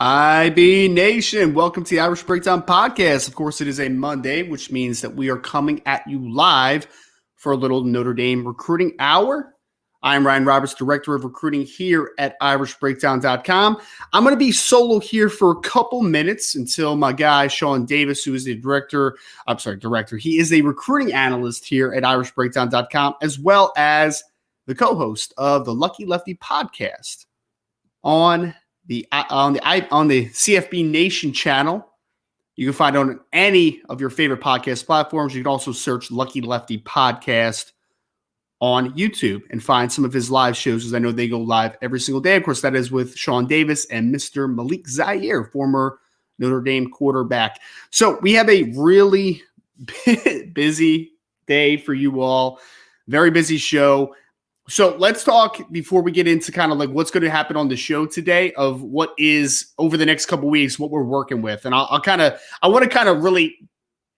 IB Nation, welcome to the Irish Breakdown Podcast. Of course, it is a Monday, which means that we are coming at you live for a little Notre Dame recruiting hour. I'm Ryan Roberts, Director of Recruiting here at irishbreakdown.com. I'm going to be solo here for a couple minutes until my guy, Sean Davis, who is the director. He is a recruiting analyst here at irishbreakdown.com, as well as the co-host of the Lucky Lefty podcast on the CFB Nation channel. You can find it on any of your favorite podcast platforms. You can also search Lucky Lefty Podcast on YouTube and find some of his live shows, as I know they go live every single day. Of course, that is with Sean Davis and Mr. Malik Zaire, former Notre Dame quarterback. So we have a really busy day for you all. Very busy show. So let's talk before we get into kind of like what's going to happen on the show today of what is over the next couple of weeks, what we're working with. And I want to kind of really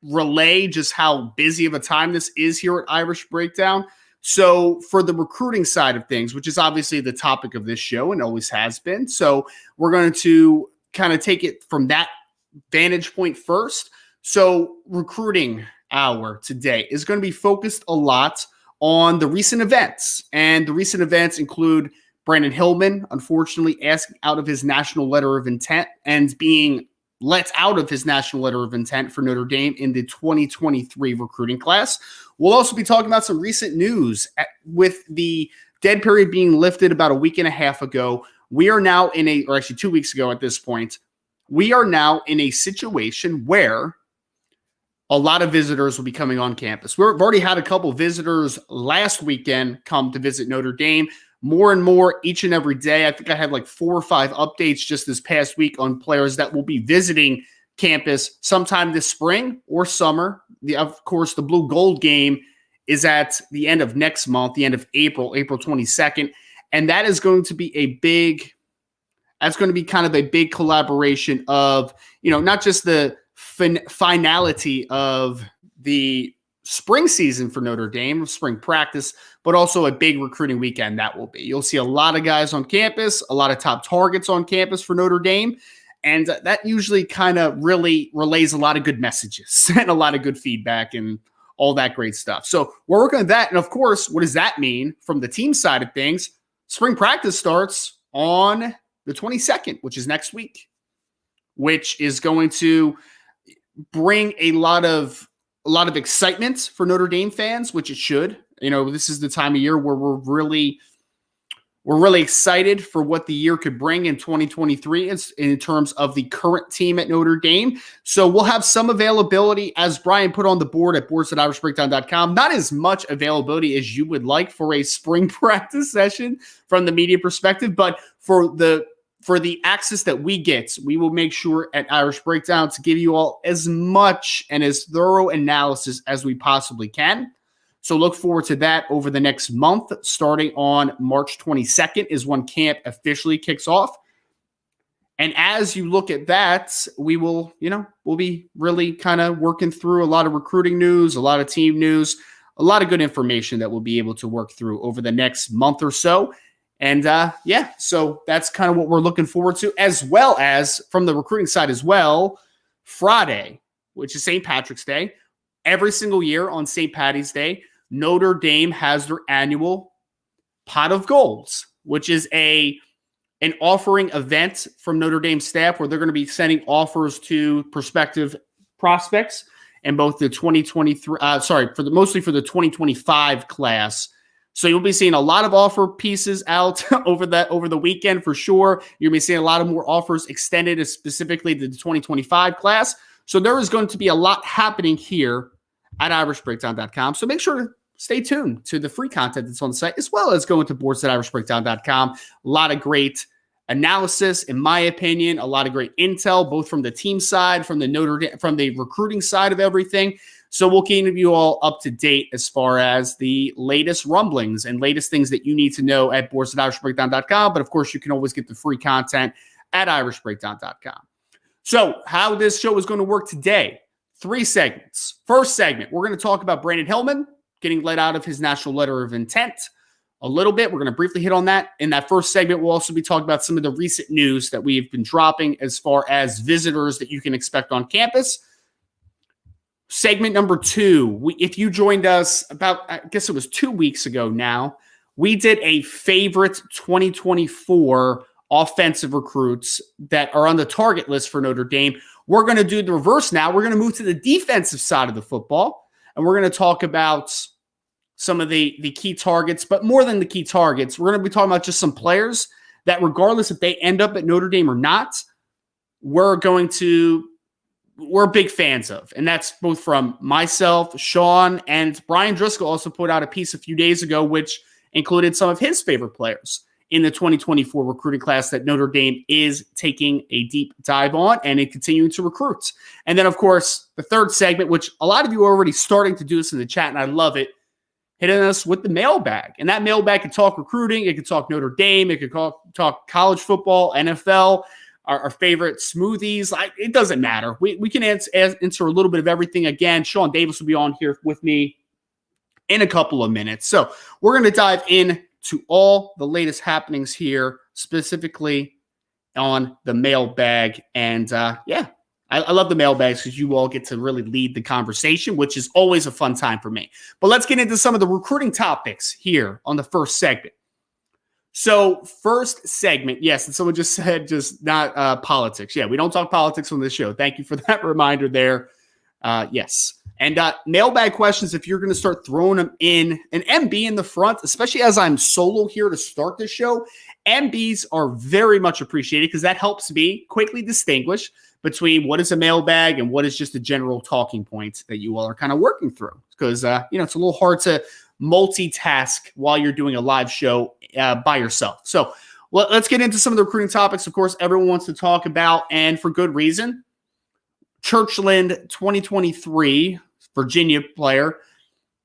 relay just how busy of a time this is here at Irish Breakdown. So for the recruiting side of things, which is obviously the topic of this show and always has been. So we're going to kind of take it from that vantage point first. So recruiting hour today is going to be focused a lot on the recent events. And the recent events include Brandyn Hillman, unfortunately, asking out of his national letter of intent and being let out of his national letter of intent for Notre Dame in the 2023 recruiting class. We'll also be talking about some recent news with the dead period being lifted about a week and a half ago. We are now or actually 2 weeks ago at this point, we are now in a situation where a lot of visitors will be coming on campus. We've already had a couple of visitors last weekend come to visit Notre Dame. More and more each and every day. I think I had like 4 or 5 updates just this past week on players that will be visiting campus sometime this spring or summer. Of course, the Blue Gold game is at the end of next month, the end of April 22nd. And that is going to be kind of a big collaboration of, not just the finality of the spring season for Notre Dame, spring practice, but also a big recruiting weekend that will be. You'll see a lot of guys on campus, a lot of top targets on campus for Notre Dame, and that usually kind of really relays a lot of good messages and a lot of good feedback and all that great stuff. So we're working on that, and of course, what does that mean from the team side of things? Spring practice starts on the 22nd, which is next week, which is going to bring a lot of excitement for Notre Dame fans, which it should. This is the time of year where we're really excited for what the year could bring in 2023 in terms of the current team at Notre Dame. So we'll have some availability, as Brian put on the board at boards@irishbreakdown.com. Not as much availability as you would like for a spring practice session from the media perspective, but for the access that we get, we will make sure at Irish Breakdown to give you all as much and as thorough analysis as we possibly can. So look forward to that over the next month. Starting on March 22nd is when camp officially kicks off. And as you look at that, we'll be really kind of working through a lot of recruiting news, a lot of team news, a lot of good information that we'll be able to work through over the next month or so. And so that's kind of what we're looking forward to, as well as from the recruiting side as well, Friday, which is St. Patrick's Day. Every single year on St. Patty's Day, Notre Dame has their annual Pot of Golds, which is an offering event from Notre Dame staff where they're going to be sending offers to prospective prospects in both the 2023, mostly for the 2025 class. So you'll be seeing a lot of offer pieces out over the weekend for sure. You'll be seeing a lot of more offers extended, specifically to the 2025 class. So there is going to be a lot happening here at irishbreakdown.com. So make sure to stay tuned to the free content that's on the site, as well as going to boards@irishbreakdown.com. A lot of great analysis, in my opinion, a lot of great intel, both from the team side, from the recruiting side of everything. So we'll keep you all up to date as far as the latest rumblings and latest things that you need to know at boards@irishbreakdown.com. But of course, you can always get the free content at irishbreakdown.com. So how this show is going to work today, 3 segments. First segment, we're going to talk about Brandyn Hillman getting let out of his national letter of intent a little bit. We're going to briefly hit on that. In that first segment, we'll also be talking about some of the recent news that we've been dropping as far as visitors that you can expect on campus. Segment number 2, if you joined us about, I guess it was 2 weeks ago now, we did a favorite 2024 offensive recruits that are on the target list for Notre Dame. We're going to do the reverse now. We're going to move to the defensive side of the football, and we're going to talk about some of the key targets, but more than the key targets, we're going to be talking about just some players that regardless if they end up at Notre Dame or not, we're big fans of. And that's both from myself, Sean, and Brian Driscoll also put out a piece a few days ago, which included some of his favorite players in the 2024 recruiting class that Notre Dame is taking a deep dive on and continuing to recruit. And then, of course, the third segment, which a lot of you are already starting to do this in the chat, and I love it, hitting us with the mailbag. And that mailbag can talk recruiting, it can talk Notre Dame, it can talk college football, NFL, our favorite smoothies. It doesn't matter. We can answer a little bit of everything. Again, Sean Davis will be on here with me in a couple of minutes. So we're going to dive in to all the latest happenings here, specifically on the mailbag. And I love the mailbags because you all get to really lead the conversation, which is always a fun time for me. But let's get into some of the recruiting topics here on the first segment. So first segment, yes, and someone just said just not politics. Yeah, we don't talk politics on this show. Thank you for that reminder there. Yes. And mailbag questions, if you're going to start throwing them in, an MB in the front, especially as I'm solo here to start the show, MBs are very much appreciated because that helps me quickly distinguish between what is a mailbag and what is just a general talking point that you all are kind of working through. Because, it's a little hard to multitask while you're doing a live show by yourself. So let's get into some of the recruiting topics. Of course, everyone wants to talk about, and for good reason, Churchland 2023 Virginia player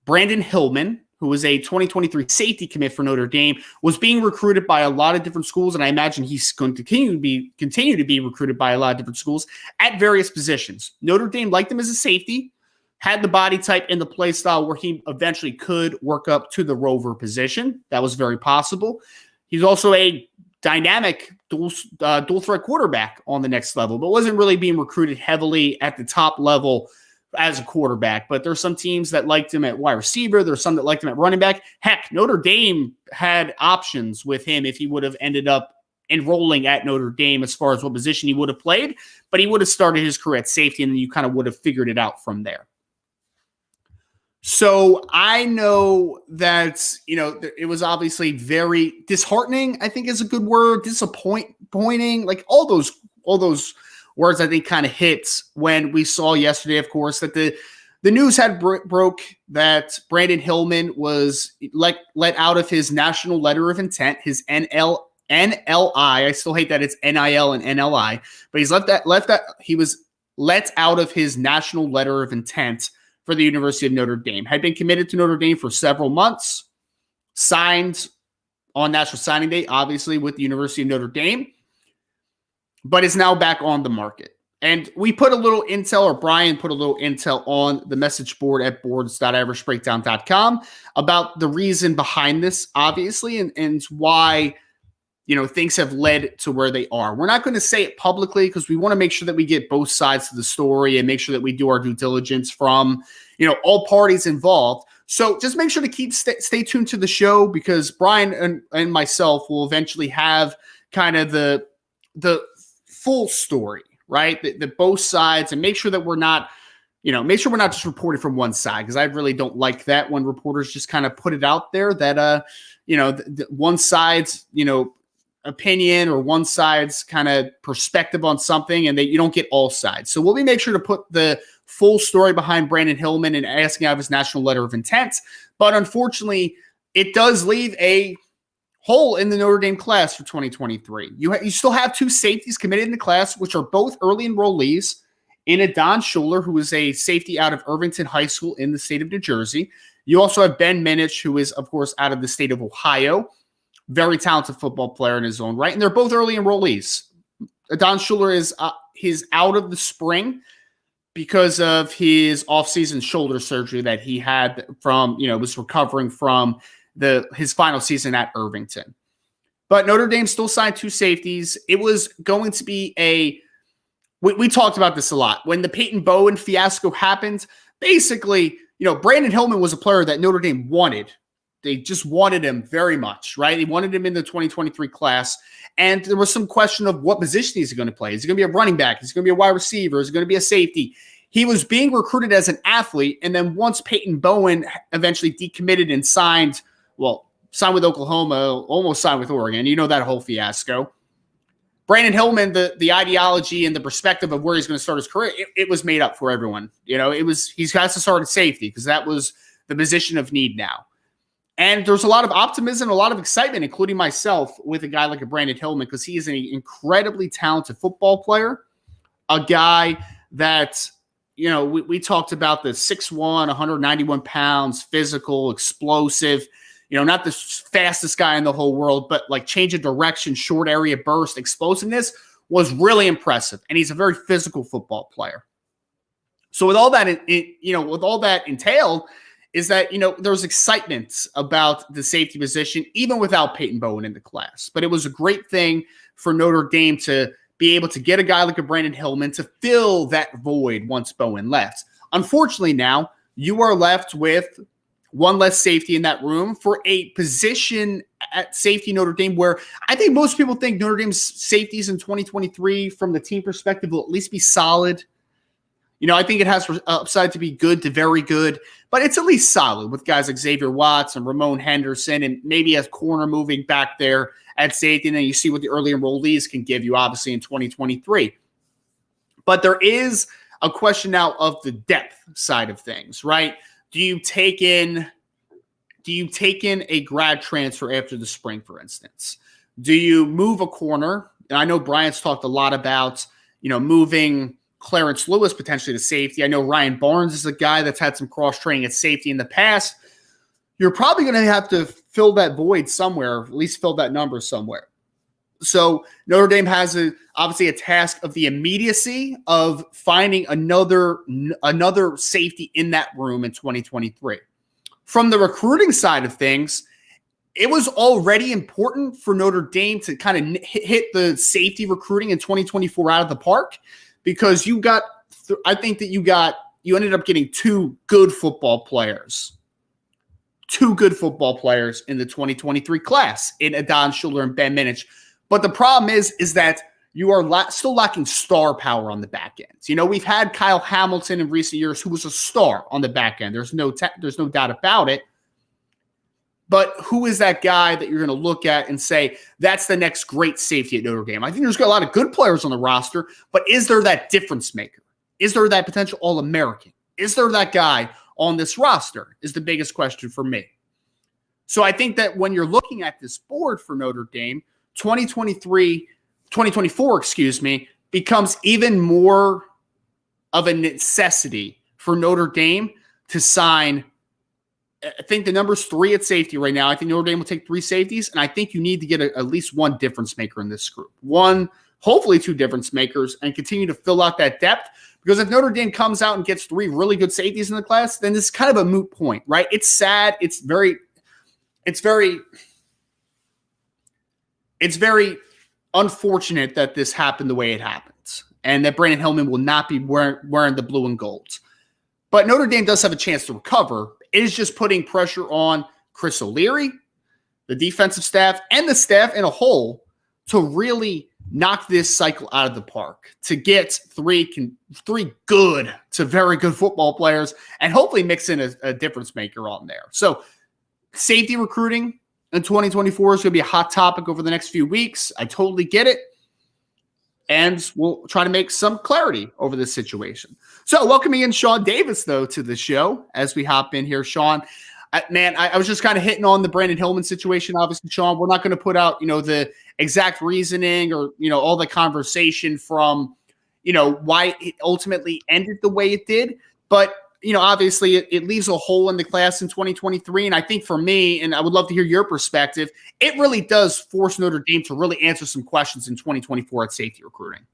Brandyn Hillman, who was a 2023 safety commit for Notre Dame, was being recruited by a lot of different schools, and I imagine he's going to continue to be recruited by a lot of different schools at various positions. Notre Dame liked him as a safety, had the body type and the play style where he eventually could work up to the rover position. That was very possible. He's also a dynamic dual threat quarterback on the next level, but wasn't really being recruited heavily at the top level as a quarterback. But there's some teams that liked him at wide receiver. There's some that liked him at running back. Heck, Notre Dame had options with him if he would have ended up enrolling at Notre Dame as far as what position he would have played, but he would have started his career at safety, and then you kind of would have figured it out from there. So I know that, it was obviously very disheartening, I think is a good word, disappointing, like all those words I think kind of hits when we saw yesterday, of course, that the news had broke that Brandyn Hillman was let out of his national letter of intent, his NLI. I still hate that it's NIL and NLI, but he's he was let out of his national letter of intent for the University of Notre Dame. Had been committed to Notre Dame for several months, signed on National Signing Day, obviously with the University of Notre Dame, but is now back on the market. And we put a little intel, or Brian put a little intel on the message board at boards.irisbreakdown.com about the reason behind this, obviously, and why things have led to where they are. We're not going to say it publicly because we want to make sure that we get both sides of the story and make sure that we do our due diligence from, all parties involved. So just make sure to stay tuned to the show because Brian and myself will eventually have kind of the full story, right? The both sides, and make sure that we're not, make sure we're not just reporting from one side, because I really don't like that when reporters just kind of put it out there that, one side's, opinion or one side's kind of perspective on something, and that you don't get all sides. So we'll make sure to put the full story behind Brandyn Hillman and asking out of his national letter of intent. But unfortunately, it does leave a hole in the Notre Dame class for 2023. You still have two safeties committed in the class, which are both early enrollees in a Don Schuler, who is a safety out of Irvington High School in the state of New Jersey. You also have Ben Minich, who is, of course, out of the state of Ohio. Very talented football player in his own right. And they're both early enrollees. Don Schuler is he's out of the spring because of his offseason shoulder surgery that he had from, was recovering from his final season at Irvington. But Notre Dame still signed 2 safeties. It was going to be we talked about this a lot. When the Peyton Bowen fiasco happened, basically, Brandyn Hillman was a player that Notre Dame wanted. They just wanted him very much, right? They wanted him in the 2023 class. And there was some question of what position he's going to play. Is he going to be a running back? Is he going to be a wide receiver? Is he going to be a safety? He was being recruited as an athlete. And then once Peyton Bowen eventually decommitted and signed with Oklahoma, almost signed with Oregon, that whole fiasco. Brandyn Hillman, the ideology and the perspective of where he's going to start his career, it was made up for everyone. He has to start at safety because that was the position of need now. And there's a lot of optimism, a lot of excitement, including myself, with a guy like a Brandyn Hillman because he is an incredibly talented football player, a guy that, we talked about the 6'1", 191 pounds, physical, explosive, not the fastest guy in the whole world, but like change of direction, short area burst, explosiveness was really impressive. And he's a very physical football player. So with all that, with all that entailed is that, there's excitement about the safety position, even without Peyton Bowen in the class. But it was a great thing for Notre Dame to be able to get a guy like a Brandyn Hillman to fill that void once Bowen left. Unfortunately, now you are left with one less safety in that room for a position at safety Notre Dame where I think most people think Notre Dame's safeties in 2023 from the team perspective will at least be solid. I think it has upside to be good to very good, but it's at least solid with guys like Xavier Watts and Ramon Henderson and maybe a corner moving back there at safety. And then you see what the early enrollees can give you, obviously, in 2023. But there is a question now of the depth side of things, right? Do you take in a grad transfer after the spring, for instance? Do you move a corner? And I know Bryant's talked a lot about, moving Clarence Lewis potentially to safety. I know Ryan Barnes is a guy that's had some cross-training at safety in the past. You're probably going to have to fill that void somewhere, at least fill that number somewhere. So Notre Dame has obviously a task of the immediacy of finding another safety in that room in 2023. From the recruiting side of things, it was already important for Notre Dame to kind of hit the safety recruiting in 2024 out of the park because you ended up getting 2 good football players. 2 good football players in the 2023 class in Adon Schuler and Ben Minich. But the problem is that you are still lacking star power on the back end. We've had Kyle Hamilton in recent years who was a star on the back end. There's no doubt about it. But who is that guy that you're going to look at and say, that's the next great safety at Notre Dame? I think there's got a lot of good players on the roster, but is there that difference maker? Is there that potential All-American? Is there that guy on this roster is the biggest question for me. So I think that when you're looking at this board for Notre Dame, 2024, becomes even more of a necessity for Notre Dame to sign. I think the number's 3 at safety right now. I think Notre Dame will take 3 safeties, and I think you need to get at least one difference maker in this group. Hopefully 2 difference makers, and continue to fill out that depth. Because if Notre Dame comes out and gets 3 really good safeties in the class, then this is kind of a moot point, right? It's sad. It's very unfortunate that this happened the way it happens, and that Brandyn Hillman will not be wearing the blue and golds. But Notre Dame does have a chance to recover. It is just putting pressure on Chris O'Leary, the defensive staff, and the staff in a whole to really knock this cycle out of the park, to get 3 good to very good football players, and hopefully mix in a difference maker on there. So safety recruiting in 2024 is going to be a hot topic over the next few weeks. I totally get it. And we'll try to make some clarity over this situation. So welcoming in Sean Davis, though, to the show as we hop in here. Sean, I was just kind of hitting on the Brandyn Hillman situation. Obviously, Sean, we're not going to put out, the exact reasoning or, all the conversation from, why it ultimately ended the way it did. But, obviously it leaves a hole in the class in 2023. And I think for me, and I would love to hear your perspective, it really does force Notre Dame to really answer some questions in 2024 at safety recruiting.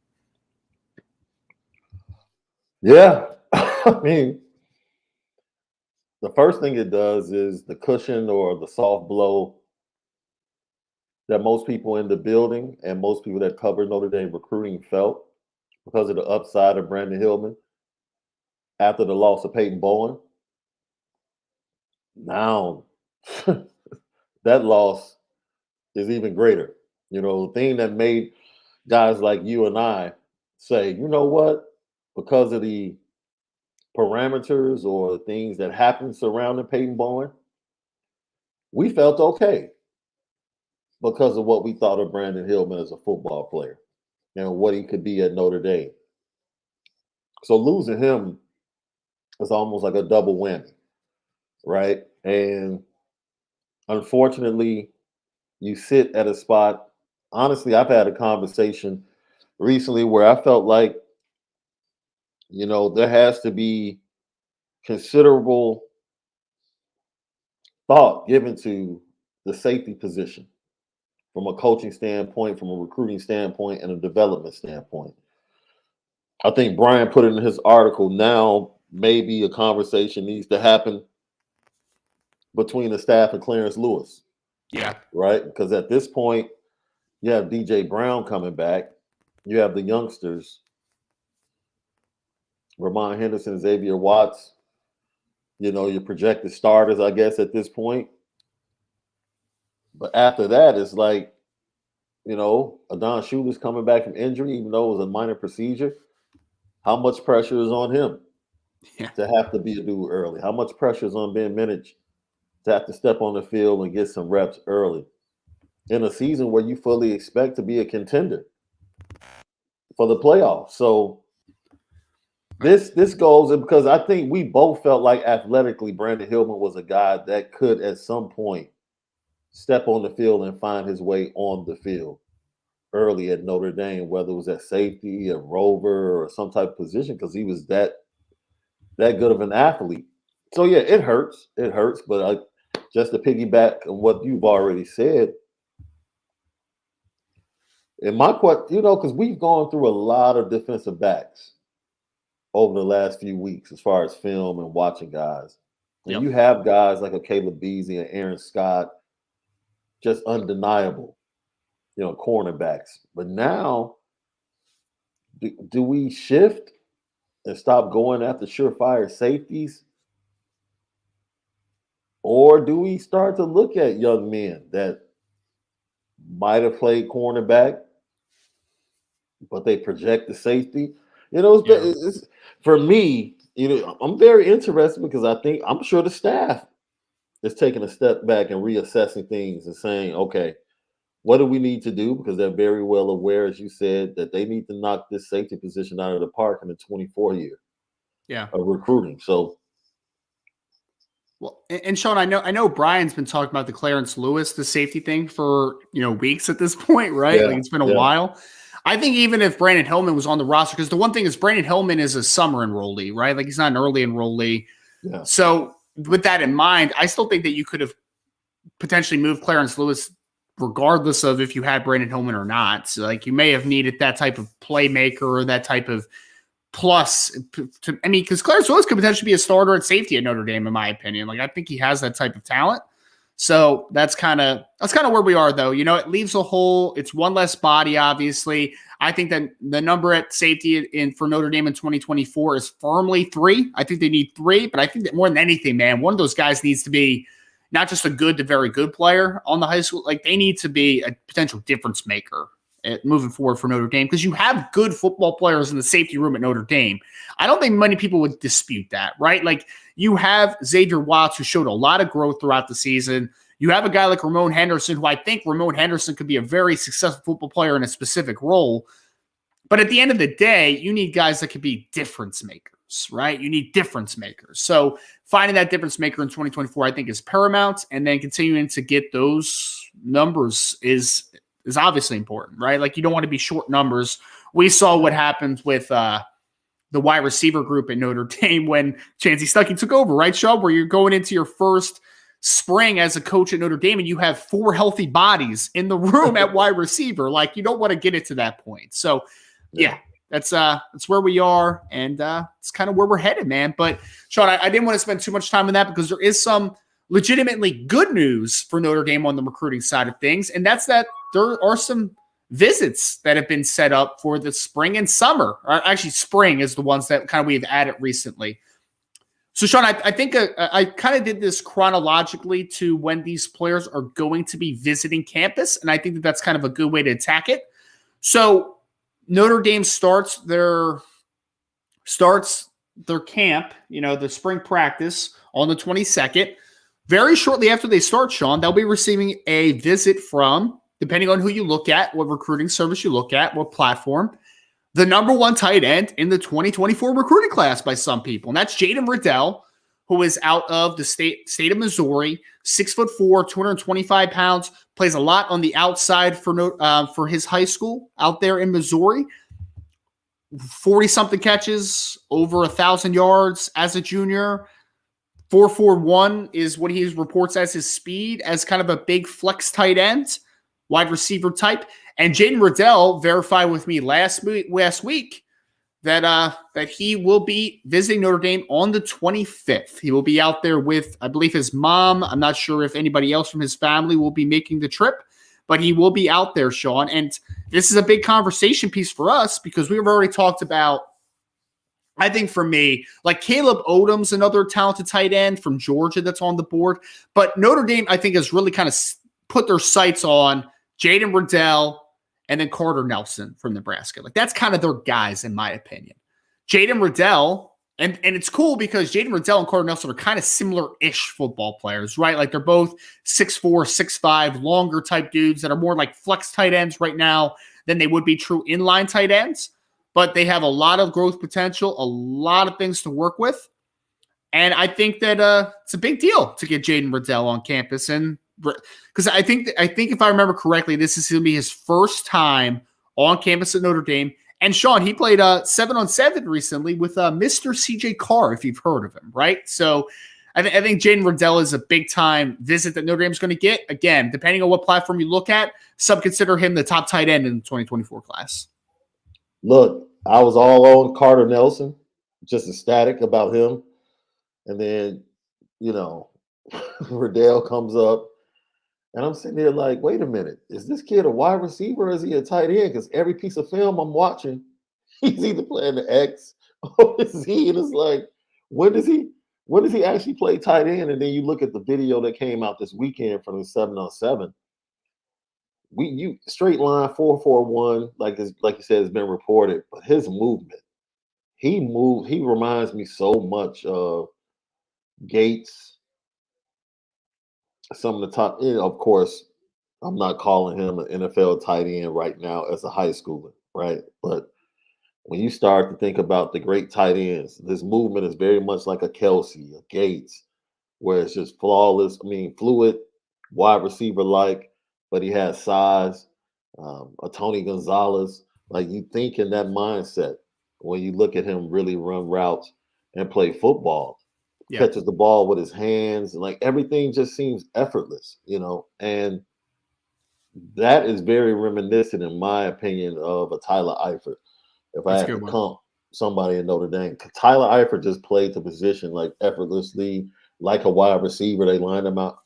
Yeah. I mean, the first thing it does is the cushion or the soft blow that most people in the building and most people that cover Notre Dame recruiting felt because of the upside of Brandyn Hillman after the loss of Peyton Bowen. Now, that loss is even greater. You know, the thing that made guys like you and I say, you know what, because of the parameters or things that happened surrounding Peyton Bowen, we felt okay because of what we thought of Brandyn Hillman as a football player and what he could be at Notre Dame. So losing him is almost like a double whammy, right? And unfortunately, you sit at a spot. Honestly, I've had a conversation recently where I felt like, you know, there has to be considerable thought given to the safety position from a coaching standpoint, from a recruiting standpoint, and a development standpoint. I think Brian put it in his article. Now, maybe a conversation needs to happen between the staff and Clarence Lewis. Yeah. Right? Because at this point, you have DJ Brown coming back. You have the youngsters, Ramon Henderson, Xavier Watts, you know, your projected starters, I guess, at this point. But after that, it's like, you know, Adon Schuler's coming back from injury, even though it was a minor procedure. How much pressure is on him to have to be a dude early? How much pressure is on Ben Minich to have to step on the field and get some reps early in a season where you fully expect to be a contender for the playoffs? So this goes, because I think we both felt like athletically Brandyn Hillman was a guy that could at some point step on the field and find his way on the field early at Notre Dame, whether it was at safety, a rover, or some type of position, because he was that good of an athlete. So yeah, it hurts. It hurts, but just to piggyback on what you've already said, and my question, you know, because we've gone through a lot of defensive backs over the last few weeks as far as film and watching guys. And you have guys like a Caleb Beasley and Aaron Scott, just undeniable, you know, cornerbacks. But now, do we shift and stop going after surefire safeties? Or do we start to look at young men that might have played cornerback, but they project the safety? You know, it's, for me, you know, I'm very interested because I'm sure the staff is taking a step back and reassessing things and saying, okay, what do we need to do? Because they're very well aware, as you said, that they need to knock this safety position out of the park in the 24 year of recruiting. So, well, and Sean, I know Brian's been talking about the Clarence Lewis, the safety thing for, you know, weeks at this point, right? Yeah, like it's been a while. I think even if Brandyn Hillman was on the roster, because the one thing is Brandyn Hillman is a summer enrollee, right? Like he's not an early enrollee. Yeah. So with that in mind, I still think that you could have potentially moved Clarence Lewis regardless of if you had Brandyn Hillman or not. So like you may have needed that type of playmaker or that type of plus. Because Clarence Lewis could potentially be a starter at safety at Notre Dame, in my opinion. Like I think he has that type of talent. So that's kind of where we are, though. You know, it leaves a hole. It's one less body, obviously. I think that the number at safety for Notre Dame in 2024 is firmly 3. I think they need 3, but I think that more than anything, man, one of those guys needs to be not just a good to very good player on the high school. Like they need to be a potential difference maker moving forward for Notre Dame, because you have good football players in the safety room at Notre Dame. I don't think many people would dispute that, right? Like you have Xavier Watts, who showed a lot of growth throughout the season. You have a guy like Ramon Henderson, who I think Ramon Henderson could be a very successful football player in a specific role. But at the end of the day, you need guys that could be difference makers, right? You need difference makers. So finding that difference maker in 2024, I think, is paramount. And then continuing to get those numbers is obviously important, right? Like you don't want to be short numbers. We saw what happened with the wide receiver group at Notre Dame when Chancey Stuckey took over, right, Shaw? Where you're going into your first spring as a coach at Notre Dame and you have 4 healthy bodies in the room at wide receiver. Like you don't want to get it to that point. So yeah, that's where we are, and it's kind of where we're headed, man. But Sean, I didn't want to spend too much time on that because there is some legitimately good news for Notre Dame on the recruiting side of things, and that's that there are some visits that have been set up for the spring and summer. Or actually, spring is the ones that kind of we've added recently. So, Sean, I think I kind of did this chronologically to when these players are going to be visiting campus, and I think that that's kind of a good way to attack it. So, Notre Dame starts their camp, the spring practice on the 22nd. Very shortly after they start, Sean, they'll be receiving a visit from, depending on who you look at, what recruiting service you look at, what platform, the number one tight end in the 2024 recruiting class by some people. And that's Jaden Riddell, who is out of the state of Missouri, 6'4", 225 pounds, plays a lot on the outside for his high school out there in Missouri. 40-something catches, over 1,000 yards as a junior. 4.41 is what he reports as his speed, as kind of a big flex tight end, wide receiver type. And Jaden Riddell verified with me last week that he will be visiting Notre Dame on the 25th. He will be out there with, I believe, his mom. I'm not sure if anybody else from his family will be making the trip, but he will be out there, Sean. And this is a big conversation piece for us because we've already talked about, I think for me, like Caleb Odom's another talented tight end from Georgia that's on the board. But Notre Dame, I think, has really kind of put their sights on Jaden Riddell and then Carter Nelson from Nebraska. Like, that's kind of their guys, in my opinion. Jaden Riddell, and it's cool because Jaden Riddell and Carter Nelson are kind of similar-ish football players, right? Like, they're both 6'4", 6'5", longer type dudes that are more like flex tight ends right now than they would be true inline tight ends. But they have a lot of growth potential, a lot of things to work with. And I think that it's a big deal to get Jaden Riddell on campus. And because I think if I remember correctly, this is going to be his first time on campus at Notre Dame. And Sean, he played 7-on-7 recently with Mr. CJ Carr, if you've heard of him, right? So I think Jaden Riddell is a big time visit that Notre Dame is going to get. Again, depending on what platform you look at, some consider him the top tight end in the 2024 class. Look, I was all on Carter Nelson, just ecstatic about him. And then, Riddell comes up. And I'm sitting there like, wait a minute, is this kid a wide receiver or is he a tight end? Because every piece of film I'm watching, he's either playing the X or the Z. And it's like, when does he actually play tight end? And then you look at the video that came out this weekend from the 7-on-7. You straight line 4.41, like you said, has been reported, but his movement, he reminds me so much of Gates. Some of the top, of course, I'm not calling him an NFL tight end right now as a high schooler, right? But when you start to think about the great tight ends, this movement is very much like a Kelsey, a Gates, where it's just flawless. I mean, fluid, wide receiver-like, but he has size. A Tony Gonzalez, like you think in that mindset when you look at him really run routes and play football. Yeah. Catches the ball with his hands, and like everything just seems effortless, and that is very reminiscent, in my opinion, of a Tyler Eifert. If I had to comp somebody in Notre Dame, Tyler Eifert just played the position like effortlessly, like a wide receiver. They lined him up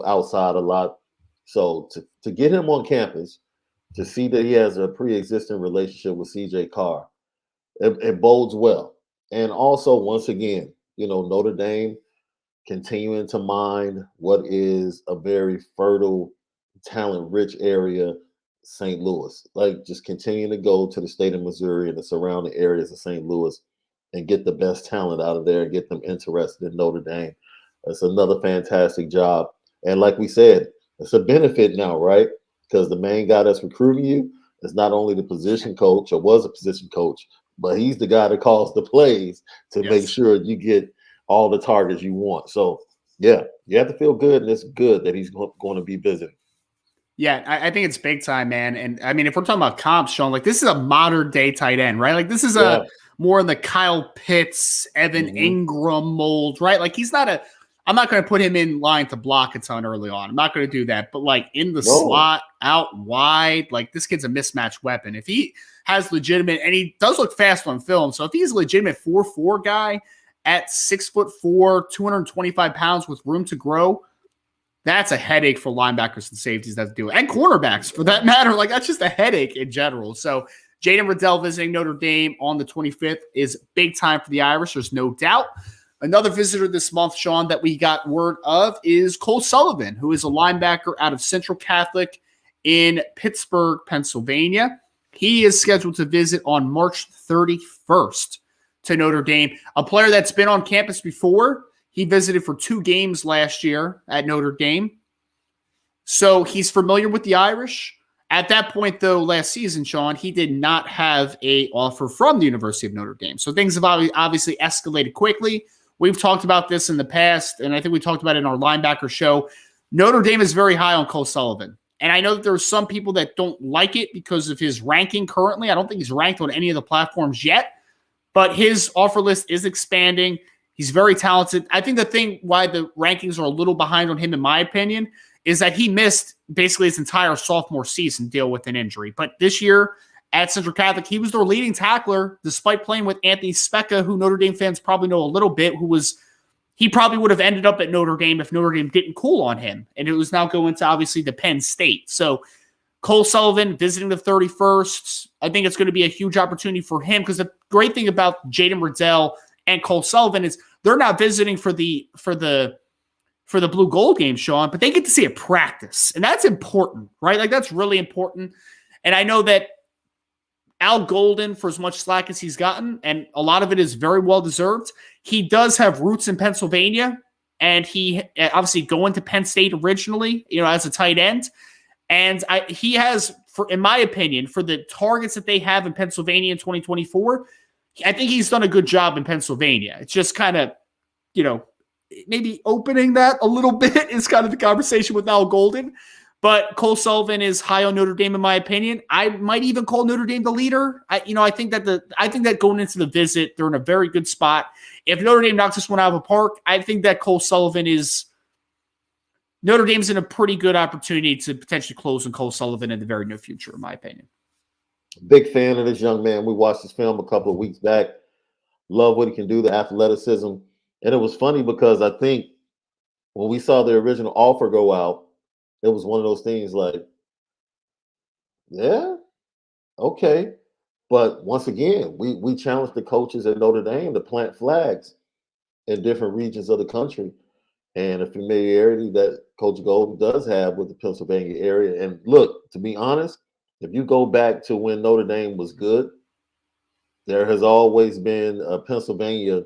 outside a lot. So to get him on campus, to see that he has a pre-existing relationship with CJ Carr, it bodes well. And also, once again, Notre Dame continuing to mine what is a very fertile, talent-rich area, St. Louis. Like, just continuing to go to the state of Missouri and the surrounding areas of St. Louis and get the best talent out of there and get them interested in Notre Dame. That's another fantastic job. And like we said, it's a benefit now, right? Because the main guy that's recruiting you is not only the position coach or was a position coach, but he's the guy that calls the plays to make sure you get all the targets you want. So, yeah, you have to feel good, and it's good that he's going to be visiting. Yeah, I think it's big time, man. And, I mean, if we're talking about comps, Sean, like this is a modern-day tight end, right? Like this is a more in the Kyle Pitts, Evan Ingram mold, right? Like he's not I'm not going to put him in line to block a ton early on. I'm not going to do that. But like in the No. slot, out wide, like this kid's a mismatch weapon. If he has legitimate, and he does look fast on film, so if he's a legitimate 4'4" guy at 6'4", 225 pounds with room to grow, that's a headache for linebackers and safeties that do it, and cornerbacks for that matter. Like that's just a headache in general. So Jaden Riddell visiting Notre Dame on the 25th is big time for the Irish. There's no doubt. Another visitor this month, Sean, that we got word of is Cole Sullivan, who is a linebacker out of Central Catholic in Pittsburgh, Pennsylvania. He is scheduled to visit on March 31st to Notre Dame, a player that's been on campus before. He visited for 2 games last year at Notre Dame. So he's familiar with the Irish. At that point, though, last season, Sean, he did not have an offer from the University of Notre Dame. So things have obviously escalated quickly. We've talked about this in the past, and I think we talked about it in our linebacker show. Notre Dame is very high on Cole Sullivan. And I know that there are some people that don't like it because of his ranking currently. I don't think he's ranked on any of the platforms yet, but his offer list is expanding. He's very talented. I think the thing why the rankings are a little behind on him, in my opinion, is that he missed basically his entire sophomore season deal with an injury. But this year at Central Catholic, he was their leading tackler, despite playing with Anthony Specca, who Notre Dame fans probably know a little bit, he probably would have ended up at Notre Dame if Notre Dame didn't cool on him. And it was now going to obviously the Penn State. So Cole Sullivan visiting the 31st, I think it's going to be a huge opportunity for him, because the great thing about Jaden Riddell and Cole Sullivan is they're not visiting for the blue gold game, Sean, but they get to see a practice. And that's important, right? Like that's really important. And I know that Al Golden, for as much slack as he's gotten, and a lot of it is very well deserved, he does have roots in Pennsylvania, and he obviously going to Penn State originally, as a tight end. And he has, in my opinion, for the targets that they have in Pennsylvania in 2024, I think he's done a good job in Pennsylvania. It's just kind of, maybe opening that a little bit is kind of the conversation with Al Golden. But Cole Sullivan is high on Notre Dame, in my opinion. I might even call Notre Dame the leader. I think that going into the visit, they're in a very good spot. If Notre Dame knocks this one out of the park, I think that Notre Dame's in a pretty good opportunity to potentially close on Cole Sullivan in the very near future, in my opinion. Big fan of this young man. We watched this film a couple of weeks back. Love what he can do, the athleticism. And it was funny because I think when we saw the original offer go out, it was one of those things like, yeah, okay. But once again, we challenged the coaches at Notre Dame to plant flags in different regions of the country, and a familiarity that Coach Golden does have with the Pennsylvania area. And look, to be honest, if you go back to when Notre Dame was good, there has always been a Pennsylvania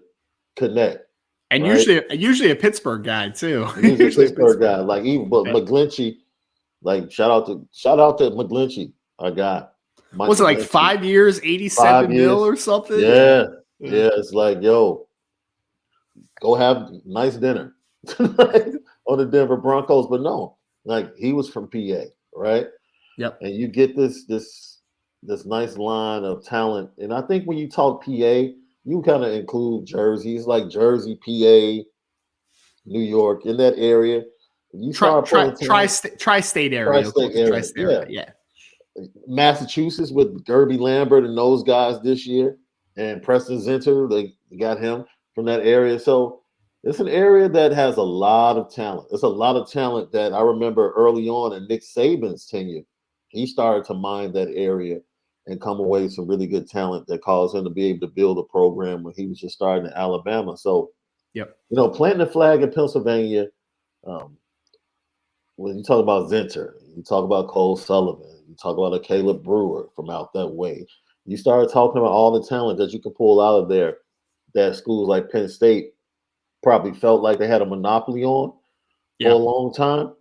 connect. And right? usually a Pittsburgh guy too. Usually a Pittsburgh guy, like even but McGlinchey, like shout out to McGlinchey, our guy. Mike was it like 5 years, 87 mil or something? Yeah. It's like, yo, go have nice dinner on the Denver Broncos. But no, like he was from PA, right? Yep. And you get this nice line of talent. And I think when you talk PA, you kind of include Jersey. It's like Jersey, PA, New York, in that area. You tri-state area. Yeah. Massachusetts with Gerby Lambert and those guys this year, and Preston Zinter, they got him from that area. So it's an area that has a lot of talent. It's a lot of talent that I remember early on in Nick Saban's tenure. He started to mine that area and come away with some really good talent that caused him to be able to build a program when he was just starting in Alabama. So, planting the flag in Pennsylvania, when you talk about Zinter, you talk about Cole Sullivan, you talk about a Caleb Brewer from out that way, you start talking about all the talent that you can pull out of there that schools like Penn State probably felt like they had a monopoly on for a long time.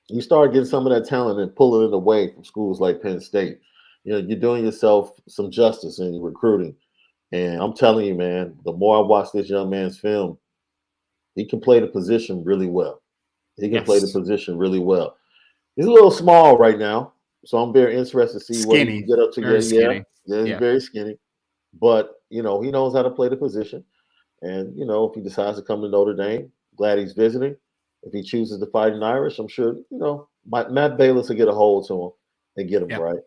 You start getting some of that talent and pulling it away from schools like Penn State. You're doing yourself some justice in your recruiting. And I'm telling you, man, the more I watch this young man's film, he can play the position really well. He's a little small right now, so I'm very interested to see what he can get up to. He's very skinny. But, he knows how to play the position. And, if he decides to come to Notre Dame, glad he's visiting. If he chooses to fight in Irish, I'm sure, Matt Bayless will get a hold to him and get him Yep. right.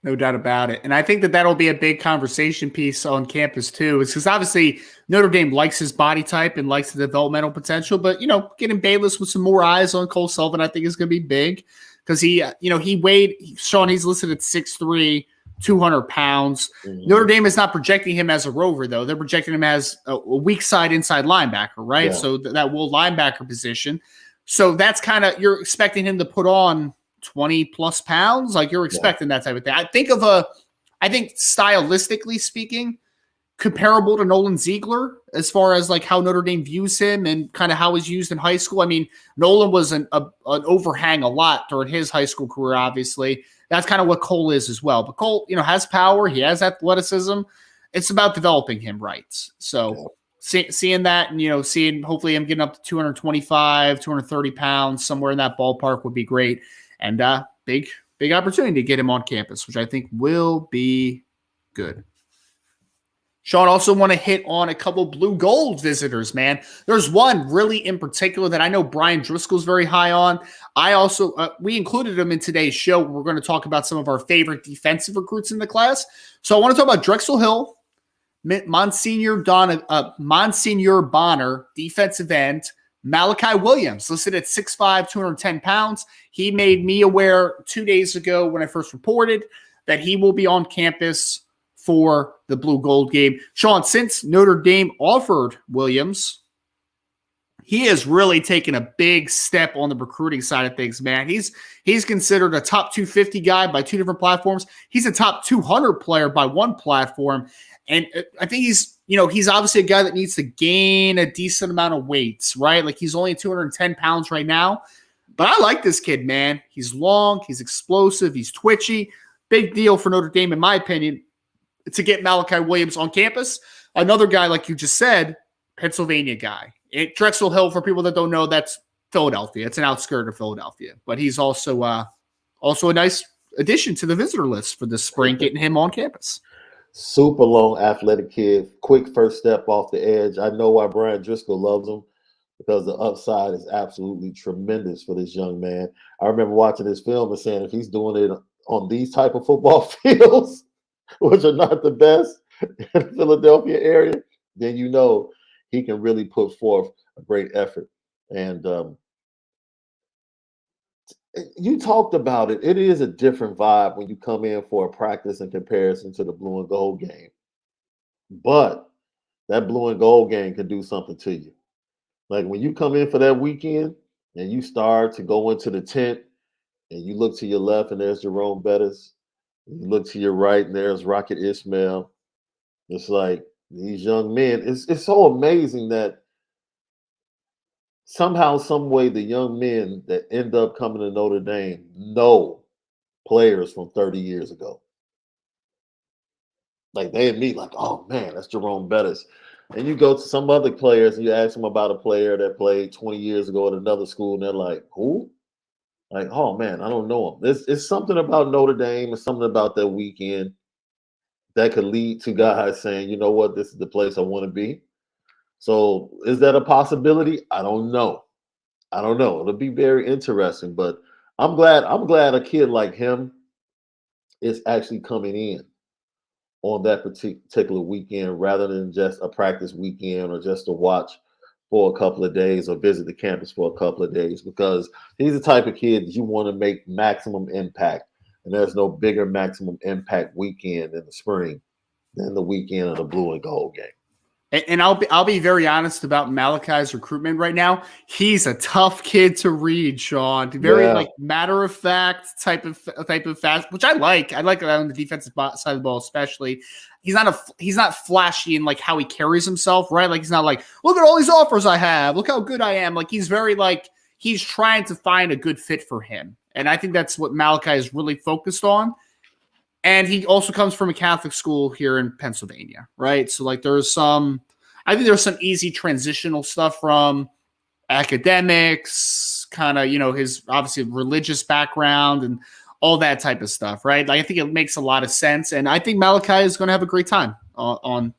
No doubt about it. And I think that that'll be a big conversation piece on campus too, is because obviously Notre Dame likes his body type and likes the developmental potential, but, getting Bayless with some more eyes on Cole Sullivan, I think is going to be big because he weighed, Sean, he's listed at 6'3", 200 pounds. Mm-hmm. Notre Dame is not projecting him as a rover though. They're projecting him as a weak side inside linebacker, right? Yeah. So that will linebacker position. So that's kind of, you're expecting him to put on 20 plus pounds. Like you're expecting that type of thing. I think stylistically speaking, comparable to Nolan Ziegler as far as like how Notre Dame views him and kind of how he's used in high school. I mean, Nolan was an overhang a lot during his high school career, obviously. That's kind of what Cole is as well. But Cole, has power. He has athleticism. It's about developing him right. So seeing that and, seeing hopefully him getting up to 225, 230 pounds, somewhere in that ballpark would be great. And big opportunity to get him on campus, which I think will be good. Sean, also want to hit on a couple blue gold visitors, man. There's one really in particular that I know Brian Driscoll's very high on. I also, we included him in today's show. We're going to talk about some of our favorite defensive recruits in the class. So I want to talk about Drexel Hill, Monsignor Bonner, defensive end, Malachi Williams, listed at 6'5", 210 pounds. He made me aware 2 days ago when I first reported that he will be on campus for the Blue Gold game. Sean, since Notre Dame offered Williams, he has really taken a big step on the recruiting side of things, man. He's considered a top 250 guy by two different platforms. He's a top 200 player by one platform. And I think he's obviously a guy that needs to gain a decent amount of weight, right? Like he's only 210 pounds right now. But I like this kid, man. He's long, he's explosive, he's twitchy. Big deal for Notre Dame, in my opinion, to get Malachi Williams on campus. Another guy, like you just said, Pennsylvania guy. Drexel Hill, for people that don't know, that's Philadelphia. It's an outskirt of Philadelphia. But he's also a nice addition to the visitor list for this spring, getting him on campus. Super long, athletic kid, quick first step off the edge. I know why Brian Driscoll loves him, because the upside is absolutely tremendous for this young man. I remember watching this film and saying if he's doing it on these type of football fields, which are not the best in the Philadelphia area, then he can really put forth a great effort. And you talked about it. It is a different vibe when you come in for a practice in comparison to the blue and gold game. But that blue and gold game can do something to you. Like when you come in for that weekend and you start to go into the tent and you look to your left and there's Jerome Bettis. You look to your right and there's Rocket Ismail. It's like these young men. It's so amazing that somehow, some way, the young men that end up coming to Notre Dame know players from 30 years ago. Like they meet, like, oh man, that's Jerome Bettis. And you go to some other players and you ask them about a player that played 20 years ago at another school, and they're like, who? Like, oh man, I don't know him. It's something about Notre Dame. It's something about that weekend that could lead to guys saying, you know what, this is the place I want to be. So is that a possibility? I don't know. It'll be very interesting, but I'm glad a kid like him is actually coming in on that particular weekend rather than just a practice weekend or just to watch for a couple of days or visit the campus for a couple of days, because he's the type of kid that you want to make maximum impact. And there's no bigger maximum impact weekend in the spring than the weekend of the blue and gold game. And I'll be very honest about Malachi's recruitment right now. He's a tough kid to read, Sean. Very matter of fact type of fast, which I like. I like it on the defensive side of the ball, especially. He's not flashy in like how he carries himself, right? Like he's not like, look at all these offers I have. Look how good I am. Like he's very he's trying to find a good fit for him, and I think that's what Malachi is really focused on. And he also comes from a Catholic school here in Pennsylvania, right? So I think there's some easy transitional stuff from academics, kind of, his obviously religious background and all that type of stuff, right? Like I think it makes a lot of sense. And I think Malachi is going to have a great time on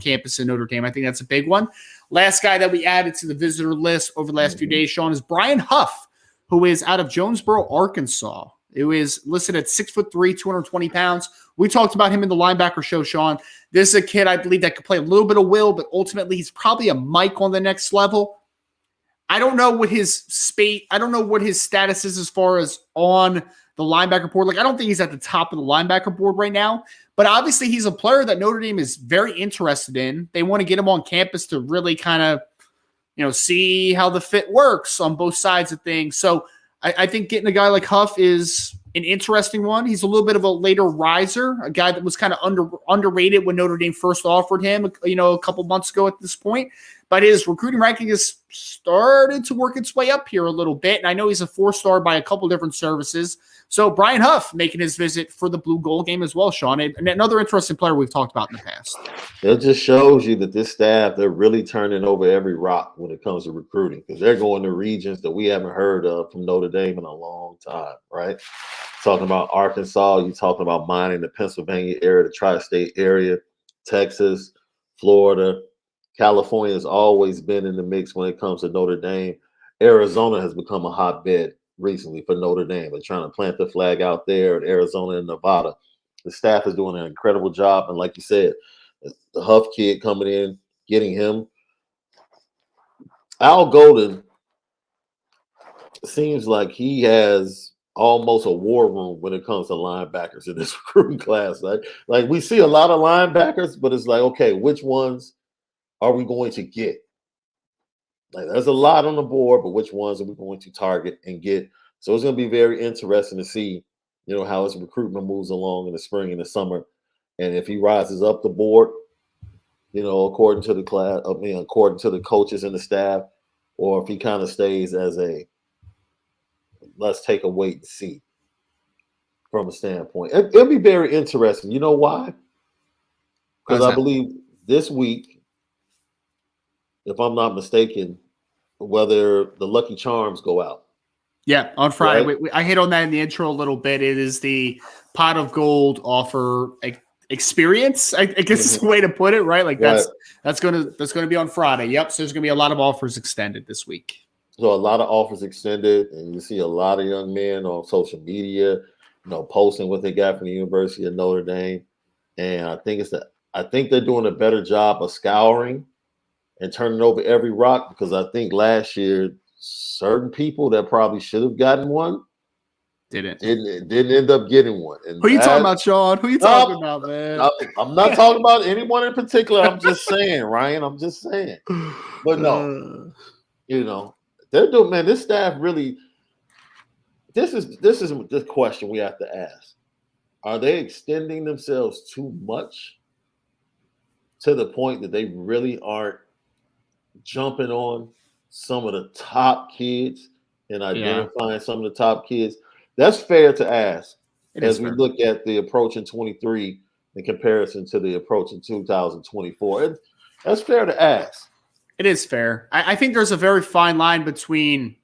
campus in Notre Dame. I think that's a big one. Last guy that we added to the visitor list over the last few days, Sean, is Brian Huff, who is out of Jonesboro, Arkansas. It was listed at 6'3", 220 pounds. We talked about him in the linebacker show, Sean. This is a kid, I believe, that could play a little bit of will, but ultimately he's probably a Mike on the next level. I don't know what his status is as far as on the linebacker board. Like, I don't think he's at the top of the linebacker board right now, but obviously he's a player that Notre Dame is very interested in. They want to get him on campus to really kind of, see how the fit works on both sides of things. So I think getting a guy like Huff is an interesting one. He's a little bit of a later riser, a guy that was kind of underrated when Notre Dame first offered him, a couple months ago at this point. But his recruiting ranking has started to work its way up here a little bit. And I know he's a 4-star by a couple different services. So Brian Huff making his visit for the Blue Gold game as well, Sean. And another interesting player we've talked about in the past. It just shows you that this staff, they're really turning over every rock when it comes to recruiting, because they're going to regions that we haven't heard of from Notre Dame in a long time, right? Talking about Arkansas, you're talking about mining the Pennsylvania area, the tri-state area, Texas, Florida. California has always been in the mix when it comes to Notre Dame. Arizona has become a hotbed recently for Notre Dame. They're trying to plant the flag out there in Arizona and Nevada. The staff is doing an incredible job. And like you said, the Huff kid coming in, getting him. Al Golden seems like he has almost a war room when it comes to linebackers in this recruiting class. Like we see a lot of linebackers, but it's like, okay, which ones are we going to get? Like, there's a lot on the board, but which ones are we going to target and get? So it's going to be very interesting to see, how his recruitment moves along in the spring and the summer. And if he rises up the board, according to the class, according to the coaches and the staff, or if he kind of stays as let's take a wait and see from a standpoint. It'll be very interesting. You know why? Because I believe this week, if I'm not mistaken, whether the Lucky Charms go out. Yeah, on Friday. Right? I hit on that in the intro a little bit. It is the Pot of Gold offer experience, I guess is the way to put it, right? Like that's gonna be on Friday. Yep. So there's gonna be a lot of offers extended this week. So a lot of offers extended, and you see a lot of young men on social media, posting what they got from the University of Notre Dame. And I think they're doing a better job of scouring and turning over every rock, because I think last year certain people that probably should have gotten one didn't end up getting one. And who are you talking about, Sean? Who are you talking about, man? I'm not talking about anyone in particular. I'm just saying, Ryan. I'm just saying. But no, they're doing, man. This staff really. This is the question we have to ask: are they extending themselves too much to the point that they really aren't jumping on some of the top kids and identifying some of the top kids? That's fair to ask as we look at the approach in 23 in comparison to the approach in 2024. That's fair to ask. It is fair. I think there's a very fine line between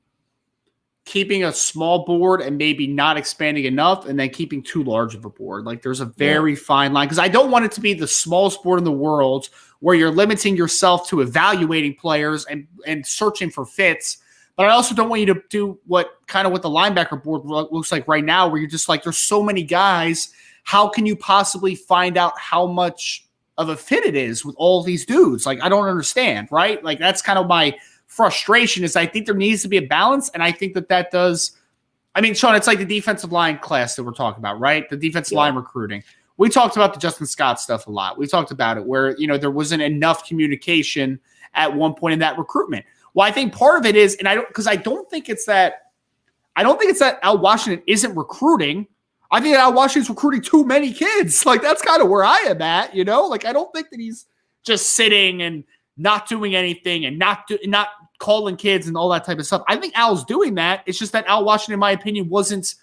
keeping a small board and maybe not expanding enough, and then keeping too large of a board. Like, there's a very fine line, because I don't want it to be the smallest board in the world where you're limiting yourself to evaluating players and searching for fits. But I also don't want you to do what the linebacker board looks like right now, where you're just like, there's so many guys. How can you possibly find out how much of a fit it is with all these dudes? Like, I don't understand, right? Like, that's kind of my frustration, is I think there needs to be a balance. And I think that does. I mean, Sean, it's like the defensive line class that we're talking about, right? The defensive line recruiting. We talked about the Justin Scott stuff a lot. We talked about it where, there wasn't enough communication at one point in that recruitment. Well, I think part of it is, and I don't think it's that Al Washington isn't recruiting. I think that Al Washington's recruiting too many kids. Like, that's kind of where I am at, Like, I don't think that he's just sitting and not doing anything and not calling kids and all that type of stuff. I think Al's doing that. It's just that Al Washington, in my opinion, wasn't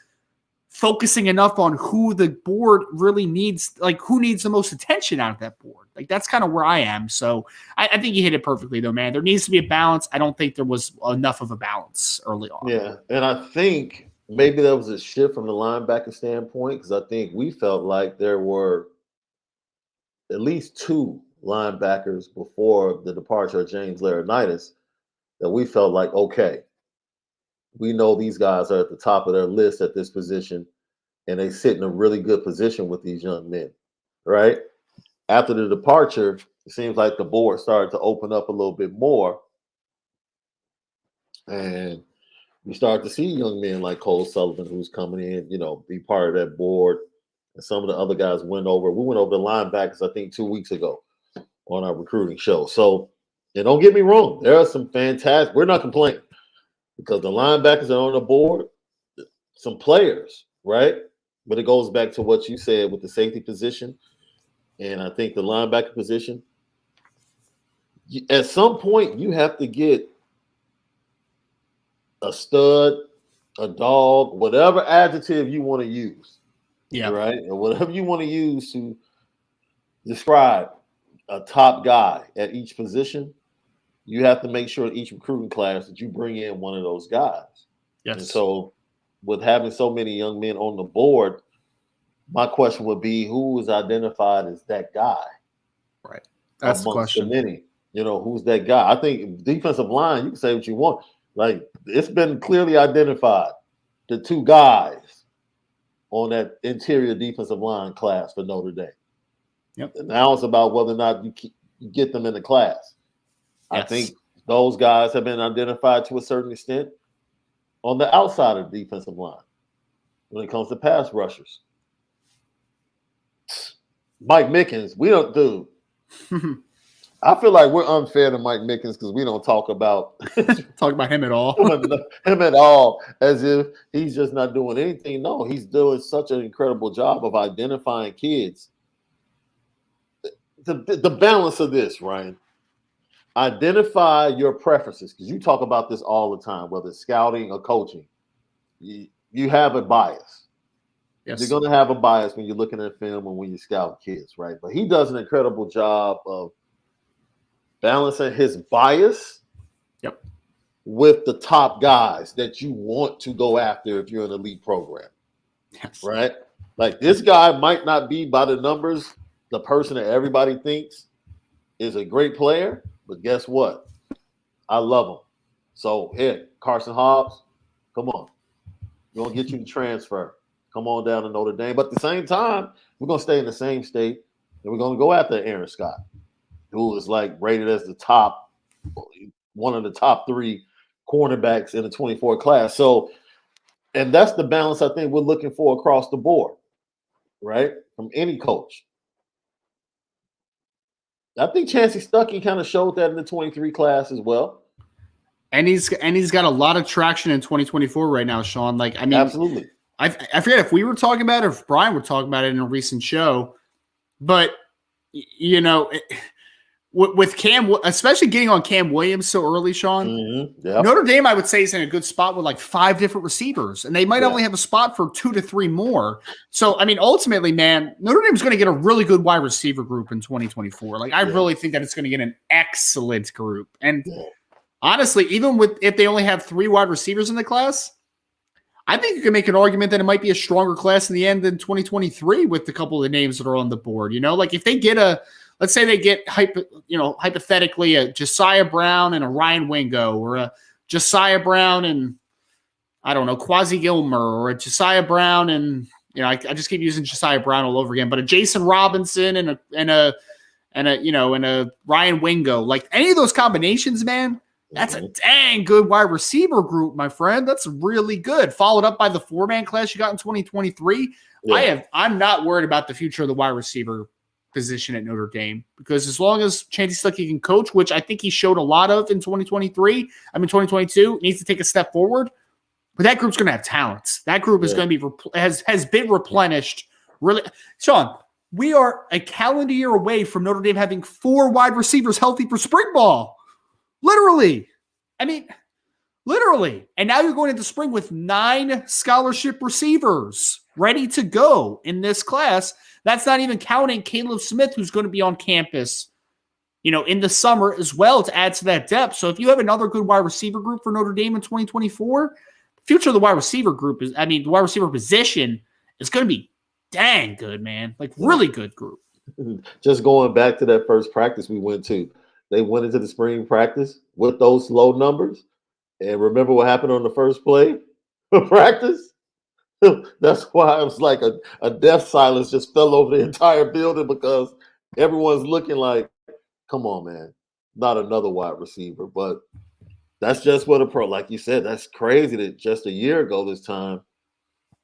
focusing enough on who the board really needs, like who needs the most attention out of that board. Like, that's kind of where I am. So I think you hit it perfectly, though, man. There needs to be a balance. I don't think there was enough of a balance early on. Yeah, and I think maybe that was a shift from the linebacker standpoint, because I think we felt like there were at least two linebackers before the departure of James Laurinaitis that we felt like, okay, we know these guys are at the top of their list at this position, and they sit in a really good position with these young men, right? After the departure, it seems like the board started to open up a little bit more, and we started to see young men like Cole Sullivan, who's coming in, be part of that board. And some of the other guys went over. We went over the linebackers, I think, 2 weeks ago on our recruiting show. So, and don't get me wrong, there are some fantastic. We're not complaining because the linebackers are on the board, some players, right? But it goes back to what you said with the safety position. And I think the linebacker position, at some point, you have to get a stud, a dog, whatever adjective you want to use. Yeah. Right. Or whatever you want to use to describe a top guy at each position. You have to make sure in each recruiting class that you bring in one of those guys. Yes. And so with having so many young men on the board, my question would be, who is identified as that guy? Right. That's the question. The many, who's that guy? I think defensive line, you can say what you want. Like, it's been clearly identified, the two guys on that interior defensive line class for Notre Dame. Yep. And now it's about whether or not you get them in the class. Yes. I think those guys have been identified to a certain extent on the outside of the defensive line when it comes to pass rushers. Mike Mickens, we don't do. I feel like we're unfair to Mike Mickens because we don't talk about him at all. him at all, as if he's just not doing anything. No, he's doing such an incredible job of identifying kids. The balance of this, Ryan. Identify your preferences, because you talk about this all the time, whether it's scouting or coaching. You have a bias. Yes. You're going to have a bias when you're looking at film and when you scout kids, right? But he does an incredible job of balancing his bias with the top guys that you want to go after if you're an elite program. Yes. Right? Like, this guy might not be, by the numbers, the person that everybody thinks is a great player, but guess what? I love him. So, here, Carson Hobbs, come on. We're going to get you to transfer. Come on down to Notre Dame. But at the same time, we're going to stay in the same state, and we're going to go after Aaron Scott, who is like rated as one of the top 3 cornerbacks in the 24 class. So, and that's the balance I think we're looking for across the board, right? From any coach. I think Chancey Stuckey kind of showed that in the 23 class as well. And he's got a lot of traction in 2024 right now, Sean. Like, I mean, absolutely. I forget if we were talking about it or if Brian were talking about it in a recent show, but with Cam, especially getting on Cam Williams so early, Sean, Notre Dame, I would say, is in a good spot with like 5 different receivers, and they might only have a spot for 2 to 3 more. So, I mean, ultimately, man, Notre Dame's going to get a really good wide receiver group in 2024. Like, I really think that it's going to get an excellent group. And honestly, even if they only have 3 wide receivers in the class, I think you can make an argument that it might be a stronger class in the end than 2023 with a couple of the names that are on the board. Like if they get let's say they get hypothetically a Josiah Brown and a Ryan Wingo, or a Josiah Brown and I don't know, Quasi Gilmer, or a Josiah Brown and I just keep using Josiah Brown all over again, but a Jason Robinson and a Ryan Wingo, like any of those combinations, man. That's a dang good wide receiver group, my friend. That's really good. Followed up by the 4-man class you got in 2023. Yeah. I'm not worried about the future of the wide receiver position at Notre Dame, because as long as Chancey Stuckey can coach, which I think he showed a lot of in 2022, needs to take a step forward. But that group's going to have talents. That group is going to be has been replenished. Really, Sean, we are a calendar year away from Notre Dame having 4 wide receivers healthy for spring ball. Literally. I mean, literally. And now you're going into spring with 9 scholarship receivers ready to go in this class. That's not even counting Caleb Smith, who's going to be on campus, in the summer as well, to add to that depth. So if you have another good wide receiver group for Notre Dame in 2024, the future of the wide receiver group the wide receiver position is going to be dang good, man. Like, really good group. Just going back to that first practice we went to, they went into the spring practice with those low numbers. And remember what happened on the first play of practice? That's why it was like a death silence just fell over the entire building because everyone's looking like, come on, man, not another wide receiver. But that's just what like you said, that's crazy that just a year ago this time,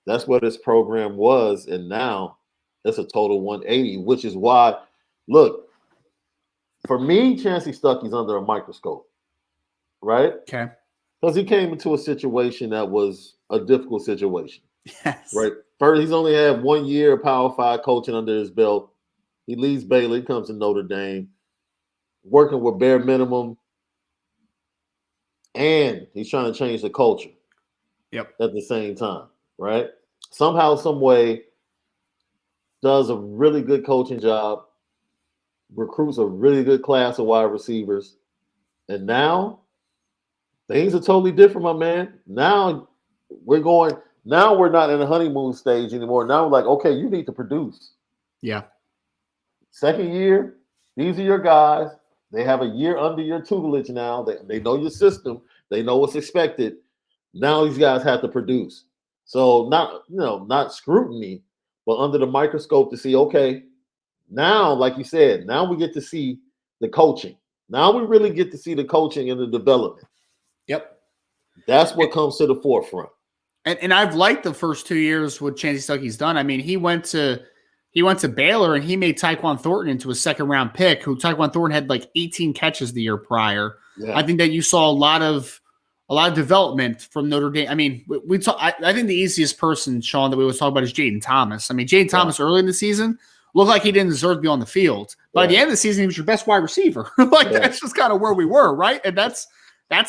that's what this program was. And now it's a total 180, which is why, look, for me, Chancey Stuckey's under a microscope, right? Okay. Because he came into a situation that was a difficult situation. Yes. Right. First, he's only had 1 year of Power 5 coaching under his belt. He leaves Baylor, comes to Notre Dame, working with bare minimum, and he's trying to change the culture. Yep. At the same time, right? Somehow, some way, does a really good coaching job, recruits a really good class of wide receivers, and now things are totally different, my man. Now we're not in a honeymoon stage anymore. Now we're like, okay, you need to produce. Yeah. Second year, these are your guys. They have a year under your tutelage now. They know your system. They know what's expected. Now these guys have to produce. So not scrutiny, but under the microscope to see, okay, now, like you said, now we get to see the coaching. Now we really get to see the coaching and the development. Yep. That's what comes to the forefront. And I've liked the first 2 years what Chancey Stuckey's done. I mean, he went to Baylor and he made Tyquan Thornton into a second-round pick, who Tyquan Thornton had like 18 catches the year prior. Yeah. I think that you saw a lot of development from Notre Dame. I mean, I think the easiest person, Sean, that we was talking about is Jaden Thomas. I mean, Jaden Thomas early in the season looked like he didn't deserve to be on the field. By the end of the season, he was your best wide receiver. That's just kind of where we were, right? And that's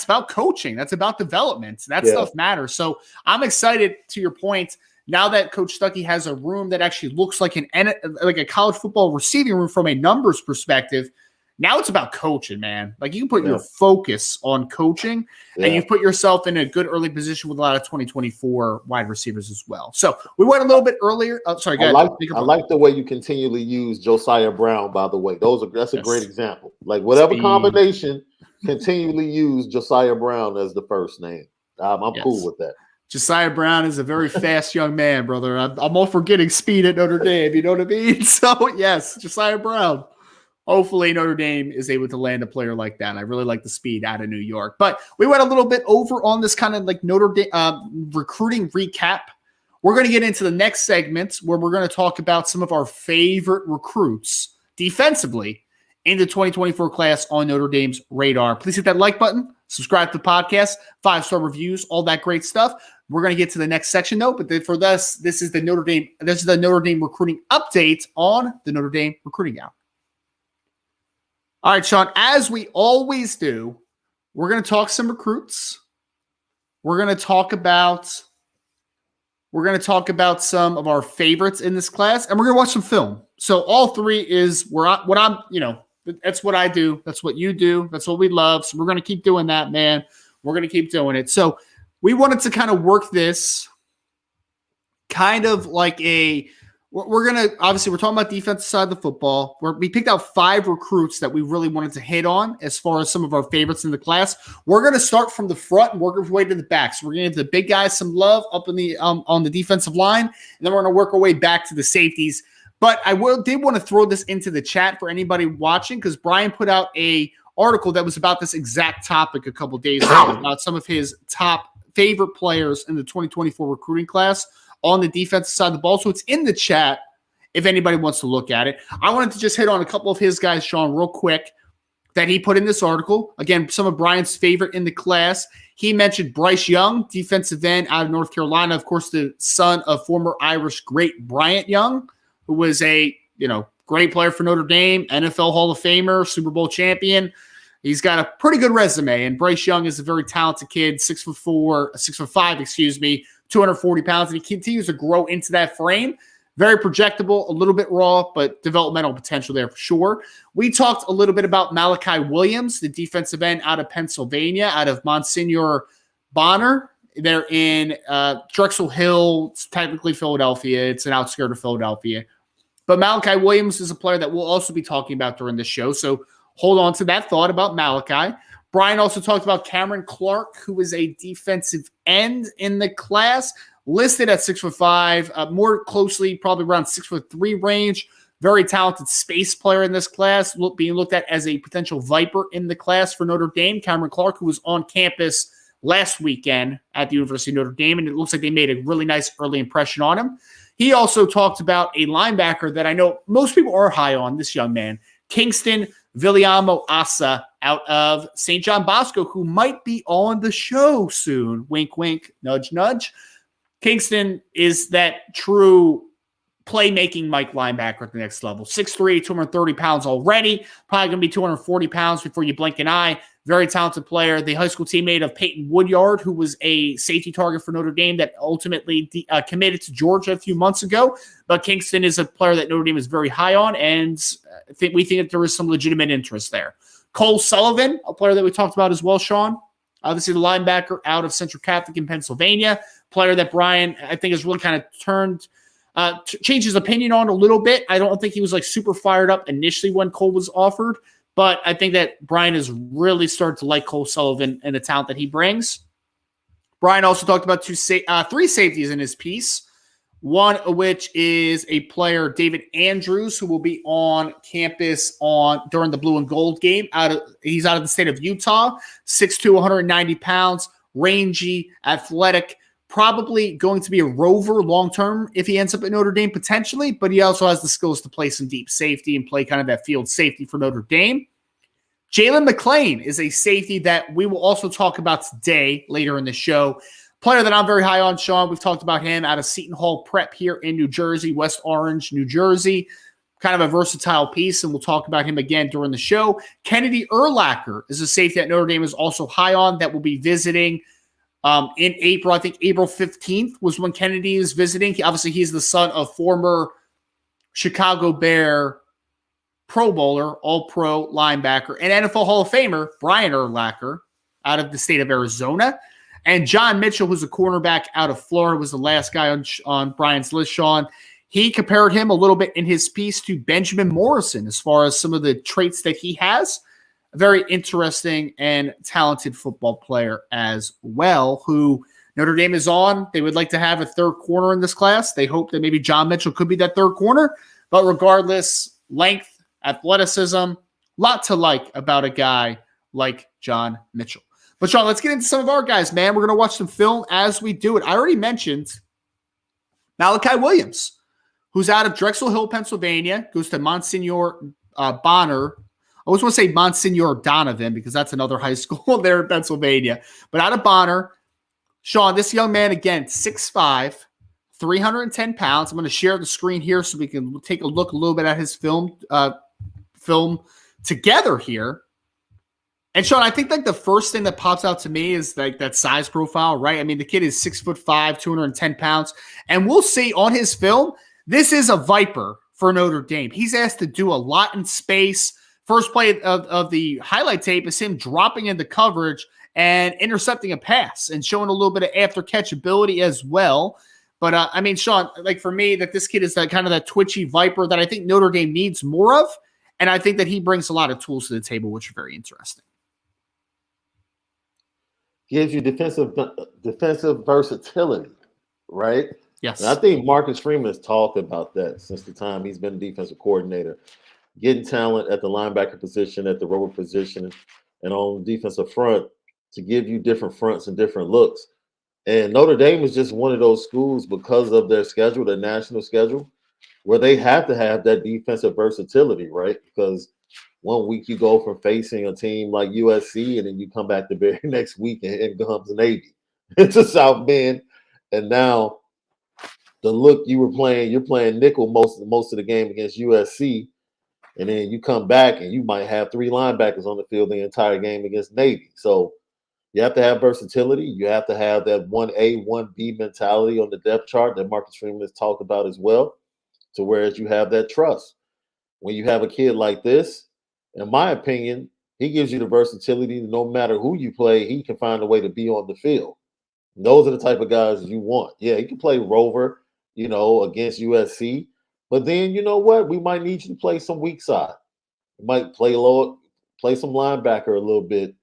about coaching. That's about development. That stuff matters. So I'm excited, to your point, now that Coach Stuckey has a room that actually looks like a college football receiving room from a numbers perspective. Now it's about coaching, man. Like, you can put your focus on coaching, and you've put yourself in a good early position with a lot of 2024 wide receivers as well. So we went a little bit earlier. Oh, sorry, go ahead. I like the way you continually use Josiah Brown, by the way. That's a great example. Like, whatever combination, continually use Josiah Brown as the first name. I'm cool with that. Josiah Brown is a very fast young man, brother. I'm all for getting speed at Notre Dame. You know what I mean? So, yes, Josiah Brown. Hopefully Notre Dame is able to land a player like that. I really like the speed out of New York. But we went a little bit over on this kind of like Notre Dame recruiting recap. We're going to get into the next segment where we're going to talk about some of our favorite recruits defensively in the 2024 class on Notre Dame's radar. Please hit that like button, subscribe to the podcast, 5-star reviews, all that great stuff. We're going to get to the next section, though. But for this is the Notre Dame recruiting update on the Notre Dame Recruiting Hour. All right, Sean, as we always do, we're going to talk some recruits. We're going to talk about some of our favorites in this class, and we're going to watch some film. So all three is that's what I do. That's what you do. That's what we love. So we're going to keep doing that, man. We're going to keep doing it. So we wanted to kind of work this kind of like we're talking about defensive side of the football. We picked out 5 recruits that we really wanted to hit on as far as some of our favorites in the class. We're going to start from the front and work our way to the back. So we're going to give the big guys some love up in the on the defensive line, and then we're going to work our way back to the safeties. But I did want to throw this into the chat for anybody watching, because Brian put out a article that was about this exact topic a couple days ago, about some of his top favorite players in the 2024 recruiting class on the defensive side of the ball. So it's in the chat if anybody wants to look at it. I wanted to just hit on a couple of his guys, Sean, real quick, that he put in this article. Again, some of Brian's favorite in the class. He mentioned Bryce Young, defensive end out of North Carolina, of course, the son of former Irish great Bryant Young, who was a great player for Notre Dame, NFL Hall of Famer, Super Bowl champion. He's got a pretty good resume, and Bryce Young is a very talented kid, 6'5", 240 pounds, and he continues to grow into that frame. Very projectable, a little bit raw, but developmental potential there for sure. We talked a little bit about Malachi Williams, the defensive end out of Pennsylvania, out of Monsignor Bonner. They're in Drexel Hill. It's technically Philadelphia. It's an outskirt of Philadelphia. But Malachi Williams is a player that we'll also be talking about during the show. So hold on to that thought about Malachi. Brian also talked about Cameron Clark, who is a defensive end in the class, listed at 6'5", more closely probably around 6'3" range. Very talented space player in this class, being looked at as a potential Viper in the class for Notre Dame. Cameron Clark, who was on campus last weekend at the University of Notre Dame, and it looks like they made a really nice early impression on him. He also talked about a linebacker that I know most people are high on, this young man, Kingston Viliamo Asa out of St. John Bosco, who might be on the show soon. Wink, wink, nudge, nudge. Kingston is that true playmaking Mike linebacker at the next level. 6'3", 230 pounds already. Probably going to be 240 pounds before you blink an eye. Very talented player. The high school teammate of Peyton Woodyard, who was a safety target for Notre Dame that ultimately committed to Georgia a few months ago. But Kingston is a player that Notre Dame is very high on, and we think that there is some legitimate interest there. Cole Sullivan, a player that we talked about as well, Sean. Obviously, the linebacker out of Central Catholic in Pennsylvania. Player that Brian, I think, has really kind of changed his opinion on a little bit. I don't think he was like super fired up initially when Cole was offered, but I think that Brian has really started to like Cole Sullivan and the talent that he brings. Brian also talked about three safeties in his piece, one of which is a player, David Andrews, who will be on campus during the blue and gold game. He's out of the state of Utah, 6'2", 190 pounds, rangy, athletic, probably going to be a rover long-term if he ends up at Notre Dame potentially, but he also has the skills to play some deep safety and play kind of that field safety for Notre Dame. Jalen McClain is a safety that we will also talk about today later in the show. Player that I'm very high on, Sean. We've talked about him out of Seton Hall Prep here in New Jersey, West Orange, New Jersey. Kind of a versatile piece, and we'll talk about him again during the show. Kennedy Urlacher is a safety that Notre Dame is also high on that will be visiting in April. I think April 15th was when Kennedy is visiting. He's the son of former Chicago Bear Pro Bowler, All-Pro linebacker, and NFL Hall of Famer Brian Urlacher out of the state of Arizona. And John Mitchell, who's a cornerback out of Florida, was the last guy on Brian's list, Sean. He compared him a little bit in his piece to Benjamin Morrison as far as some of the traits that he has. A very interesting and talented football player as well, who Notre Dame is on. They would like to have a third corner in this class. They hope that maybe John Mitchell could be that third corner. But regardless, length, athleticism, lot to like about a guy like John Mitchell. But Sean, let's get into some of our guys, man. We're going to watch some film as we do it. I already mentioned Malachi Williams, who's out of Drexel Hill, Pennsylvania, goes to Monsignor Bonner. I always want to say Monsignor Donovan because that's another high school there in Pennsylvania. But out of Bonner, Sean, this young man, again, 6'5", 310 pounds. I'm going to share the screen here so we can take a look a little bit at his film together here. And Sean, I think like the first thing that pops out to me is like that size profile, right? I mean, the kid is 6'5", 210 pounds. And we'll see on his film, this is a Viper for Notre Dame. He's asked to do a lot in space. First play of the highlight tape is him dropping into coverage and intercepting a pass and showing a little bit of after catch ability as well. But I mean, Sean, like for me, that this kid is that kind of that twitchy Viper that I think Notre Dame needs more of. And I think that he brings a lot of tools to the table, which are very interesting. Gives you defensive versatility, right? Yes. And I think Marcus Freeman has talked about that since the time he's been a defensive coordinator. Getting talent at the linebacker position, at the rover position, and on the defensive front to give you different fronts and different looks. And Notre Dame is just one of those schools because of their schedule, their national schedule, where they have to have that defensive versatility, right? Because one week you go from facing a team like USC, and then you come back the very next week and in comes Navy to South Bend. And now the look you're playing nickel most of the game against USC. And then you come back and you might have three linebackers on the field the entire game against Navy. So you have to have versatility. You have to have that 1A, 1B mentality on the depth chart that Marcus Freeman has talked about as well, to whereas you have that trust. When you have a kid like this, in my opinion, he gives you the versatility. No matter who you play, he can find a way to be on the field. And those are the type of guys you want. Yeah, he can play rover, against USC. But then you know what? We might need you to play some weak side. We might play some linebacker a little bit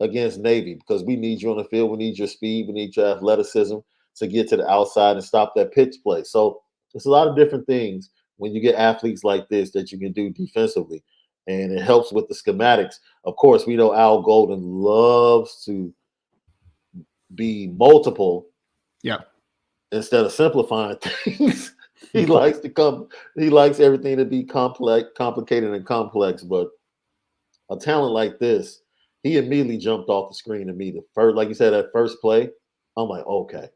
against Navy because we need you on the field. We need your speed. We need your athleticism to get to the outside and stop that pitch play. So there's a lot of different things when you get athletes like this that you can do defensively. And it helps with the schematics. Of course, we know Al Golden loves to be multiple. Yeah. Instead of simplifying things. He likes everything to be complicated and complex. But a talent like this, he immediately jumped off the screen to me. The first, like you said, that first play, I'm like, okay.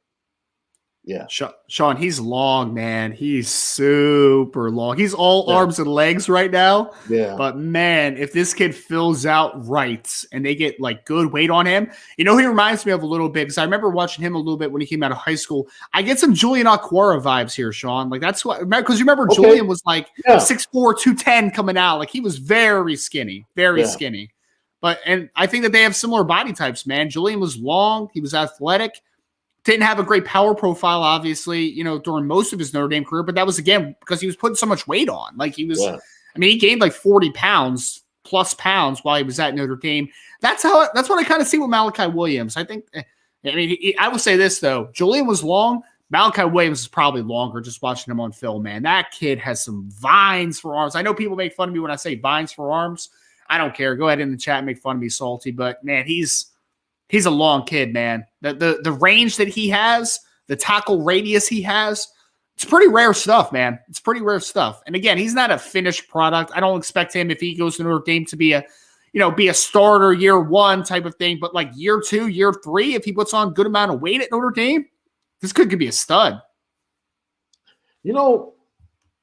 Yeah. Sean, he's long, man. He's super long. He's all arms and legs right now. Yeah. But man, if this kid fills out right and they get like good weight on him, he reminds me of a little bit because I remember watching him a little bit when he came out of high school. I get some Julian Aquara vibes here, Sean. Like that's what, because you remember Julian was like 6'4", 210 coming out. Like he was very skinny, skinny. And I think that they have similar body types, man. Julian was long. He was athletic. Didn't have a great power profile, obviously, during most of his Notre Dame career, but that was, again, because he was putting so much weight on. Like he was, he gained like 40 pounds plus pounds while he was at Notre Dame. That's what I kind of see with Malachi Williams. I think, I will say this, though. Julian was long. Malachi Williams is probably longer just watching him on film, man. That kid has some vines for arms. I know people make fun of me when I say vines for arms. I don't care. Go ahead in the chat and make fun of me, Salty. But, man, he's a long kid, man. The range that he has, the tackle radius he has, it's pretty rare stuff, man. It's pretty rare stuff. And again, he's not a finished product. I don't expect him, if he goes to Notre Dame, to be a starter year one type of thing. But like year 2, year 3, if he puts on a good amount of weight at Notre Dame, this could be a stud.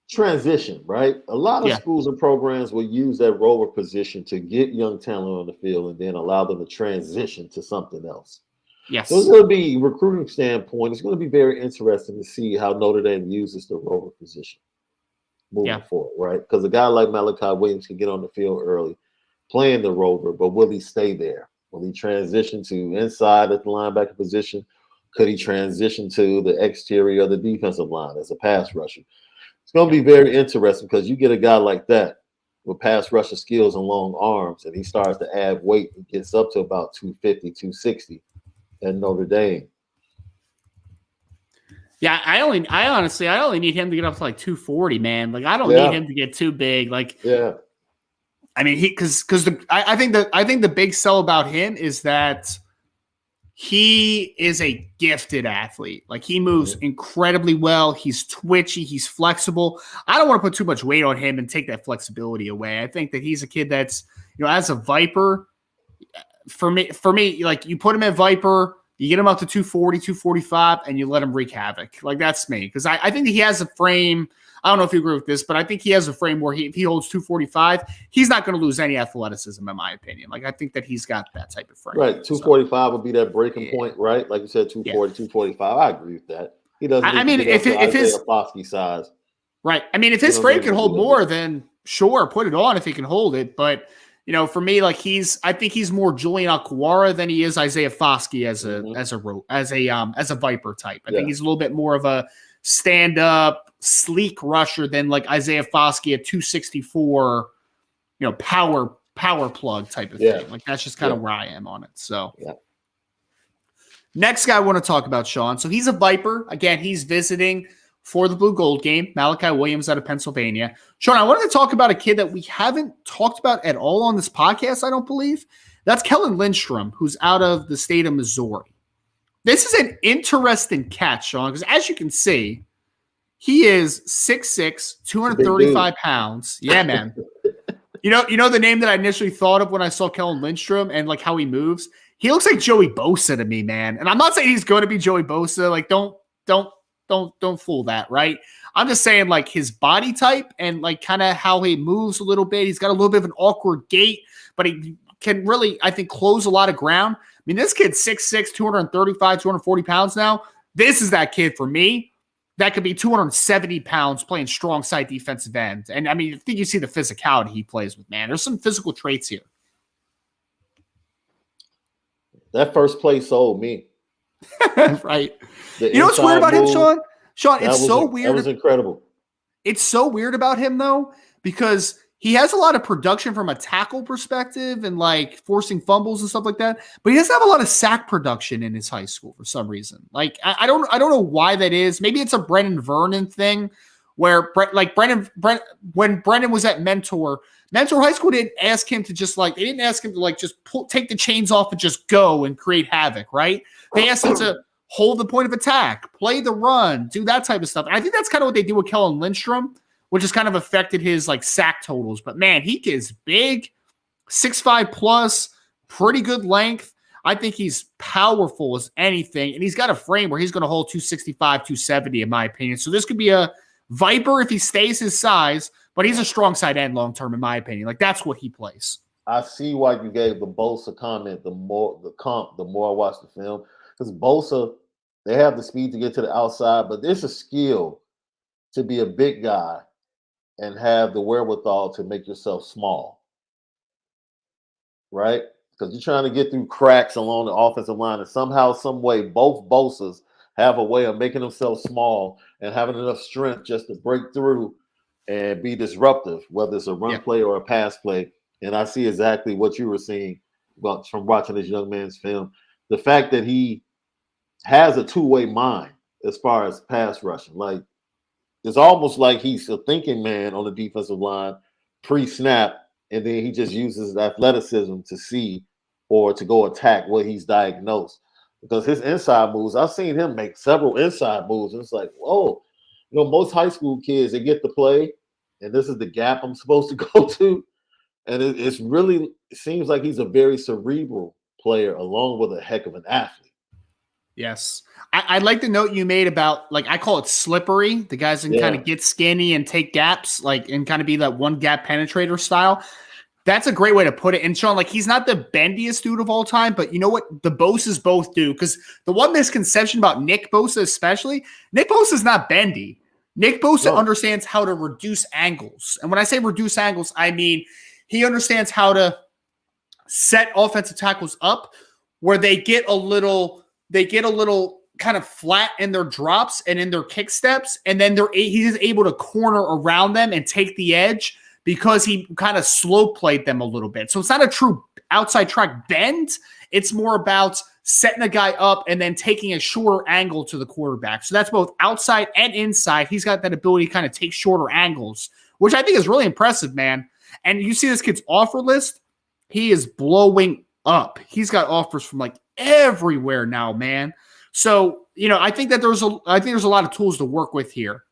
Transition, right? A lot of schools and programs will use that rover position to get young talent on the field and then allow them to transition to something else. Yes. So it's going to be, recruiting standpoint, it's going to be very interesting to see how Notre Dame uses the rover position moving forward, right? Because a guy like Malachi Williams can get on the field early playing the rover, but will he stay there? Will he transition to inside at the linebacker position? Could he transition to the exterior of the defensive line as a pass rusher? It's going to be very interesting because you get a guy like that with pass rusher skills and long arms, and he starts to add weight and gets up to about 250, 260 at Notre Dame. Yeah, I only need him to get up to like 240, man. Like I don't need him to get too big. Like, I think the big sell about him is that he is a gifted athlete. Like he moves incredibly well. He's twitchy. He's flexible. I don't want to put too much weight on him and take that flexibility away. I think that he's a kid that's, as a Viper, for me, like you put him at Viper, you get him up to 240, 245, and you let him wreak havoc. Like that's me. Because I think that he has a frame. I don't know if you agree with this, but I think he has a frame where if he holds 245, he's not going to lose any athleticism, in my opinion. Like, I think that he's got that type of frame. Right. 245 would be that breaking point, right? Like you said, 240, 245. I agree with that. He doesn't if his Foskey size. Right. If his frame can hold more, then sure, put it on if he can hold it. But, for me, like I think he's more Julian Aquara than he is Isaiah Foskey as a Viper type. I think he's a little bit more of a stand-up, sleek rusher than like Isaiah Foskey at 264, power plug type of thing. Like that's just kind of where I am on it. So next guy I want to talk about, Sean. So he's a Viper. Again, he's visiting for the Blue Gold game. Malachi Williams out of Pennsylvania. Sean, I wanted to talk about a kid that we haven't talked about at all on this podcast, I don't believe. That's Kellen Lindstrom, who's out of the state of Missouri. This is an interesting catch, Sean, because as you can see, he is 6'6", 235 pounds. Yeah, man. You know the name that I initially thought of when I saw Kellen Lindstrom and like how he moves? He looks like Joey Bosa to me, man. And I'm not saying he's going to be Joey Bosa. Like don't fool that, right? I'm just saying like his body type and like kind of how he moves a little bit. He's got a little bit of an awkward gait, but he can really, I think, close a lot of ground. This kid's 6'6", 235, 240 pounds now. This is that kid for me. That could be 270 pounds playing strong side defensive end. And I think you see the physicality he plays with, man. There's some physical traits here. That first play sold me. Right. You know what's weird about him, Sean? Sean, it's so weird. That was incredible. It's so weird about him though, because he has a lot of production from a tackle perspective and like forcing fumbles and stuff like that, but he doesn't have a lot of sack production in his high school for some reason. Like I don't know why that is. Maybe it's a Brendan Vernon thing where when Brendan was at Mentor High School didn't ask him to just like, they didn't ask him to like just take the chains off and just go and create havoc, right? They asked him to hold the point of attack, play the run, do that type of stuff. And I think that's kind of what they do with Kellen Lindstrom, which has kind of affected his like sack totals. But man, he is big, 6'5 plus, pretty good length. I think he's powerful as anything. And he's got a frame where he's going to hold 265, 270, in my opinion. So this could be a Viper if he stays his size, but he's a strong side end long term, in my opinion. Like that's what he plays. I see why you gave the Bosa comment the more I watch the film. Because Bosa, they have the speed to get to the outside, but there's a skill to be a big guy and have the wherewithal to make yourself small, right? Because you're trying to get through cracks along the offensive line, and somehow, some way, both Bosas have a way of making themselves small and having enough strength just to break through and be disruptive, whether it's a run play or a pass play. And I see exactly what you were seeing from watching this young man's film. The fact that he has a two-way mind as far as pass rushing, like it's almost like he's a thinking man on the defensive line pre-snap, and then he just uses athleticism to see or to go attack what he's diagnosed. Because his inside moves, I've seen him make several inside moves, and it's like, whoa. Most high school kids, they get to play, and this is the gap I'm supposed to go to. And it seems like he's a very cerebral player along with a heck of an athlete. Yes. I like the note you made about, like, I call it slippery. The guys can kind of get skinny and take gaps, like, and kind of be that one gap penetrator style. That's a great way to put it. And Sean, like, he's not the bendiest dude of all time, but you know what? The Bosas both do. Because the one misconception about Nick Bosa especially, Nick Bosa is not bendy. Nick Bosa understands how to reduce angles. And when I say reduce angles, I mean he understands how to set offensive tackles up where they get a little kind of flat in their drops and in their kick steps, and then he's able to corner around them and take the edge because he kind of slow played them a little bit. So it's not a true outside track bend. It's more about setting a guy up and then taking a shorter angle to the quarterback. So that's both outside and inside. He's got that ability to kind of take shorter angles, which I think is really impressive, man. And you see this kid's offer list, he is blowing up. He's got offers from like everywhere now, man. So, I think that there's a lot of tools to work with here.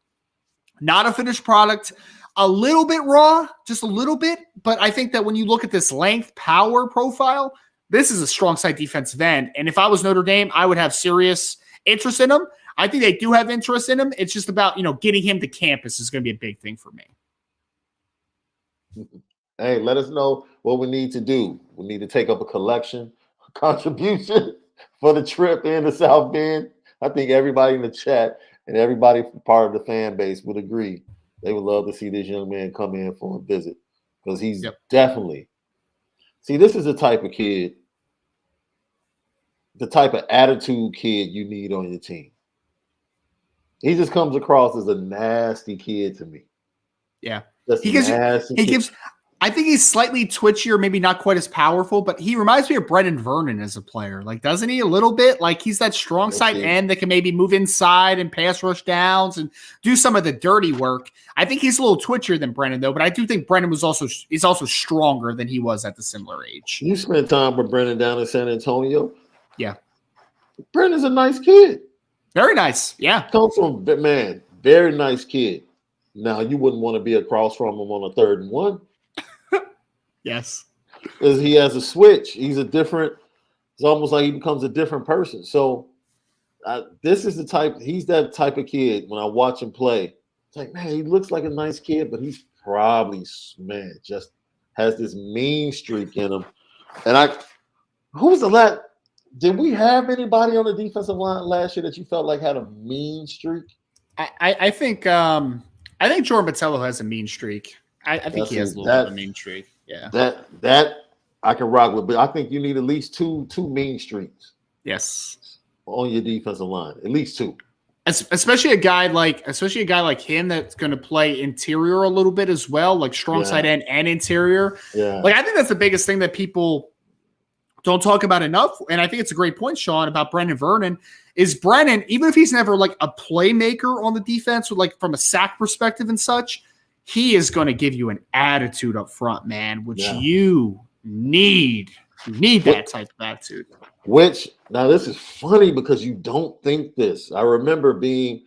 Not a finished product, a little bit raw, just a little bit. But I think that when you look at this length, power profile, this is a strong side defensive end. And if I was Notre Dame, I would have serious interest in him. I think they do have interest in him. It's just about, getting him to campus is going to be a big thing for me. Hey, let us know what we need to do. We need to take up a collection, a contribution for the trip in the South Bend. I think everybody in the chat and everybody part of the fan base would agree. They would love to see this young man come in for a visit because he's definitely. See, this is the type of kid, the type of attitude kid you need on your team. He just comes across as a nasty kid to me. Yeah. I think he's slightly twitchier, maybe not quite as powerful, but he reminds me of Brandon Vernon as a player. Like, doesn't he a little bit? Like, he's that strong side end that can maybe move inside and pass rush downs and do some of the dirty work. I think he's a little twitchier than Brendan, though, but I do think Brendan is also stronger than he was at the similar age. You spent time with Brendan down in San Antonio. Yeah. Brendan's a nice kid. Very nice. Yeah. Comes from, man, very nice kid. Now, you wouldn't want to be across from him on a 3rd and 1. Yes. Because he has a switch. It's almost like he becomes a different person. So he's that type of kid when I watch him play. It's like, man, he looks like a nice kid, but he's probably, man, just has this mean streak in him. And did we have anybody on the defensive line last year that you felt like had a mean streak? I think Jordan Botelho has a mean streak. I think he has a little bit of a mean streak. Yeah. That I can rock with, but I think you need at least two mean streaks. Yes. On your defensive line. At least 2. Especially a guy like him that's going to play interior a little bit as well, like strong side end and interior. Yeah. Like I think that's the biggest thing that people don't talk about enough. And I think it's a great point, Sean, about Brendan Vernon. Is Brennan, even if he's never like a playmaker on the defense, or like from a sack perspective and such, he is going to give you an attitude up front, man, which you need. You need that type of attitude. Which, now this is funny because you don't think this. I remember we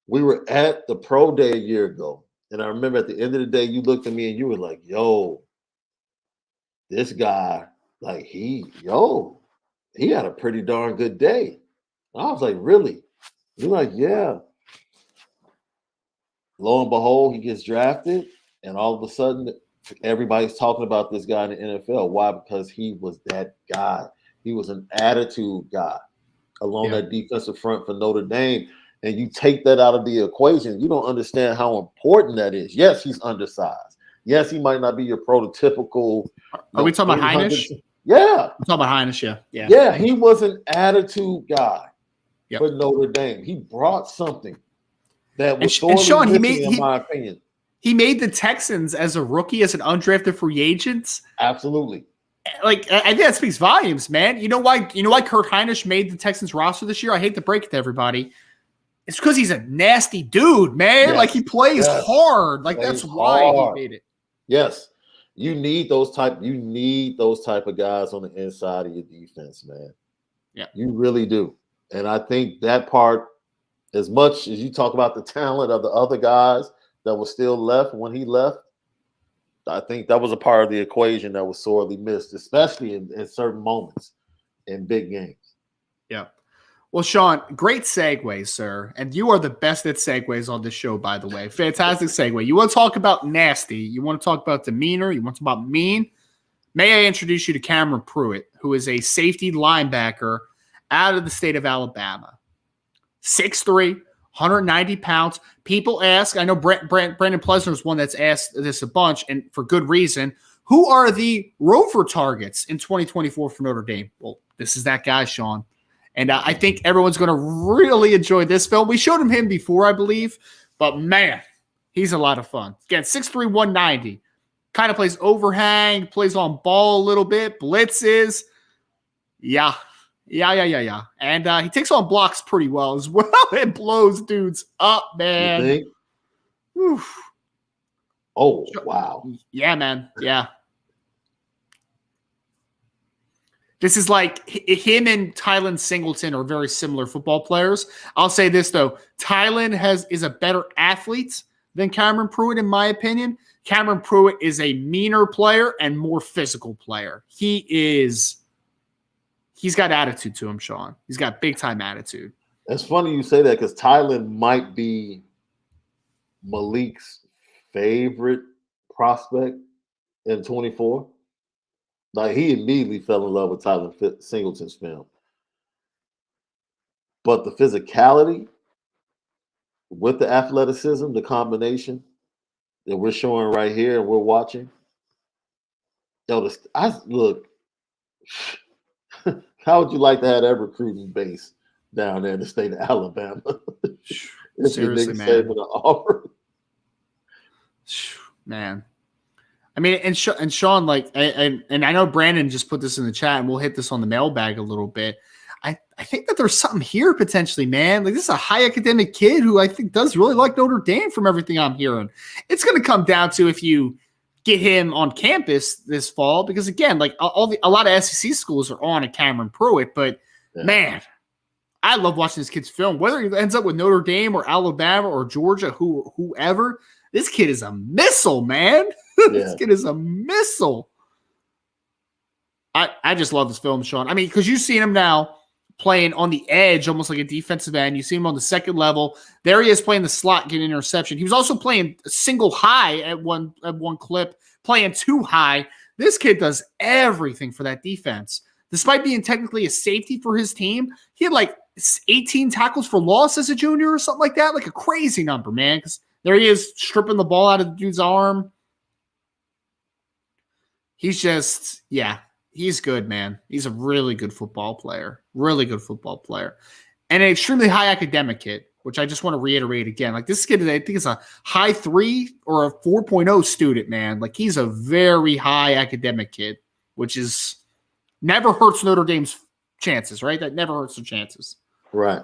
were at the pro day a year ago. And I remember at the end of the day, you looked at me and you were like, yo, this guy, like he had a pretty darn good day. I was like, really? You're like, yeah. Lo and behold, he gets drafted. And all of a sudden, everybody's talking about this guy in the NFL. Why? Because he was that guy. He was an attitude guy along that defensive front for Notre Dame. And you take that out of the equation, you don't understand how important that is. Yes, he's undersized. Yes, he might not be your prototypical. Are we talking about Heinisch? Yeah. I'm talking about Heinisch, yeah. Yeah, he was an attitude guy for Notre Dame. He brought something that was sorely missing, in my opinion. He made the Texans as a rookie, as an undrafted free agent. Absolutely. Like, I think that speaks volumes, man. You know why Kurt Heinisch made the Texans roster this year? I hate to break it to everybody. It's because he's a nasty dude, man. Yes. Like, he plays hard. Like, that's why he made it. Yes. You need those type of guys on the inside of your defense, man. Yeah. You really do. And I think that part, as much as you talk about the talent of the other guys that was still left when he left, I think that was a part of the equation that was sorely missed, especially in certain moments in big games. Yeah. Well, Sean, great segue, sir. And you are the best at segues on this show, by the way. Fantastic segue. You want to talk about nasty. You want to talk about demeanor. You want to talk about mean. May I introduce you to Cameron Pruitt, who is a safety linebacker out of the state of Alabama. 6'3", 190 pounds. People ask, I know Brandon Plesner is one that's asked this a bunch, and for good reason, who are the rover targets in 2024 for Notre Dame? Well, this is that guy, Sean. And I think everyone's going to really enjoy this film. We showed him before, I believe, but man, he's a lot of fun. Again, 6'3", 190. Kind of plays overhang, plays on ball a little bit, blitzes. Yeah. And he takes on blocks pretty well as well. It blows dudes up, man. You think? Oof. Oh, wow. Yeah, man. Yeah. This is like him and Tylen Singleton are very similar football players. I'll say this, though. Tylen is a better athlete than Cameron Pruitt, in my opinion. Cameron Pruitt is a meaner player and more physical player. He's got attitude to him, Sean. He's got big-time attitude. It's funny you say that because Tylen might be Malik's favorite prospect in 24. Like, he immediately fell in love with Tylen Singleton's film. But the physicality with the athleticism, the combination that we're showing right here and we're watching. Look, how would you like to have that recruiting base down there in the state of Alabama? Seriously, man. Man. I mean, and Sean, like, and I know Brandon just put this in the chat, and we'll hit this on the mailbag a little bit. I think that there's something here potentially, man. Like, this is a high academic kid who I think does really like Notre Dame from everything I'm hearing. It's going to come down to if you get him on campus this fall, because again, like a lot of SEC schools are on a Cameron Pruitt, but man, I love watching this kid's film. Whether he ends up with Notre Dame or Alabama or Georgia, whoever, this kid is a missile, man. This kid is a missile. I just love this film, Sean. I mean, because you've seen him now playing on the edge, almost like a defensive end. You see him on the second level. There he is playing the slot, getting an interception. He was also playing single high at one clip, playing too high. This kid does everything for that defense. Despite being technically a safety for his team, he had like 18 tackles for loss as a junior or something like that. Like a crazy number, man. Because there he is stripping the ball out of the dude's arm. He's just, he's good, man. He's a really good football player. Really good football player. And an extremely high academic kid. which I just want to reiterate again. Like this kid, I think is a high 3 or a 4.0 student, man. Like he's a very high academic kid, which is never hurts Notre Dame's chances, right? That never hurts their chances. Right.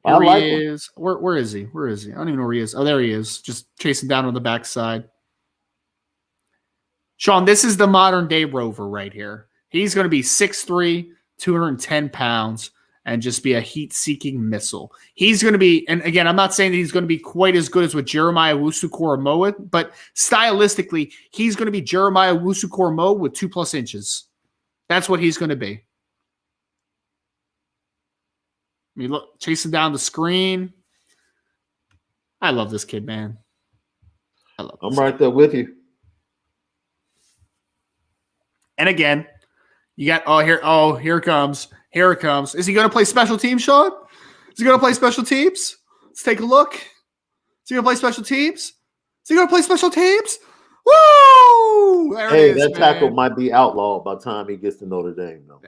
Here he is. Where is he? Where is he? I don't even know where he is. Oh, there he is. Just chasing down on the backside. Sean, this is the modern day Rover right here. He's going to be 6'3", 210 pounds, and just be a heat-seeking missile. He's going to be, and again, I'm not saying that he's going to be quite as good as what Jeremiah Owusu-Koramoah, but stylistically, he's going to be Jeremiah Owusu-Koramoah with 2+ inches. That's what he's going to be. I mean, look, chasing down the screen. I love this kid, man. I'm right there with you. And again, you got here it comes. Here it comes. Is he going to play special teams, Sean? Is he going to play special teams? Let's take a look. Is he going to play special teams? Is he going to play special teams? Woo! Hey, that tackle might be outlawed by the time he gets to Notre Dame, though.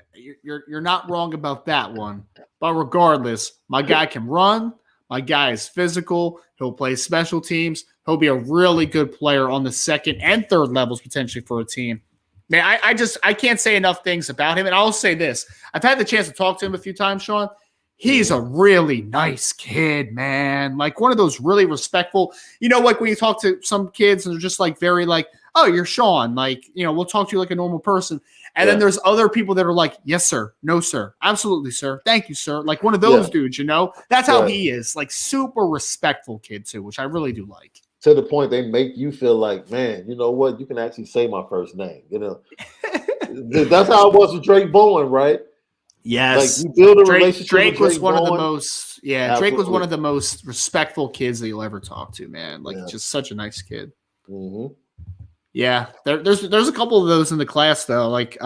You're not wrong about that one. But regardless, my guy can run. My guy is physical. He'll play special teams. He'll be a really good player on the second and third levels potentially for a team. Man, I can't say enough things about him. And I'll say this. I've had the chance to talk to him a few times, Sean. He's a really nice kid, man. Like one of those really respectful, like when you talk to some kids and they're just like very like, oh, you're Sean. Like, we'll talk to you like a normal person. And then there's other people that are like, yes, sir. No, sir. Absolutely, sir. Thank you, sir. Like one of those dudes, That's how he is. Like super respectful kid too, which I really do like. To the point they make you feel like, man, you know what? You can actually say my first name. That's how it was with Drake Bowen, right? Yes. Like you build a relationship. Drake was one of the most, Drake was one of the most respectful kids that you'll ever talk to, man. Like just such a nice kid. Mm-hmm. Yeah. There's a couple of those in the class though. Like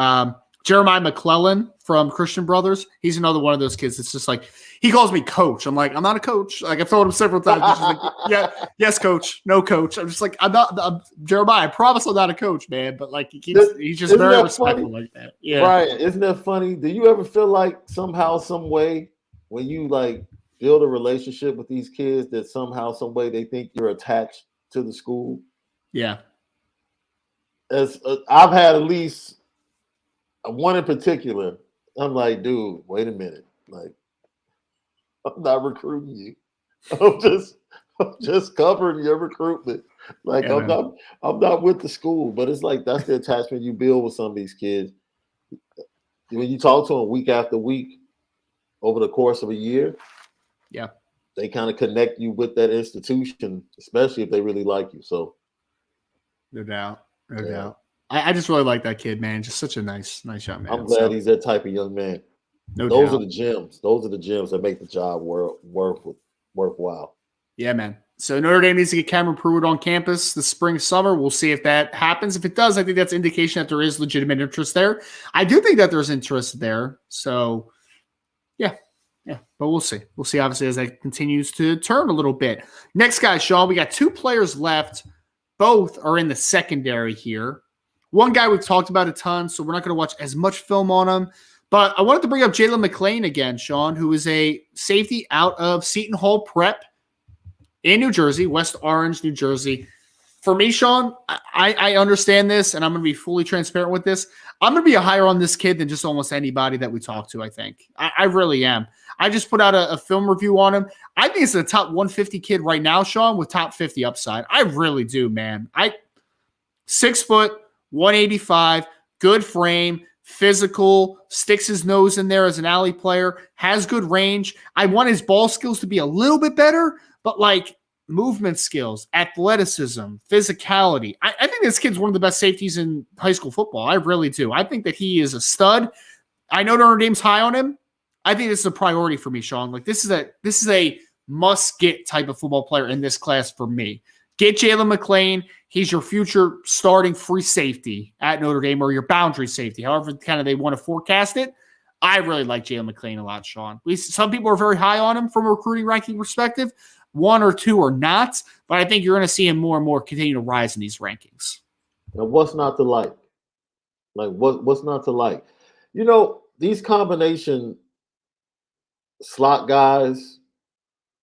Jeremiah McClellan from Christian Brothers. He's another one of those kids. It's just like, he calls me coach. I'm like, I'm not a coach. Like I've told him several times. He's just like, yeah, yes, coach. No coach. I'm just like, I'm Jeremiah. I promise I'm not a coach, man. But like he's just very respectful like that. Yeah. Right. Isn't that funny? Do you ever feel like somehow, some way when you like build a relationship with these kids that somehow, some way they think you're attached to the school? Yeah. As I've had at least one in particular. I'm like, dude, wait a minute. Like, I'm not recruiting you. I'm just covering your recruitment. Like I'm not with the school, but it's like that's the attachment you build with some of these kids. When you talk to them week after week over the course of a year, they kind of connect you with that institution, especially if they really like you. So, no doubt. I just really like that kid, man. Just such a nice young man. I'm glad he's that type of young man. Those are the gems. Those are the gems that make the job worthwhile. Yeah, man. So Notre Dame needs to get Cameron Pruitt on campus this spring, summer. We'll see if that happens. If it does, I think that's an indication that there is legitimate interest there. I do think that there's interest there. So, yeah. But we'll see. We'll see, obviously, as that continues to turn a little bit. Next guy, Sean, we got 2 players left. Both are in the secondary here. One guy we've talked about a ton, so we're not going to watch as much film on him. But I wanted to bring up Jalen McLean again, Sean, who is a safety out of Seton Hall Prep in New Jersey, West Orange, New Jersey. For me, Sean, I understand this, and I'm going to be fully transparent with this. I'm going to be higher on this kid than just almost anybody that we talk to, I think. I really am. I just put out a film review on him. I think it's a top 150 kid right now, Sean, with top 50 upside. I really do, man. 6 foot, 185, good frame, physical, sticks his nose in there as an alley player, has good range. I want his ball skills to be a little bit better, but like movement skills, athleticism, physicality. I think this kid's one of the best safeties in high school football. I really do. I think that he is a stud. I know Notre Dame's high on him. I think this is a priority for me, Sean. Like this is a must-get type of football player in this class for me. Get Jalen McLean. He's your future starting free safety at Notre Dame, or your boundary safety, however kind of they want to forecast it. I really like Jalen McLean a lot, Sean. Some people are very high on him from a recruiting ranking perspective. 1 or 2 are not, but I think you're going to see him more and more continue to rise in these rankings. Now, what's not to like? Like, what's not to like? These combination slot guys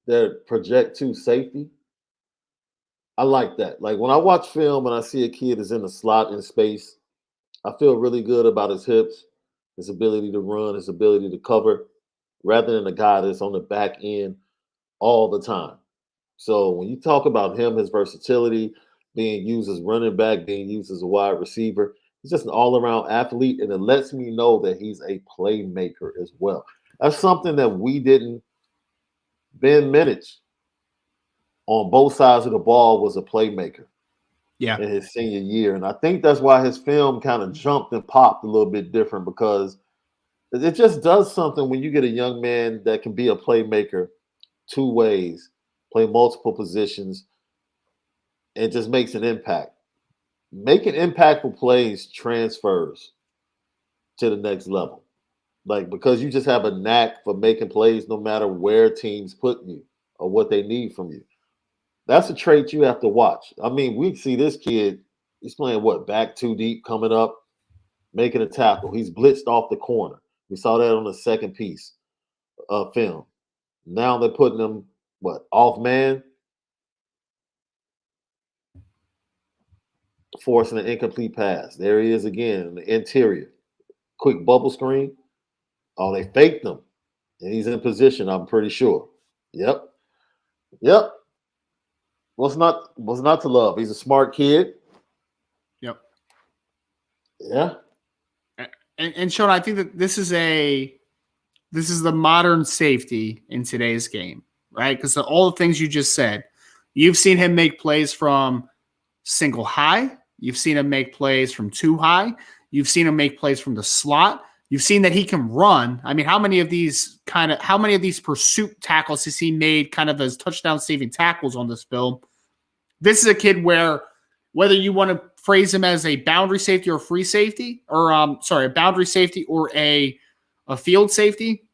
that project to safety. I like that. Like when I watch film and I see a kid is in the slot in space, I feel really good about his hips, his ability to run, his ability to cover, rather than a guy that's on the back end all the time. So when you talk about him, his versatility, being used as running back, being used as a wide receiver, he's just an all-around athlete, and it lets me know that he's a playmaker as well. That's something that we didn't. Ben Minich on both sides of the ball was a playmaker in his senior year. And I think that's why his film kind of jumped and popped a little bit different, because it just does something when you get a young man that can be a playmaker two ways, play multiple positions, and just makes an impact. Making impactful plays transfers to the next level. Like, because you just have a knack for making plays no matter where teams put you or what they need from you. That's a trait you have to watch. I mean, we see this kid, he's playing back too deep, coming up, making a tackle. He's blitzed off the corner. We saw that on the second piece of film. Now they're putting him, off man, forcing an incomplete pass. There he is again in the interior. Quick bubble screen. Oh, they faked him. And he's in position, I'm pretty sure. Yep. What's not to love? He's a smart kid. Yep. Yeah. And Sean, I think that this is the modern safety in today's game, right? Because all the things you just said, you've seen him make plays from single high. You've seen him make plays from too high. You've seen him make plays from the slot. You've seen that he can run. I mean, how many of these pursuit tackles has he made kind of as touchdown saving tackles on this film? This is a kid where, whether you want to phrase him as a boundary safety or a free safety, or a boundary safety or a field safety,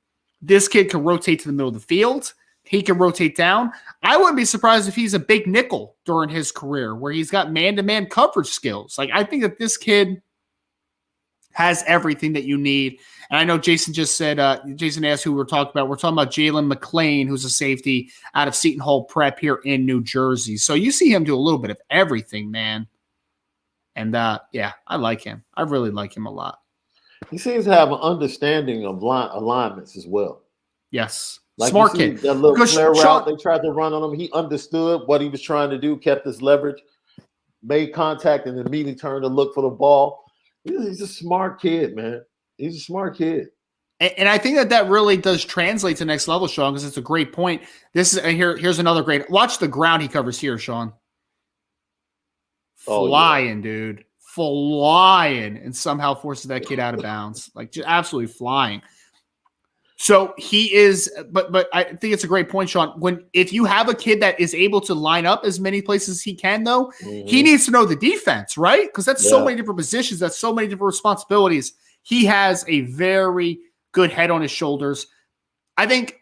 this kid can rotate to the middle of the field. He can rotate down. I wouldn't be surprised if he's a big nickel during his career, where he's got man-to-man coverage skills. Like, I think that this kid has everything that you need. And I know Jason just said, Jason asked who we're talking about. We're talking about Jalen McLean, who's a safety out of Seton Hall Prep here in New Jersey. So you see him do a little bit of everything, man. And I like him. I really like him a lot. He seems to have an understanding of alignments as well. Yes. Like, smart kid. That little flare route they tried to run on him, he understood what he was trying to do, kept his leverage, made contact, and immediately turned to look for the ball. He's a smart kid, man. He's a smart kid. And I think that really does translate to next level, Sean, because it's a great point. Here's another great. Watch the ground he covers here, Sean. Flying, dude. Flying, and somehow forces that kid out of bounds. Like, just absolutely flying. So he is, but I think it's a great point, Sean. If you have a kid that is able to line up as many places as he can, though, he needs to know the defense, right? Because that's so many different positions, that's so many different responsibilities. He has a very good head on his shoulders. I think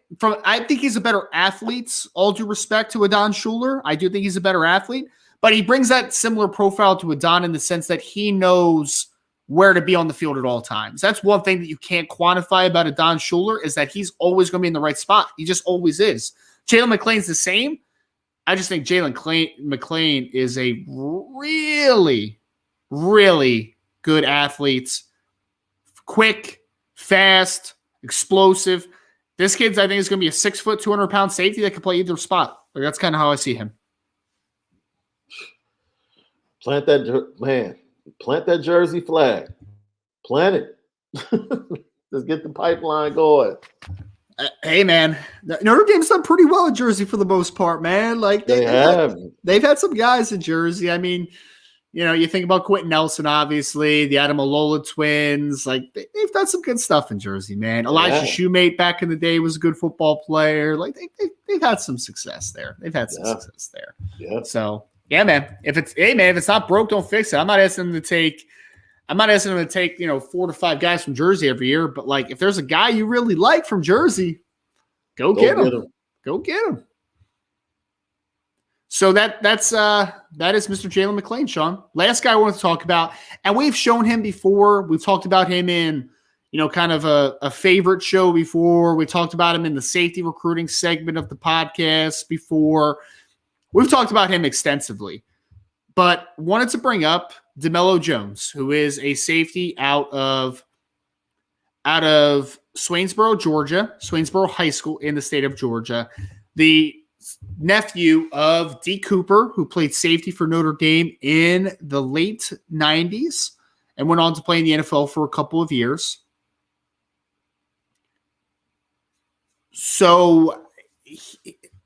he's a better athlete, all due respect to Adon Schuler. I do think he's a better athlete, but he brings that similar profile to Adon in the sense that he knows where to be on the field at all times. That's one thing that you can't quantify about Adon Schuler, is that he's always going to be in the right spot. He just always is. Jalen McLean's the same. I just think Jalen McLean is a really, really good athlete. Quick, fast, explosive. This kid's, I think, is going to be a 6 foot, 200-pound safety that can play either spot. Like, that's kind of how I see him. Plant that jersey flag. Plant it. Let's get the pipeline going. Hey, man, Notre Dame's done pretty well in Jersey for the most part, man. Like, they've had some guys in Jersey. I mean, you think about Quentin Nelson, obviously, the Adamalola twins. Like, they've done some good stuff in Jersey, man. Elijah Shoemate back in the day was a good football player. Like, they've had some success there. They've had some success there. Yeah. So, yeah, man. If it's not broke, don't fix it. I'm not asking them to take 4 to 5 guys from Jersey every year. But, like, if there's a guy you really like from Jersey, go get him. Go get him. So that is Mr. Jalen McLean, Sean. Last guy I want to talk about, and we've shown him before. We've talked about him in kind of a favorite show before. We talked about him in the safety recruiting segment of the podcast before. We've talked about him extensively, but wanted to bring up DeMello Jones, who is a safety out of Swainsboro, Georgia, Swainsboro High School in the state of Georgia. The nephew of D. Cooper, who played safety for Notre Dame in the late 90s and went on to play in the NFL for a couple of years. So,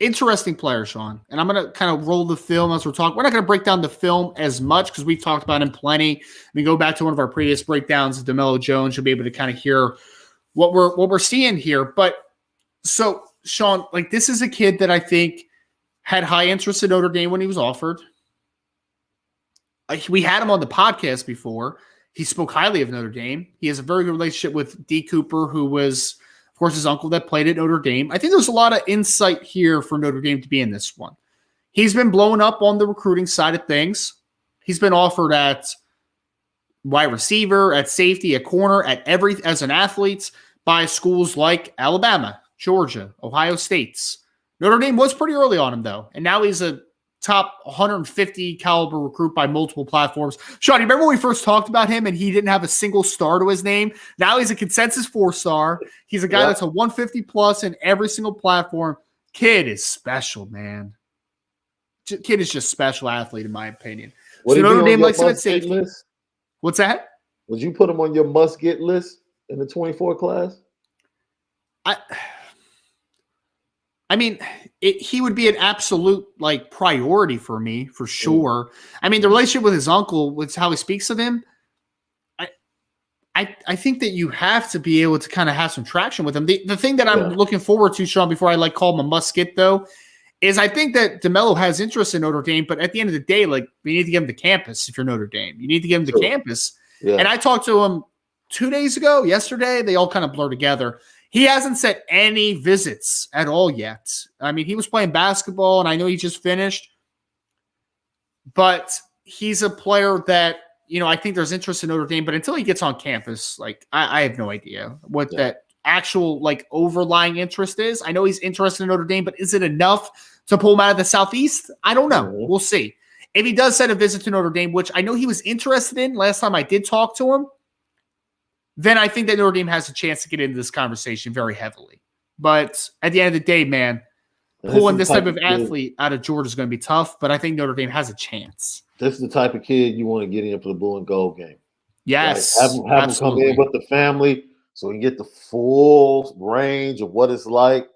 interesting player, Sean. And I'm going to kind of roll the film as we're talking. We're not going to break down the film as much because we've talked about him plenty. Go back to one of our previous breakdowns of DeMello Jones. You'll be able to kind of hear what we're seeing here. But so, Sean, like, this is a kid that I think had high interest in Notre Dame when he was offered. We had him on the podcast before. He spoke highly of Notre Dame. He has a very good relationship with D. Cooper, who was, of course, his uncle that played at Notre Dame. I think there's a lot of insight here for Notre Dame to be in this one. He's been blown up on the recruiting side of things. He's been offered at wide receiver, at safety, at corner, as an athlete by schools like Alabama, Georgia, Ohio State. Notre Dame was pretty early on him, though, and now he's a top 150 caliber recruit by multiple platforms. Sean, you remember when we first talked about him and he didn't have a single star to his name? Now he's a consensus 4-star. He's a guy that's a 150 plus in every single platform. Kid is special, man. Kid is just special athlete, in my opinion. Would so Notre Dame likes him at safety. List? What's that? Would you put him on your must-get list in the 24 class? I mean, he would be an absolute priority for me, for sure. I mean, the relationship with his uncle, with how he speaks of him, I think that you have to be able to kind of have some traction with him. The thing that I'm looking forward to, Sean, before I call him a must-get, though, is I think that DeMello has interest in Notre Dame, but at the end of the day, we need to get him to campus if you're Notre Dame. You need to get him to campus. Yeah. And I talked to him 2 days ago, yesterday. They all kind of blur together. He hasn't set any visits at all yet. I mean, he was playing basketball, and I know he just finished. But he's a player that, I think there's interest in Notre Dame. But until he gets on campus, I have no idea what that actual, overlying interest is. I know he's interested in Notre Dame, but is it enough to pull him out of the Southeast? I don't know. Mm-hmm. We'll see. If he does set a visit to Notre Dame, which I know he was interested in last time I did talk to him, then I think that Notre Dame has a chance to get into this conversation very heavily. But at the end of the day, man, pulling this type of athlete out of Georgia is going to be tough, but I think Notre Dame has a chance. This is the type of kid you want to get in for the blue and gold game. Yes. Have him come in with the family so he can get the full range of what it's like,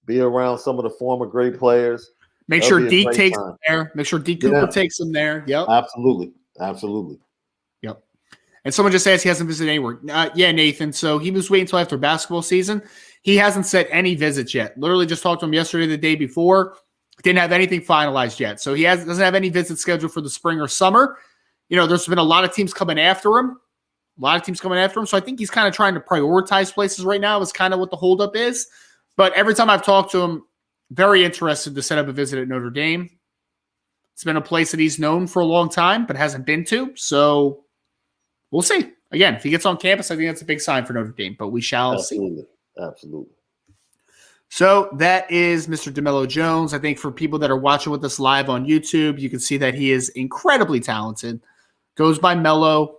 be around some of the former great players. Make sure Deke takes him there. Make sure Deke Cooper takes him there. Yep. Absolutely. Yep. And someone just asked he hasn't visited anywhere. Yeah, Nathan. So he was waiting until after basketball season. He hasn't set any visits yet. Literally just talked to him yesterday, the day before. Didn't have anything finalized yet. So he doesn't have any visits scheduled for the spring or summer. There's been a lot of teams coming after him. So I think he's kind of trying to prioritize places right now is kind of what the holdup is. But every time I've talked to him, very interested to set up a visit at Notre Dame. It's been a place that he's known for a long time, but hasn't been to. So we'll see. Again, if he gets on campus, I think that's a big sign for Notre Dame, but we shall see. Absolutely. So that is Mr. DeMello Jones. I think for people that are watching with us live on YouTube, you can see that he is incredibly talented. Goes by Mello.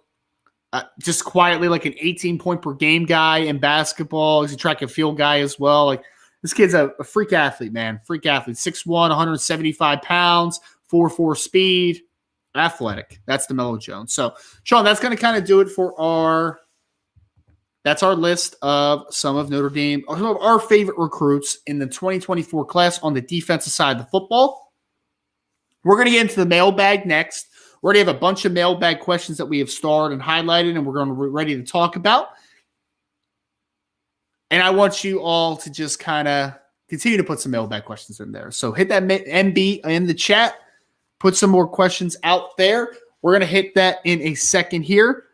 Just quietly like an 18-point per game guy in basketball. He's a track and field guy as well. This kid's a freak athlete, man. Freak athlete. 6'1", 175 pounds, 4.4 speed. Athletic. That's DeMello Jones. So, Sean, that's going to kind of do it for our list of some of Notre Dame, some of our favorite recruits in the 2024 class on the defensive side of the football. We're going to get into the mailbag next. We already have a bunch of mailbag questions that we have starred and highlighted, and we're going to be ready to talk about. And I want you all to just kind of continue to put some mailbag questions in there. So hit that MB in the chat. Put some more questions out there. We're going to hit that in a second here.